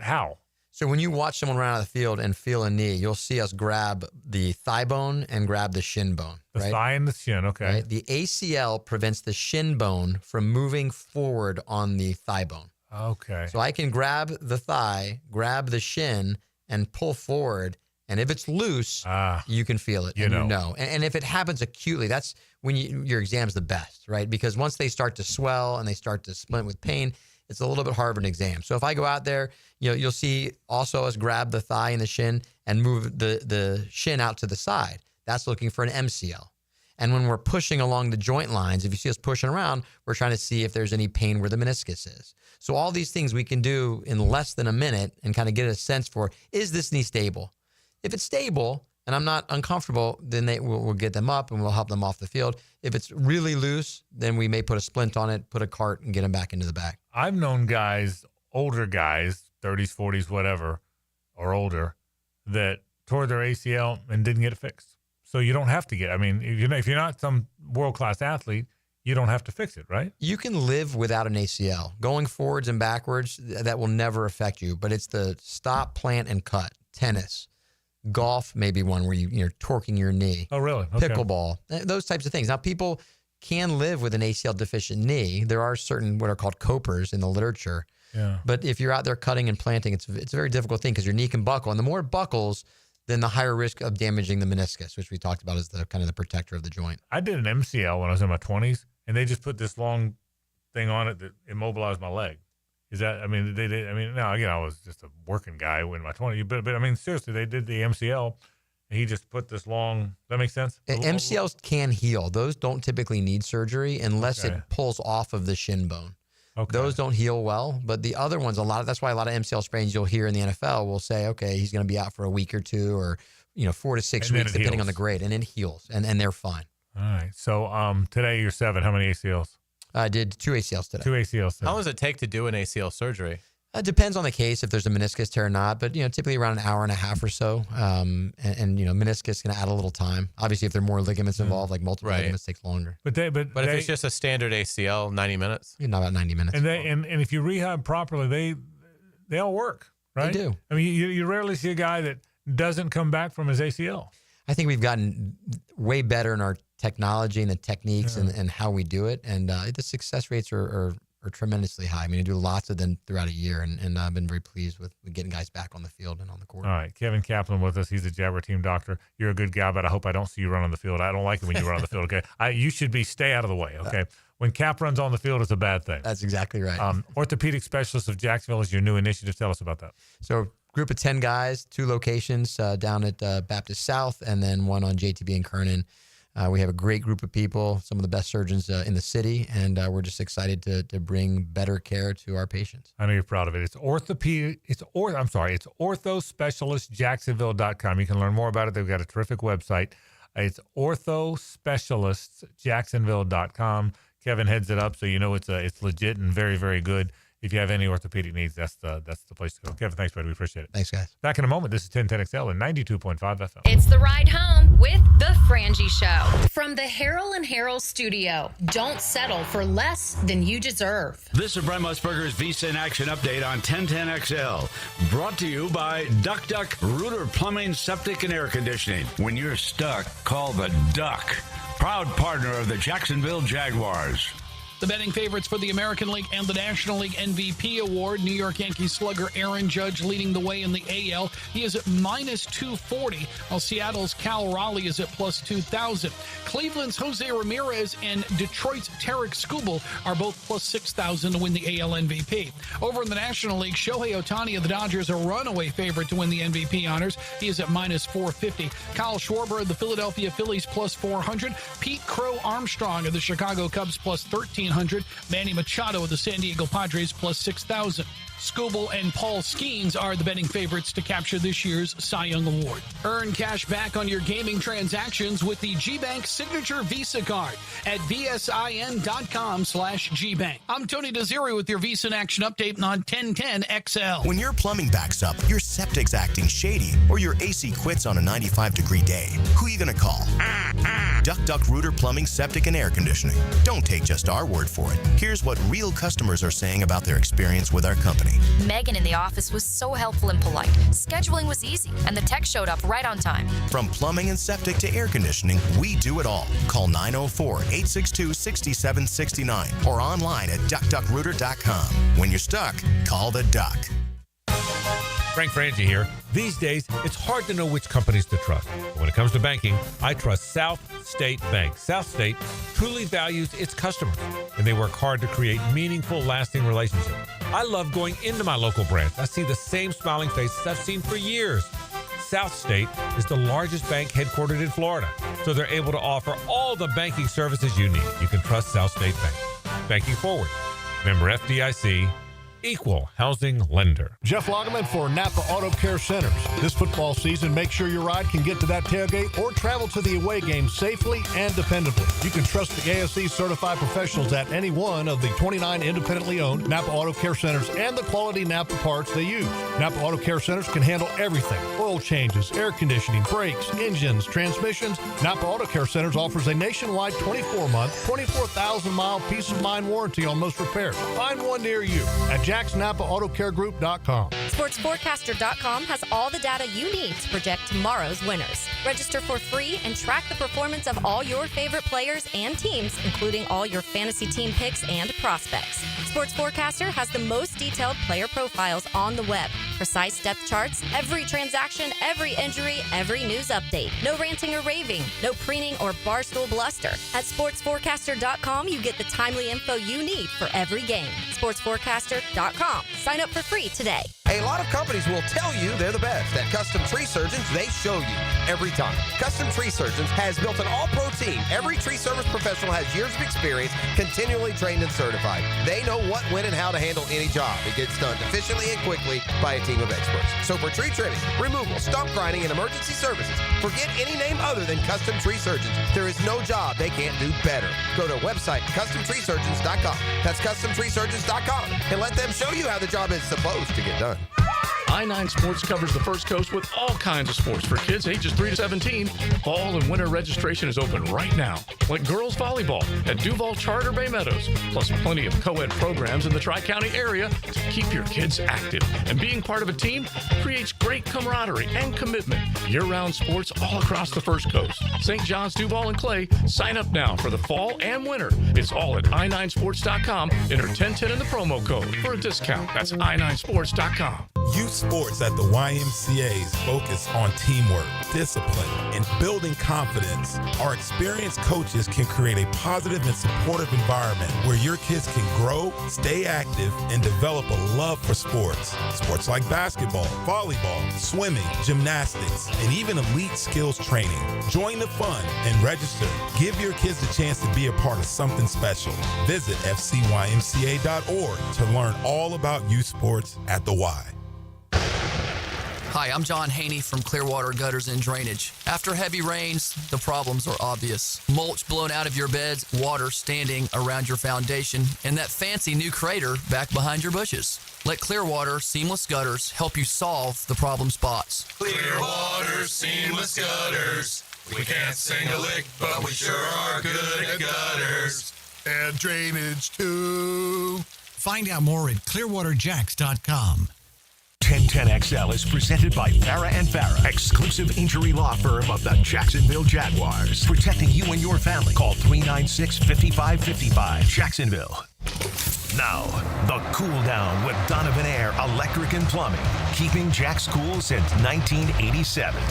How? So when you watch someone run out of the field and feel a knee, you'll see us grab the thigh bone and grab the shin bone. The thigh and the shin, okay. Right? The ACL prevents the shin bone from moving forward on the thigh bone. Okay. So I can grab the thigh, grab the shin, and pull forward. And if it's loose, you can feel it. You know. And if it happens acutely, that's when your exam's the best, right? Because once they start to swell and they start to splint with pain, it's a little bit harder of an exam. So if I go out there, you'll see also us grab the thigh and the shin and move the shin out to the side. That's looking for an MCL. And when we're pushing along the joint lines, if you see us pushing around, we're trying to see if there's any pain where the meniscus is. So all these things we can do in less than a minute and kind of get a sense for, is this knee stable? If it's stable and I'm not uncomfortable, then we'll get them up and we'll help them off the field. If it's really loose, then we may put a splint on it, put a cart, and get them back into the back. I've known guys, older guys, 30s, 40s, whatever, or older, that tore their ACL and didn't get it fixed. So you don't have to get, if you're not some world-class athlete, you don't have to fix it, right? You can live without an ACL. Going forwards and backwards, that will never affect you. But it's the stop, plant, and cut. Tennis. Golf may be one where you're torquing your knee. Oh, really? Okay. Pickleball. Those types of things. Now, people can live with an ACL-deficient knee. There are certain what are called copers in the literature. Yeah. But if you're out there cutting and planting, it's a very difficult thing because your knee can buckle. And the more it buckles, then the higher risk of damaging the meniscus, which we talked about as the kind of the protector of the joint. I did an MCL when I was in my 20s, and they just put this long thing on it that immobilized my leg. Is that, now, again, I was just a working guy in my 20s, but seriously, they did the MCL, and he just put this long, does that make sense? MCLs can heal. Those don't typically need surgery unless Okay. it pulls off of the shin bone. Okay. Those don't heal well, but the other ones, that's why a lot of MCL sprains you'll hear in the NFL will say, okay, he's going to be out for a week or two or, 4 to 6 And then weeks, it depending heals. on the grade, and it heals, and they're fine. All right. So today you're 7. How many ACLs? I did 2 ACLs today. 2 ACLs today. How long does it take to do an ACL surgery? It depends on the case if there's a meniscus tear or not, but typically around an hour and a half or so. And meniscus can add a little time. Obviously, if there are more ligaments involved, like multiple Right. ligaments, takes longer. But if it's just a standard ACL, 90 minutes? Not about 90 minutes. And if you rehab properly, they all work, right? They do. You rarely see a guy that doesn't come back from his ACL. I think we've gotten way better in our technology and the techniques and how we do it, and the success rates are tremendously high. I do lots of them throughout a year, and I've been very pleased with getting guys back on the field and on the court. All right, Kevin Kaplan with us. He's a Jaguar team doctor. You're a good guy, but I hope I don't see you run on the field. I don't like it when you run on the field, okay? You should stay out of the way, okay? When Cap runs on the field, it's a bad thing. That's exactly right. Orthopedic Specialist of Jacksonville is your new initiative. Tell us about that. So group of 10 guys, 2 locations down at Baptist South, and then one on JTB in Kernan. We have a great group of people, some of the best surgeons in the city, and we're just excited to bring better care to our patients. I know you're proud of it. It's orthospecialistjacksonville.com. You can learn more about it. They've got a terrific website. It's orthospecialistjacksonville.com. Kevin heads it up, so it's legit and very, very good. If you have any orthopedic needs, that's the place to go. Kevin, thanks, buddy. We appreciate it. Thanks, guys. Back in a moment. This is 1010XL and 92.5 FM. It's the ride home with the Frangie Show from the Harrell and Harrell studio. Don't settle for less than you deserve. This is Brent Musburger's Visa in Action update on 1010XL. Brought to you by Duck Duck Rooter Plumbing, Septic, and Air Conditioning. When you're stuck, call the Duck. Proud partner of the Jacksonville Jaguars. The betting favorites for the American League and the National League MVP award. New York Yankees slugger Aaron Judge leading the way in the AL. He is at minus 240, while Seattle's Cal Raleigh is at plus 2,000. Cleveland's Jose Ramirez and Detroit's Tarek Skubal are both plus 6,000 to win the AL MVP. Over in the National League, Shohei Ohtani of the Dodgers a runaway favorite to win the MVP honors. He is at minus 450. Kyle Schwarber of the Philadelphia Phillies plus 400. Pete Crow Armstrong of the Chicago Cubs plus 1,300. Manny Machado of the San Diego Padres plus 6,000. Skubal and Paul Skeens are the betting favorites to capture this year's Cy Young Award. Earn cash back on your gaming transactions with the GBank Signature Visa Card at vsin.com/GBank. I'm Tony Desiri with your Visa in Action update on 1010XL. When your plumbing backs up, your septic's acting shady, or your AC quits on a 95-degree day, who are you going to call? Duck Duck Rooter Plumbing, Septic, and Air Conditioning. Don't take just our word for it. Here's what real customers are saying about their experience with our company. Megan in the office was so helpful and polite. Scheduling was easy, and the tech showed up right on time. From plumbing and septic to air conditioning, we do it all. Call 904-862-6769 or online at duckduckrooter.com. When you're stuck, call the Duck. Frank Frangie here. These days, it's hard to know which companies to trust. But when it comes to banking, I trust South State Bank. South State truly values its customers, and they work hard to create meaningful, lasting relationships. I love going into my local branch. I see the same smiling faces I've seen for years. South State is the largest bank headquartered in Florida, so they're able to offer all the banking services you need. You can trust South State Bank. Banking forward. Member FDIC. Equal housing lender. Jeff Lagerman for Napa Auto Care Centers. This football season, make sure your ride can get to that tailgate or travel to the away game safely and dependably. You can trust the ASE certified professionals at any one of the 29 independently owned Napa Auto Care Centers and the quality Napa parts they use. Napa Auto Care Centers can handle everything: oil changes, air conditioning, brakes, engines, transmissions. Napa Auto Care Centers offers a nationwide 24-month, 24,000-mile peace of mind warranty on most repairs. Find one near you at JacksNapaAutoCareGroup.com. SportsForecaster.com has all the data you need to project tomorrow's winners. Register for free and track the performance of all your favorite players and teams, including all your fantasy team picks and prospects. Sports Forecaster has the most detailed player profiles on the web, precise depth charts, every transaction, every injury, every news update. No ranting or raving, no preening or barstool bluster. At SportsForecaster.com, you get the timely info you need for every game. SportsForecaster.com. Sign up for free today. A lot of companies will tell you they're the best. At Custom Tree Surgeons, they show you every time. Custom Tree Surgeons has built an all-pro team. Every tree service professional has years of experience, continually trained and certified. They know what, when, and how to handle any job. It gets done efficiently and quickly by a team of experts. So for tree trimming, removal, stump grinding, and emergency services, forget any name other than Custom Tree Surgeons. There is no job they can't do better. Go to website CustomTreeSurgeons.com. That's CustomTreeSurgeons.com, and let them show you how the job is supposed to get done. I-9 Sports covers the First Coast with all kinds of sports for kids ages 3 to 17. Fall and winter registration is open right now, like girls volleyball at Duval Charter Bay Meadows, plus plenty of co-ed programs in the Tri-County area to keep your kids active. And being part of a team creates great camaraderie and commitment. Year-round sports all across the First Coast. St. John's, Duval, and Clay, sign up now for the fall and winter. It's all at i9sports.com. Enter 1010 in the promo code for a discount. That's i9sports.com. Youth sports at the YMCA's focus on teamwork, discipline, and building confidence. Our experienced coaches can create a positive and supportive environment where your kids can grow, stay active, and develop a love for sports. Sports like basketball, volleyball, swimming, gymnastics, and even elite skills training. Join the fun and register. Give your kids a chance to be a part of something special. Visit fcymca.org to learn all about youth sports at the Y. Hi, I'm John Haney from Clearwater Gutters and Drainage. After heavy rains, the problems are obvious. Mulch blown out of your beds, water standing around your foundation, and that fancy new crater back behind your bushes. Let Clearwater Seamless Gutters help you solve the problem spots. Clearwater Seamless Gutters. We can't sing a lick, but we sure are good at gutters. And drainage, too. Find out more at clearwaterjacks.com. 1010XL is presented by Farah & Farah, exclusive injury law firm of the Jacksonville Jaguars. Protecting you and your family. Call 396-5555. Jacksonville. Now, the Cool Down with Donovan Air Electric and Plumbing. Keeping Jack's cool since 1987.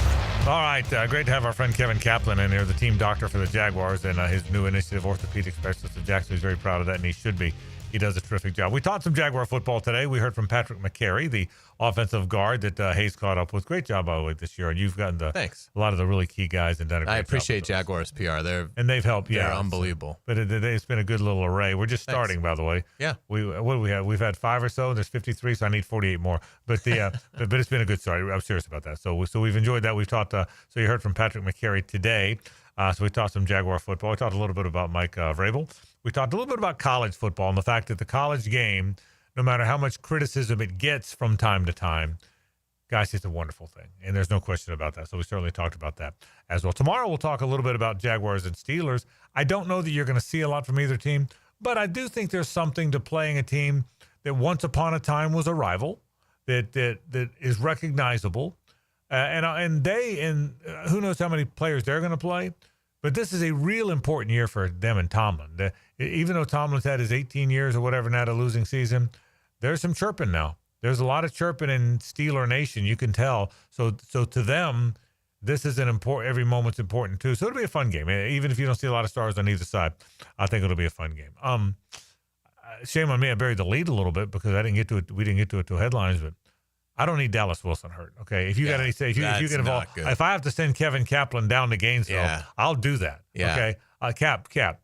All right, great to have our friend Kevin Kaplan in here, the team doctor for the Jaguars, and his new initiative, orthopedic specialist at Jackson. He's very proud of that, and he should be. He does a terrific job. We taught some Jaguar football today. We heard from Patrick McCary, the offensive guard that Hayes caught up with. Great job, by the way, this year. And you've gotten a lot of the really key guys and done a great job. I appreciate Jaguars PR. They've helped. They're unbelievable. But it's been a good little array. We're just starting, by the way. Yeah. What do we have? We've had 5 or so. There's 53, so I need 48 more. But but it's been a good start. I'm serious about that. So we've enjoyed that. We've taught. So you heard from Patrick McCary today. So we taught some Jaguar football. We talked a little bit about Mike Vrabel. We talked a little bit about college football and the fact that the college game, no matter how much criticism it gets from time to time, guys, it's a wonderful thing. And there's no question about that. So we certainly talked about that as well. Tomorrow we'll talk a little bit about Jaguars and Steelers. I don't know that you're going to see a lot from either team, but I do think there's something to playing a team that once upon a time was a rival, that is recognizable. And who knows how many players they're going to play. But this is a real important year for them and Tomlin. Even though Tomlin's had his 18 years or whatever now, a losing season, there's some chirping now. There's a lot of chirping in Steeler Nation. You can tell. So to them, this is every moment's important too. So it'll be a fun game. Even if you don't see a lot of stars on either side, I think it'll be a fun game. Shame on me. I buried the lead a little bit because I didn't get to it. We didn't get to it till headlines, but I don't need Dallas Wilson hurt. Okay. If you got any say, if you get involved, if I have to send Kevin Kaplan down to Gainesville, I'll do that. Yeah. Okay. Cap,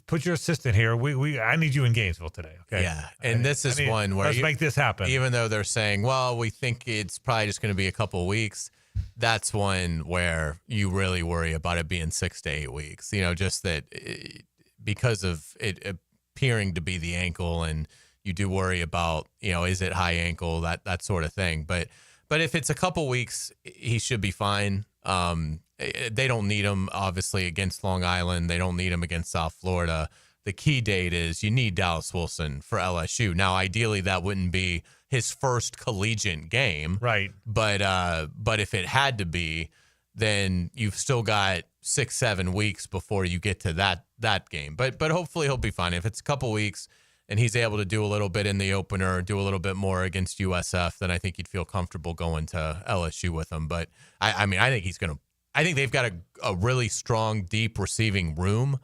put your assistant here. I need you in Gainesville today. Okay. Yeah. And this is one where let's make this happen. Even though they're saying, well, we think it's probably just going to be a couple of weeks. That's one where you really worry about it being 6 to 8 weeks. Just that because of it appearing to be the ankle, and you do worry about, is it high ankle, that sort of thing. But if it's a couple weeks, he should be fine. They don't need him, obviously, against Long Island. They don't need him against South Florida. The key date is you need Dallas Wilson for LSU. Now, ideally, that wouldn't be his first collegiate game. Right. But if it had to be, then you've still got 6-7 weeks before you get to that game. But hopefully he'll be fine. If it's a couple weeks and he's able to do a little bit in the opener, do a little bit more against USF, then I think you'd feel comfortable going to LSU with him. But I think they've got a really strong, deep receiving room,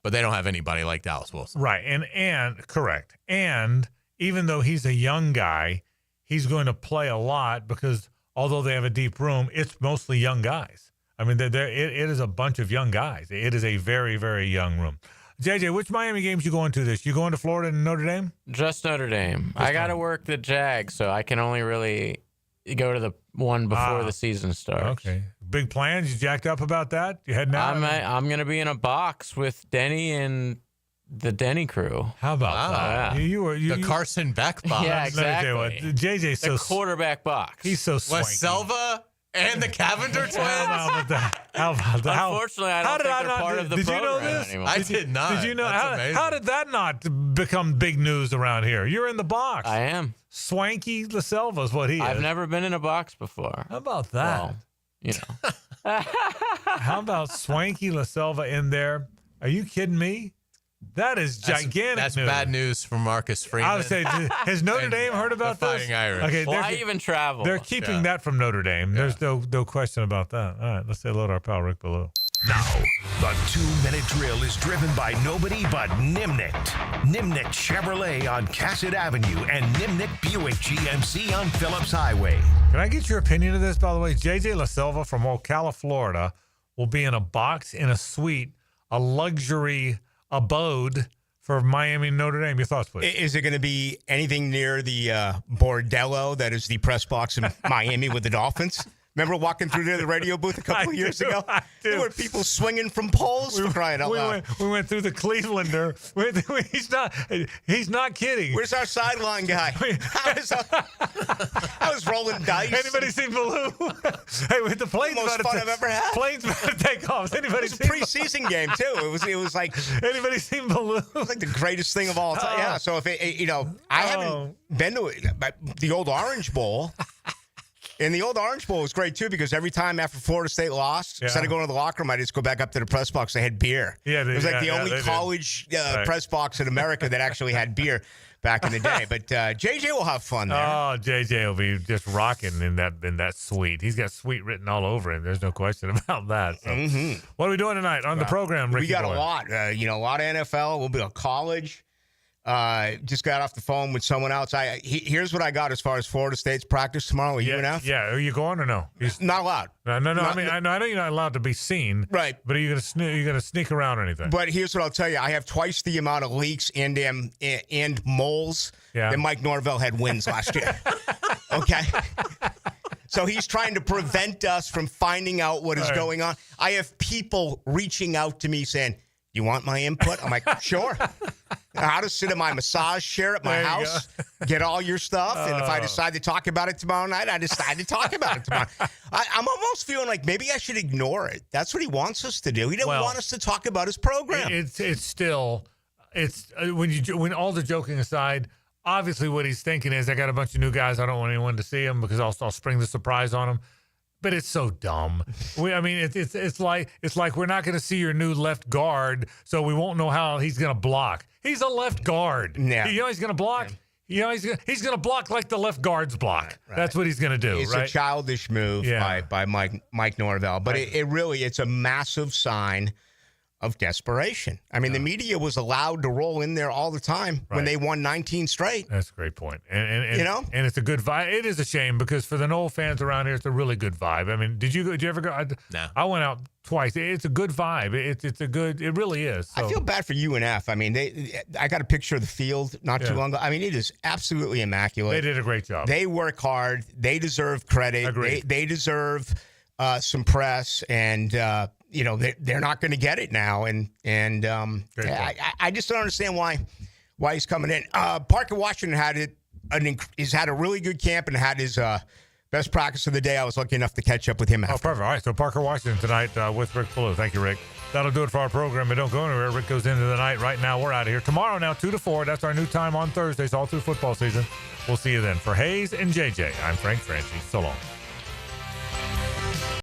but they don't have anybody like Dallas Wilson. Right. And correct. And even though he's a young guy, he's going to play a lot because although they have a deep room, it's mostly young guys. I mean, it is a bunch of young guys. It is a very, very young room. JJ, which Miami games you going to this? You going to Florida and Notre Dame? Just Notre Dame. I got to work the Jags, so I can only really go to the one before the season starts. Okay. Big plans? You jacked up about that? You heading out? I'm going to be in a box with Denny and the Denny crew. How about that? The Carson Beck box. Yeah, exactly. JJ's so the quarterback box. He's so swanky. Was Selva and the Cavender twins? How about that? Unfortunately, I don't think they're part of the program you know this? anymore. I did not. Did you know? That's How did that not become big news around here? You're in the box. I am. Swanky LaSelva is what he is. I've never been in a box before. How about that? Well, How about Swanky LaSelva in there? Are you kidding me? That is gigantic. That's news. bad news for Marcus Freeman. I would say, has Notre Dame heard about the this? Fighting Irish. Okay, well, I even travel. They're keeping that from Notre Dame. There's no question about that. All right, let's say hello to our pal Rick Ballou. Now, the 2-minute drill is driven by nobody but Nimnicht. Nimnicht Chevrolet on Cassett Avenue and Nimnicht Buick GMC on Phillips Highway. Can I get your opinion of this, by the way? J.J. LaSelva from Ocala, Florida, will be in a box in a suite, a luxury abode for Miami and Notre Dame. Your thoughts, please. Is it going to be anything near the bordello that is the press box in Miami with the Dolphins? Remember walking through the radio booth a couple of years ago? There were people swinging from poles for crying out loud. We went through the Clevelander. He's not kidding. Where's our sideline guy? I was rolling dice. Anybody seen Ballou? Hey, with the plane's most fun I've ever had. Plane's about to take off. Anybody it was a preseason game too. It was like anybody seen Ballou? It was like the greatest thing of all time. Yeah. So if I haven't been to the old Orange Bowl. And the old Orange Bowl was great, too, because every time after Florida State lost, instead of going to the locker room, I just go back up to the press box. They had beer. Yeah, it was like the only college press box in America that actually had beer back in the day. But JJ will have fun there. Oh, JJ will be just rocking in that suite. He's got suite written all over him. There's no question about that. So. What are we doing tonight on the program, Ricky? We got boy? a lot. A lot of NFL. We'll be a college. Just got off the phone with someone else. Here's what I got as far as Florida State's practice tomorrow at UNF. Yeah, are you going or no? Not allowed. No. I know you're not allowed to be seen. Right. But are you gonna sneak around or anything? But here's what I'll tell you: I have twice the amount of leaks and moles that Mike Norvell had wins last year. Okay. So he's trying to prevent us from finding out what is going on. I have people reaching out to me saying, "You want my input?" I'm like, "Sure." How to sit in my massage chair at my house, get all your stuff, and if I decide to talk about it tomorrow night, I decide to talk about it tomorrow. I'm almost feeling like maybe I should ignore it. That's what he wants us to do. He didn't want us to talk about his program. When all the joking aside, obviously what he's thinking is, I got a bunch of new guys. I don't want anyone to see them because I'll spring the surprise on them. But it's so dumb. It's like we're not going to see your new left guard, so we won't know how he's going to block. He's a left guard. Yeah. You know he's going to block. You know, he's going to block like the left guards block. Right. That's what he's going to do. It's a childish move by Mike Norvell, but it's a massive sign of desperation. I mean, the media was allowed to roll in there all the time when they won 19 straight. That's a great point. And you know, and it's a good vibe. It is a shame because for the Knoll fans around here, it's a really good vibe. I mean, did you ever go? No. I went out twice. It's a good vibe. It really is. So. I feel bad for UNF. I mean, I got a picture of the field not too long ago. I mean, it is absolutely immaculate. They did a great job. They work hard. They deserve credit. Agreed. They deserve some press, and you know, they're not going to get it now. And I just don't understand why he's coming in. Parker Washington has had a really good camp and had his best practice of the day. I was lucky enough to catch up with him after. Oh, perfect. All right, so Parker Washington tonight with Rick Fuller. Thank you, Rick. That'll do it for our program. But don't go anywhere. Rick goes into the night. Right now, we're out of here. Tomorrow now, 2 to 4. That's our new time on Thursdays all through football season. We'll see you then. For Hayes and JJ, I'm Frank Frangie. So long.